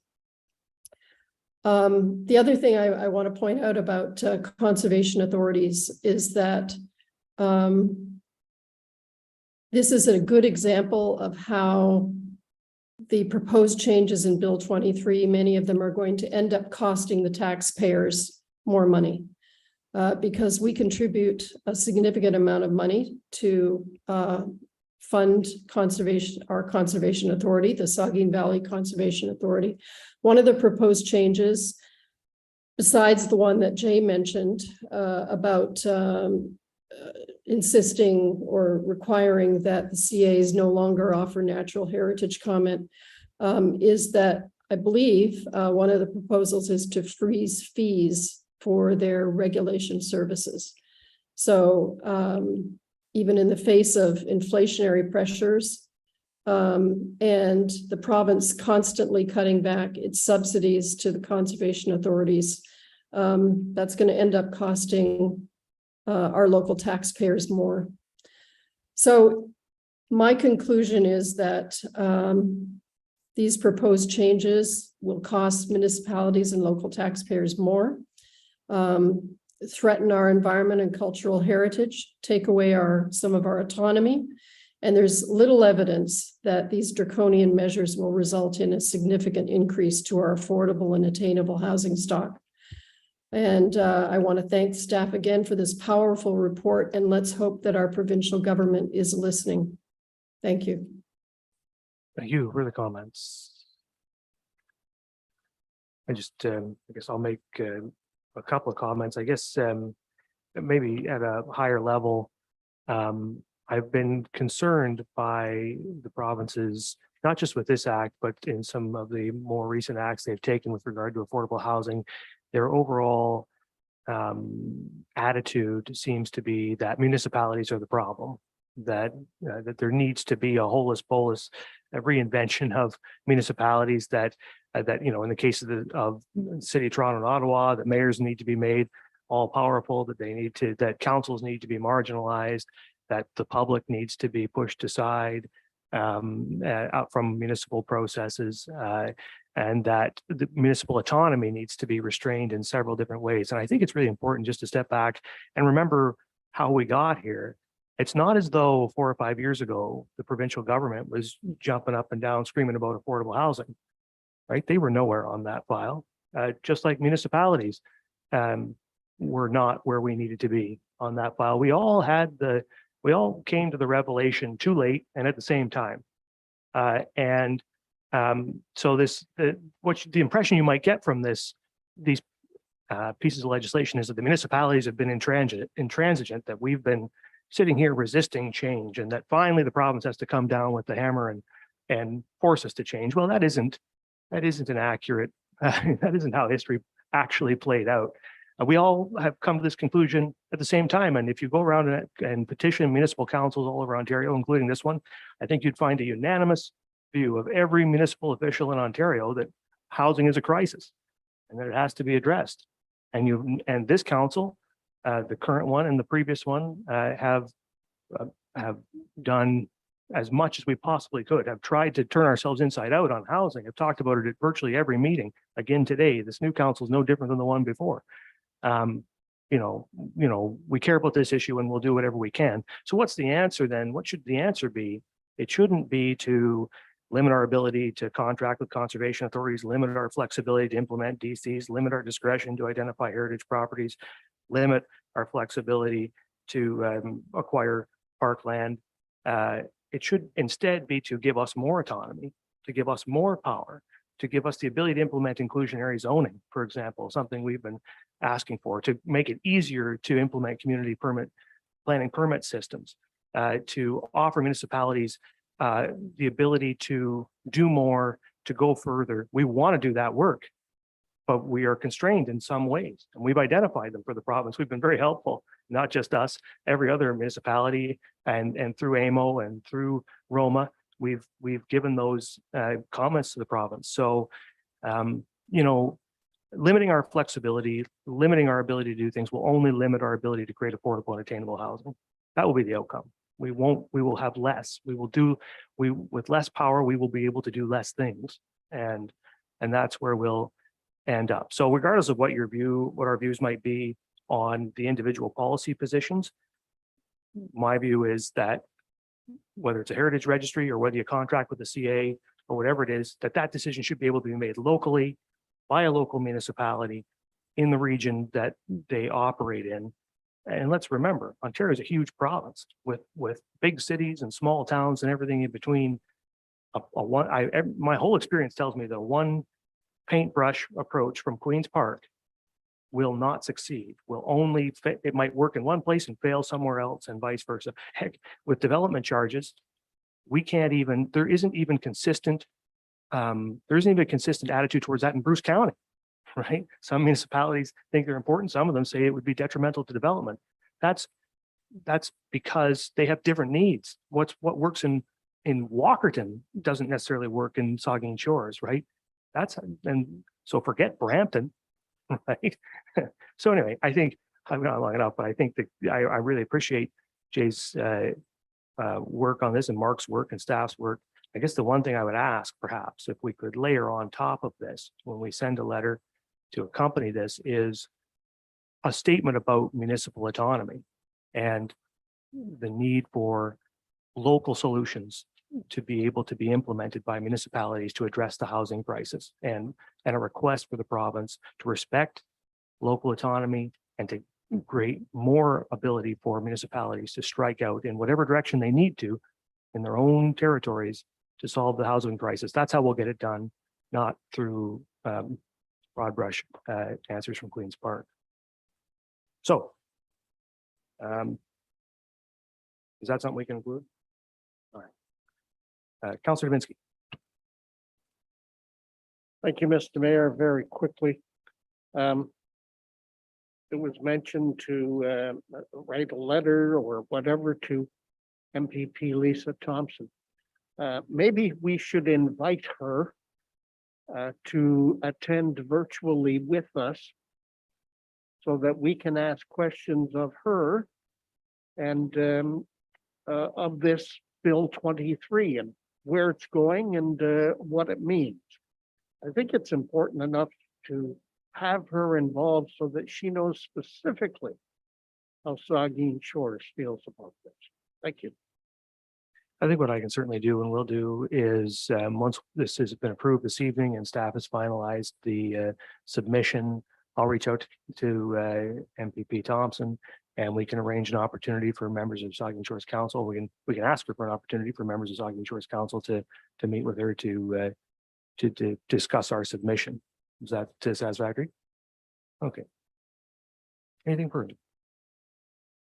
The other thing I want to point out about conservation authorities is that this is a good example of how the proposed changes in Bill 23, many of them are going to end up costing the taxpayers more money because we contribute a significant amount of money to fund our conservation authority, the Saugeen Valley Conservation Authority. One of the proposed changes, besides the one that Jay mentioned about insisting or requiring that the CAs no longer offer natural heritage comment, is that I believe one of the proposals is to freeze fees for their regulation services. So even in the face of inflationary pressures and the province constantly cutting back its subsidies to the conservation authorities, that's going to end up costing our local taxpayers more. So my conclusion is that these proposed changes will cost municipalities and local taxpayers more, threaten our environment and cultural heritage, take away some of our autonomy. And there's little evidence that these draconian measures will result in a significant increase to our affordable and attainable housing stock. And I want to thank staff again for this powerful report, and let's hope that our provincial government is listening. Thank you. Thank you for the comments. I guess I'll make a couple of comments. I guess maybe at a higher level, I've been concerned by the provinces, not just with this act, but in some of the more recent acts they've taken with regard to affordable housing. Their overall attitude seems to be that municipalities are the problem, that there needs to be a holus bolus, a reinvention of municipalities, that in the case of the city of Toronto and Ottawa, that mayors need to be made all powerful, that councils need to be marginalized, that the public needs to be pushed aside out from municipal processes, and that the municipal autonomy needs to be restrained in several different ways. And I think it's really important just to step back and remember how we got here. It's not as though 4 or 5 years ago, the provincial government was jumping up and down screaming about affordable housing, right? They were nowhere on that file, just like municipalities were not where we needed to be on that file. We all came to the revelation too late and at the same time. So the impression you might get from these pieces of legislation is that the municipalities have been intransigent, that we've been sitting here resisting change, and that finally the province has to come down with the hammer and force us to change. Well, that isn't an accurate, that isn't how history actually played out. We all have come to this conclusion at the same time. And if you go around and petition municipal councils all over Ontario, including this one, I think you'd find a unanimous view of every municipal official in Ontario that housing is a crisis and that it has to be addressed. And this council, the current one and the previous one, have done as much as we possibly could, have tried to turn ourselves inside out on housing. I've talked about it at virtually every meeting. Again today, this new council is no different than the one before. We care about this issue and we'll do whatever we can. So what's the answer then? What should the answer be? It shouldn't be to limit our ability to contract with conservation authorities, limit our flexibility to implement DCs, limit our discretion to identify heritage properties, limit our flexibility to acquire parkland. It should instead be to give us more autonomy, to give us more power, to give us the ability to implement inclusionary zoning, for example, something we've been asking for, to make it easier to implement community planning permit systems, to offer municipalities the ability to do more, to go further. We want to do that work, but we are constrained in some ways, and we've identified them for the province. We've been very helpful, not just us, every other municipality, and through AMO and through Roma, we've given those comments to the province. So, limiting our flexibility, limiting our ability to do things will only limit our ability to create affordable and attainable housing. That will be the outcome. We will have less. With less power, we will be able to do less things. And that's where we'll end up. So regardless of what our views might be on the individual policy positions, my view is that whether it's a heritage registry or whether you contract with the CA or whatever it is, that decision should be able to be made locally by a local municipality in the region that they operate in. And let's remember, Ontario is a huge province with big cities and small towns and everything in between. My whole experience tells me that one paintbrush approach from Queen's Park will not succeed. It might work in one place and fail somewhere else, and vice versa. Heck, with development charges, there isn't even a consistent attitude towards that in Bruce County. Right? Some municipalities think they're important. Some of them say it would be detrimental to development. That's because they have different needs. What works in Walkerton doesn't necessarily work in Saugeen Shores, right? And so forget Brampton, right? So anyway, I think I've gone long enough, but I think that I really appreciate Jay's work on this and Mark's work and staff's work. I guess the one thing I would ask, perhaps, if we could layer on top of this when we send a letter to accompany this, is a statement about municipal autonomy and the need for local solutions to be able to be implemented by municipalities to address the housing crisis, and a request for the province to respect local autonomy and to create more ability for municipalities to strike out in whatever direction they need to in their own territories to solve the housing crisis. That's how we'll get it done, not through broad brush answers from Queen's Park. So, is that something we can include? All right. Councillor Dubinsky. Thank you, Mr. Mayor. Very quickly. It was mentioned to write a letter or whatever to MPP Lisa Thompson. Maybe we should invite her to attend virtually with us so that we can ask questions of her and of this Bill 23 and where it's going and what it means. I think it's important enough to have her involved so that she knows specifically how Saugeen Shores feels about this. Thank you. I think what I can certainly do and will do is once this has been approved this evening and staff has finalized the submission, I'll reach out to MPP Thompson and we can arrange an opportunity for members of Saugeen Shores Council. We can ask her for an opportunity for members of Saugeen Shores Council to meet with her to discuss our submission. Is that satisfactory? Okay. Anything further?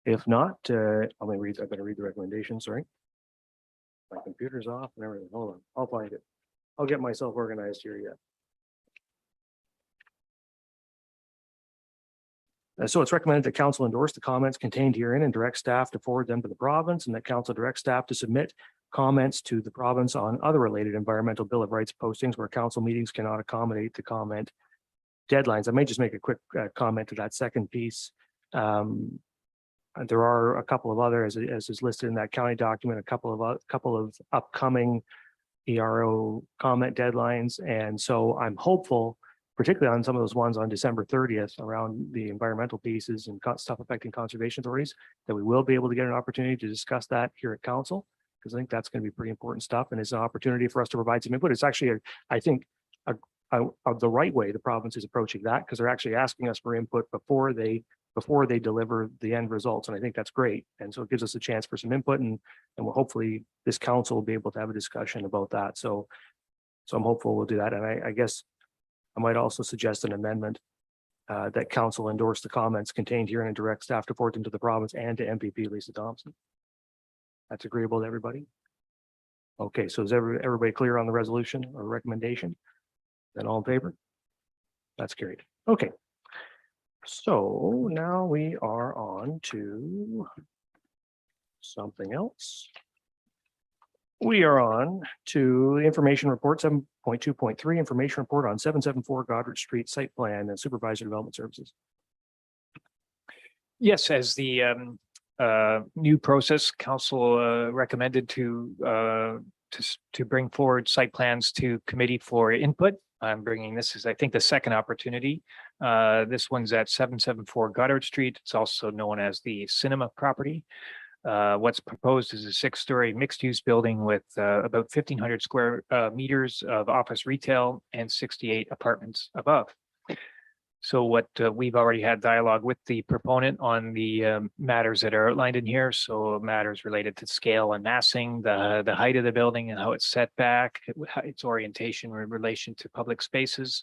If not, I better read the recommendation, sorry. My computer's off and everything. Hold on, I'll find it. I'll get myself organized here yet. So it's recommended that council endorse the comments contained herein and direct staff to forward them to the province, and that council direct staff to submit comments to the province on other related environmental Bill of Rights postings where council meetings cannot accommodate the comment deadlines. I may just make a quick comment to that second piece. There are a couple of other, as is listed in that county document, a couple of upcoming ERO comment deadlines. And so I'm hopeful, particularly on some of those ones on December 30th around the environmental pieces and stuff affecting conservation authorities, that we will be able to get an opportunity to discuss that here at council, because I think that's going to be pretty important stuff. And it's an opportunity for us to provide some input. It's actually, I think, the right way the province is approaching that, because they're actually asking us for input before they deliver the end results. And I think that's great. And so it gives us a chance for some input, and we'll hopefully this council will be able to have a discussion about that. So I'm hopeful we'll do that. And I guess I might also suggest an amendment that council endorse the comments contained here and direct staff to forward them to the province and to MPP Lisa Thompson. That's agreeable to everybody? Okay, so is everybody clear on the resolution or recommendation? Then all in favor? That's carried. Okay. So now we are on to something else. We are on to information report 7.2.3, information report on 774 Goddard Street site plan and supervisor development services. Yes, as the new process, council recommended to bring forward site plans to committee for input. I'm bringing this as, I think, the second opportunity. This one's at 774 Goddard Street. It's also known as the cinema property. What's proposed is a 6-story mixed-use building with about 1,500 square meters of office retail and 68 apartments above. So what we've already had dialogue with the proponent on the matters that are outlined in here. So matters related to scale and massing, the height of the building and how it's set back, its orientation in relation to public spaces,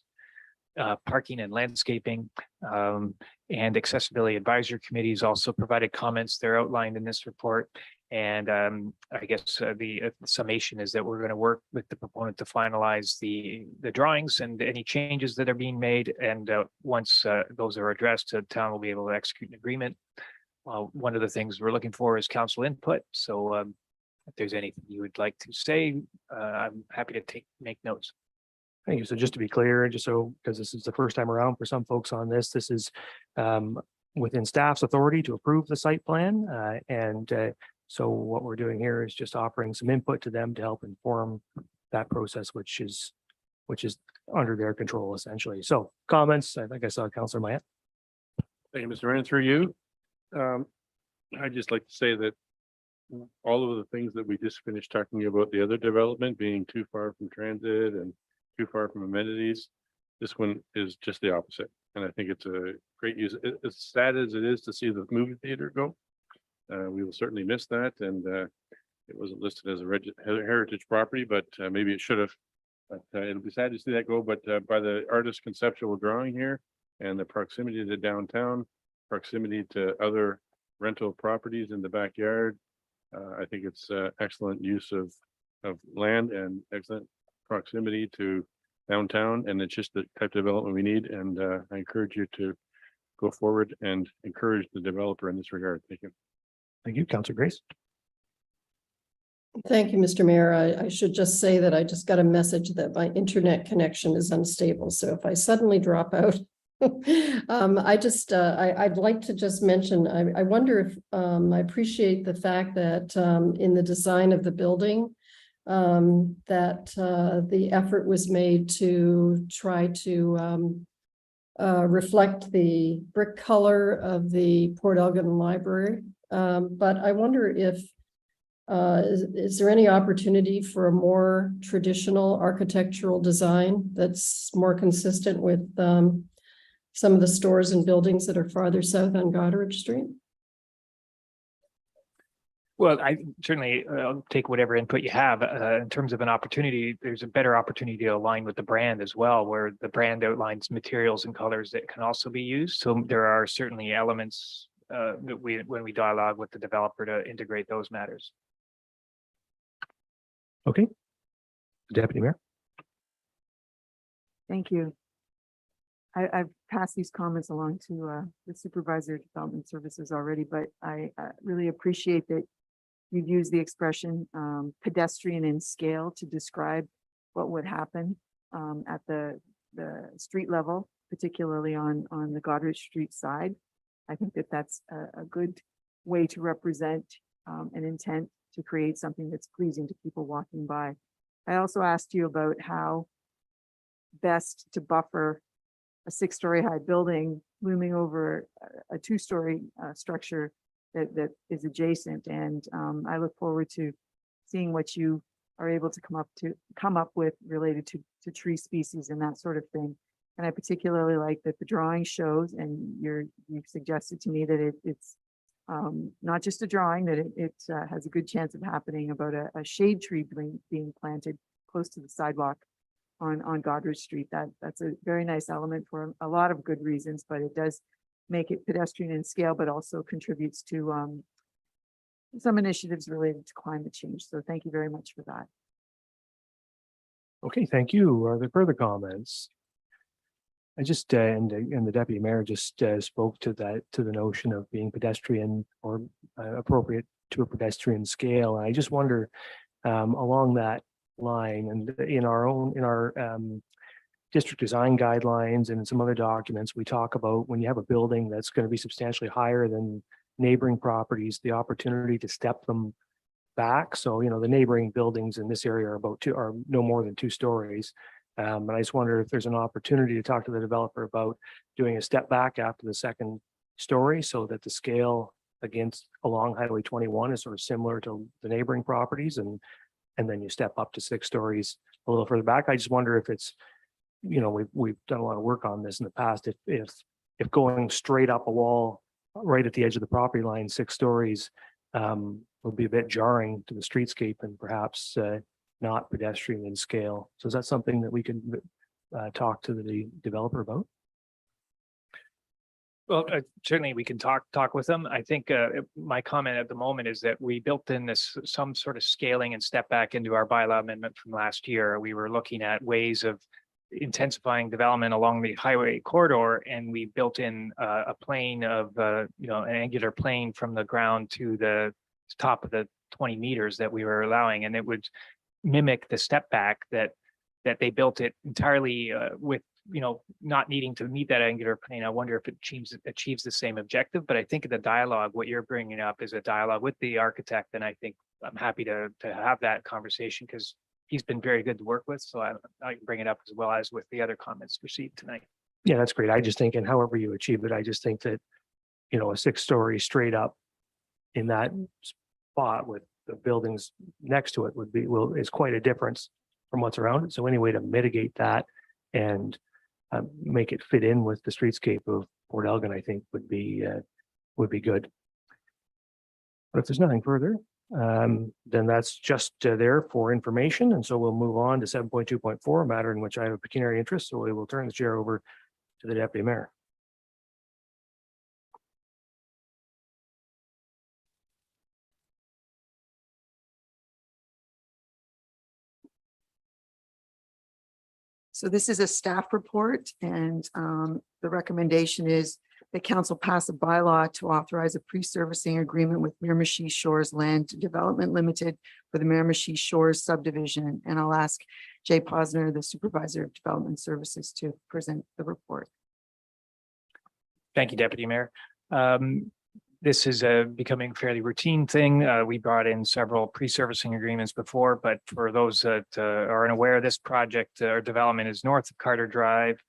parking and landscaping, and accessibility advisory committees also provided comments. They're outlined in this report. And I guess the summation is that we're going to work with the proponent to finalize the drawings and any changes that are being made. And once those are addressed, the town will be able to execute an agreement. One of the things we're looking for is council input. So if there's anything you would like to say, I'm happy to make notes. Thank you. So just to be clear, just so, because this is the first time around for some folks on this, this is within staff's authority to approve the site plan. So what we're doing here is just offering some input to them to help inform that process, which is under their control essentially. So comments, I think I saw Councillor Myatt. Thank you, Mr. Mayor, through you. I'd just like to say that all of the things that we just finished talking about, the other development being too far from transit and too far from amenities, this one is just the opposite. And I think it's a great use. As sad as it is to see the movie theater go, we will certainly miss that. And it wasn't listed as a heritage property, but maybe it should have. But it'll be sad to see that go. But by the artist's conceptual drawing here and the proximity to downtown, proximity to other rental properties in the backyard, I think it's excellent use of land and excellent proximity to downtown, and it's just the type of development we need. And I encourage you to go forward and encourage the developer in this regard. Thank you. Thank you, Councillor Grace. Thank you, Mr. Mayor. I should just say that I just got a message that my internet connection is unstable. So if I suddenly drop out, I'd like to just mention, I wonder if, I appreciate the fact that in the design of the building, that the effort was made to try to reflect the brick color of the Port Elgin Library. But I wonder if is there any opportunity for a more traditional architectural design that's more consistent with some of the stores and buildings that are farther south on Goddard Street? Well, I certainly take whatever input you have. In terms of an opportunity, there's a better opportunity to align with the brand as well, where the brand outlines materials and colors that can also be used. So there are certainly elements that when we dialogue with the developer to integrate those matters. Okay. Deputy Mayor. Thank you. I've passed these comments along to the Supervisor of Development Services already, but I really appreciate that you've used the expression pedestrian in scale to describe what would happen at the street level, particularly on the Goddard Street side. I think that that's a good way to represent an intent to create something that's pleasing to people walking by. I also asked you about how best to buffer a 6-story high building looming over a 2-story structure that is adjacent. And I look forward to seeing what you are able to come up with related to tree species and that sort of thing. And I particularly like that the drawing shows, and you've suggested to me that it's not just a drawing, that it has a good chance of happening, about a shade tree being planted close to the sidewalk on Goddard Street. That's a very nice element for a lot of good reasons, but it does make it pedestrian in scale, but also contributes to some initiatives related to climate change. So thank you very much for that. Okay, thank you. Are there further comments? I just, and the Deputy Mayor just spoke to the notion of being pedestrian or appropriate to a pedestrian scale. And I just wonder along that line, and in our district design guidelines and in some other documents, we talk about when you have a building that's going to be substantially higher than neighboring properties, the opportunity to step them back. So, the neighboring buildings in this area are no more than 2 stories. And I just wonder if there's an opportunity to talk to the developer about doing a step back after the 2nd story, so that the scale along Highway 21 is sort of similar to the neighboring properties, and then you step up to 6 stories a little further back. I just wonder if it's, we've done a lot of work on this in the past. If going straight up a wall right at the edge of the property line, 6 stories, would be a bit jarring to the streetscape and perhaps not pedestrian in scale. So is that something that we can talk to the developer about? Well, certainly we can talk with them. I think my comment at the moment is that we built in some sort of scaling and step back into our bylaw amendment from last year. We were looking at ways of intensifying development along the highway corridor, and we built in a plane of an angular plane from the ground to the top of the 20 meters that we were allowing, and it would mimic the step back that they built it entirely with not needing to meet that angular plane. I wonder if it achieves the same objective. But I think the dialogue, what you're bringing up is a dialogue with the architect, and I think I'm happy to have that conversation because he's been very good to work with. So I can bring it up as well as with the other comments received tonight. Yeah, that's great. I just think, and however you achieve it, I just think that, a 6-story straight up in that spot with the buildings next to it is quite a difference from what's around it. So any way to mitigate that and make it fit in with the streetscape of Port Elgin, I think would be good. But if there's nothing further, then that's just there for information. And so we'll move on to 7.2.4, a matter in which I have a pecuniary interest. So we will turn the chair over to the deputy mayor. So this is a staff report, and the recommendation is that council pass a bylaw to authorize a pre-servicing agreement with Miramichi Shores Land Development Limited for the Miramichi Shores subdivision. And I'll ask Jay Posner, the Supervisor of Development Services, to present the report. Thank you, Deputy Mayor. This is becoming a fairly routine thing. We brought in several pre-servicing agreements before, but for those that are unaware, this project or development is north of Carter Drive.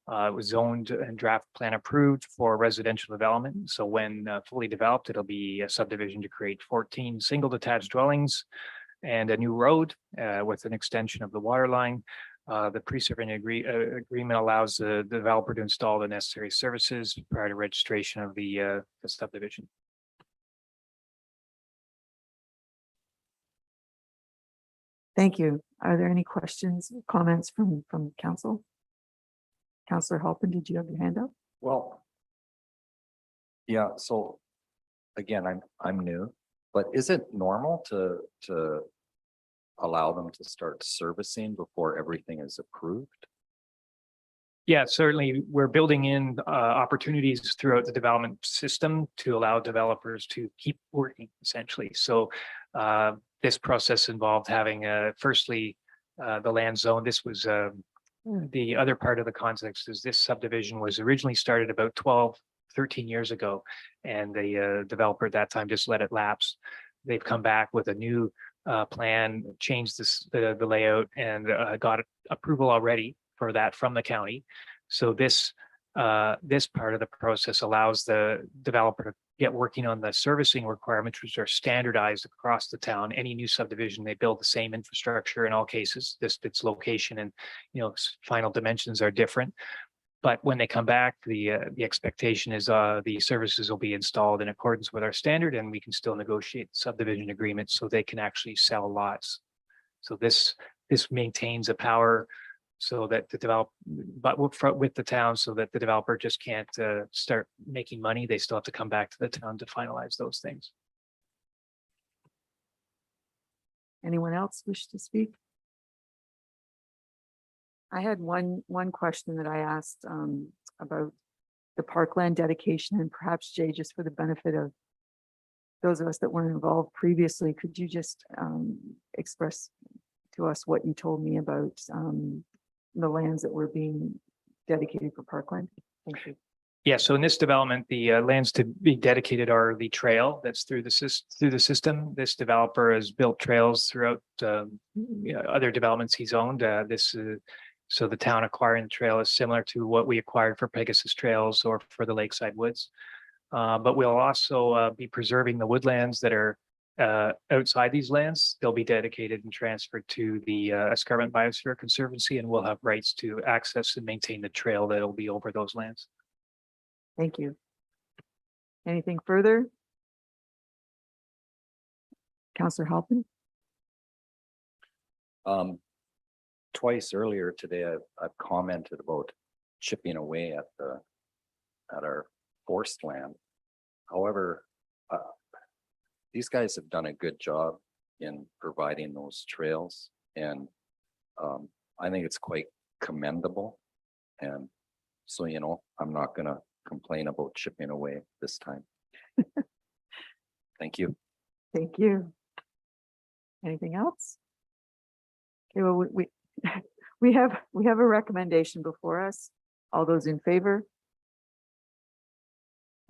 It was zoned and draft plan approved for residential development. So when fully developed, it'll be a subdivision to create 14 single detached dwellings and a new road with an extension of the water line. The pre-serving agreement allows the developer to install the necessary services prior to registration of the subdivision. Thank you. Are there any questions, comments from council? Councillor Halpin, did you have your hand up? Well, yeah, so again, I'm new, but is it normal to allow them to start servicing before everything is approved? Yeah, certainly. We're building in opportunities throughout the development system to allow developers to keep working essentially. So this process involved having firstly the land zone. This was the other part of the context is this subdivision was originally started about 13 years ago, and the developer at that time just let it lapse. They've come back with a new plan, changed the layout, and got approval already for that from the county. So this part of the process allows the developer to get working on the servicing requirements, which are standardized across the town. Any new subdivision, they build the same infrastructure in all cases. Its location and final dimensions are different. But when they come back, the expectation is the services will be installed in accordance with our standard, and we can still negotiate subdivision agreements so they can actually sell lots. So this maintains a power so that with the town, so that the developer just can't start making money. They still have to come back to the town to finalize those things. Anyone else wish to speak? I had one question that I asked about the parkland dedication, and perhaps Jay, just for the benefit of those of us that weren't involved previously, could you just express to us what you told me about the lands that were being dedicated for parkland? Thank you. Yeah, so in this development, the lands to be dedicated are the trail that's through the system. This developer has built trails throughout other developments he's owned. So the town acquiring the trail is similar to what we acquired for Pegasus Trails or for the Lakeside Woods. But we'll also be preserving the woodlands that are outside these lands. They'll be dedicated and transferred to the Escarpment Biosphere Conservancy, and we'll have rights to access and maintain the trail that'll be over those lands. Thank you. Anything further? Councillor Halpin? Twice earlier today, I've commented about chipping away at our forest land. However, these guys have done a good job in providing those trails, and I think it's quite commendable. And so, I'm not gonna complain about chipping away this time. Thank you. Thank you. Anything else? Okay, well, we have a recommendation before us. All those in favor?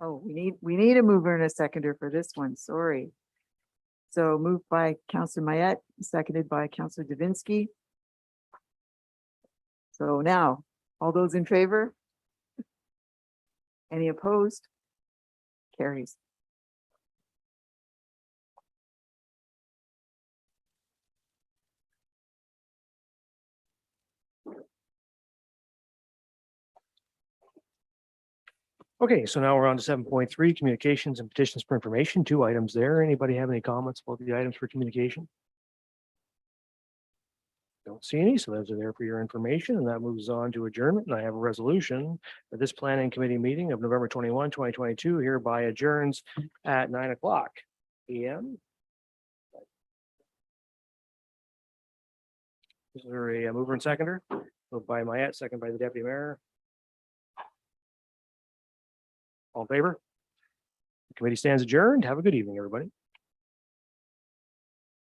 Oh, we need a mover and a seconder for this one, sorry. So moved by Councillor Mayette, seconded by Councillor Davinsky. So now, all those in favor? Any opposed? Carries. Okay, so now we're on to 7.3, communications and petitions for information, 2 items there. Anybody have any comments about the items for communication? Don't see any, so those are there for your information, and that moves on to adjournment, and I have a resolution that this planning committee meeting of November 21, 2022 hereby adjourns at 9:00 PM. Is there a mover and seconder? Moved by Mayette, second by the deputy mayor. All in favor? The committee stands adjourned. Have a good evening, everybody.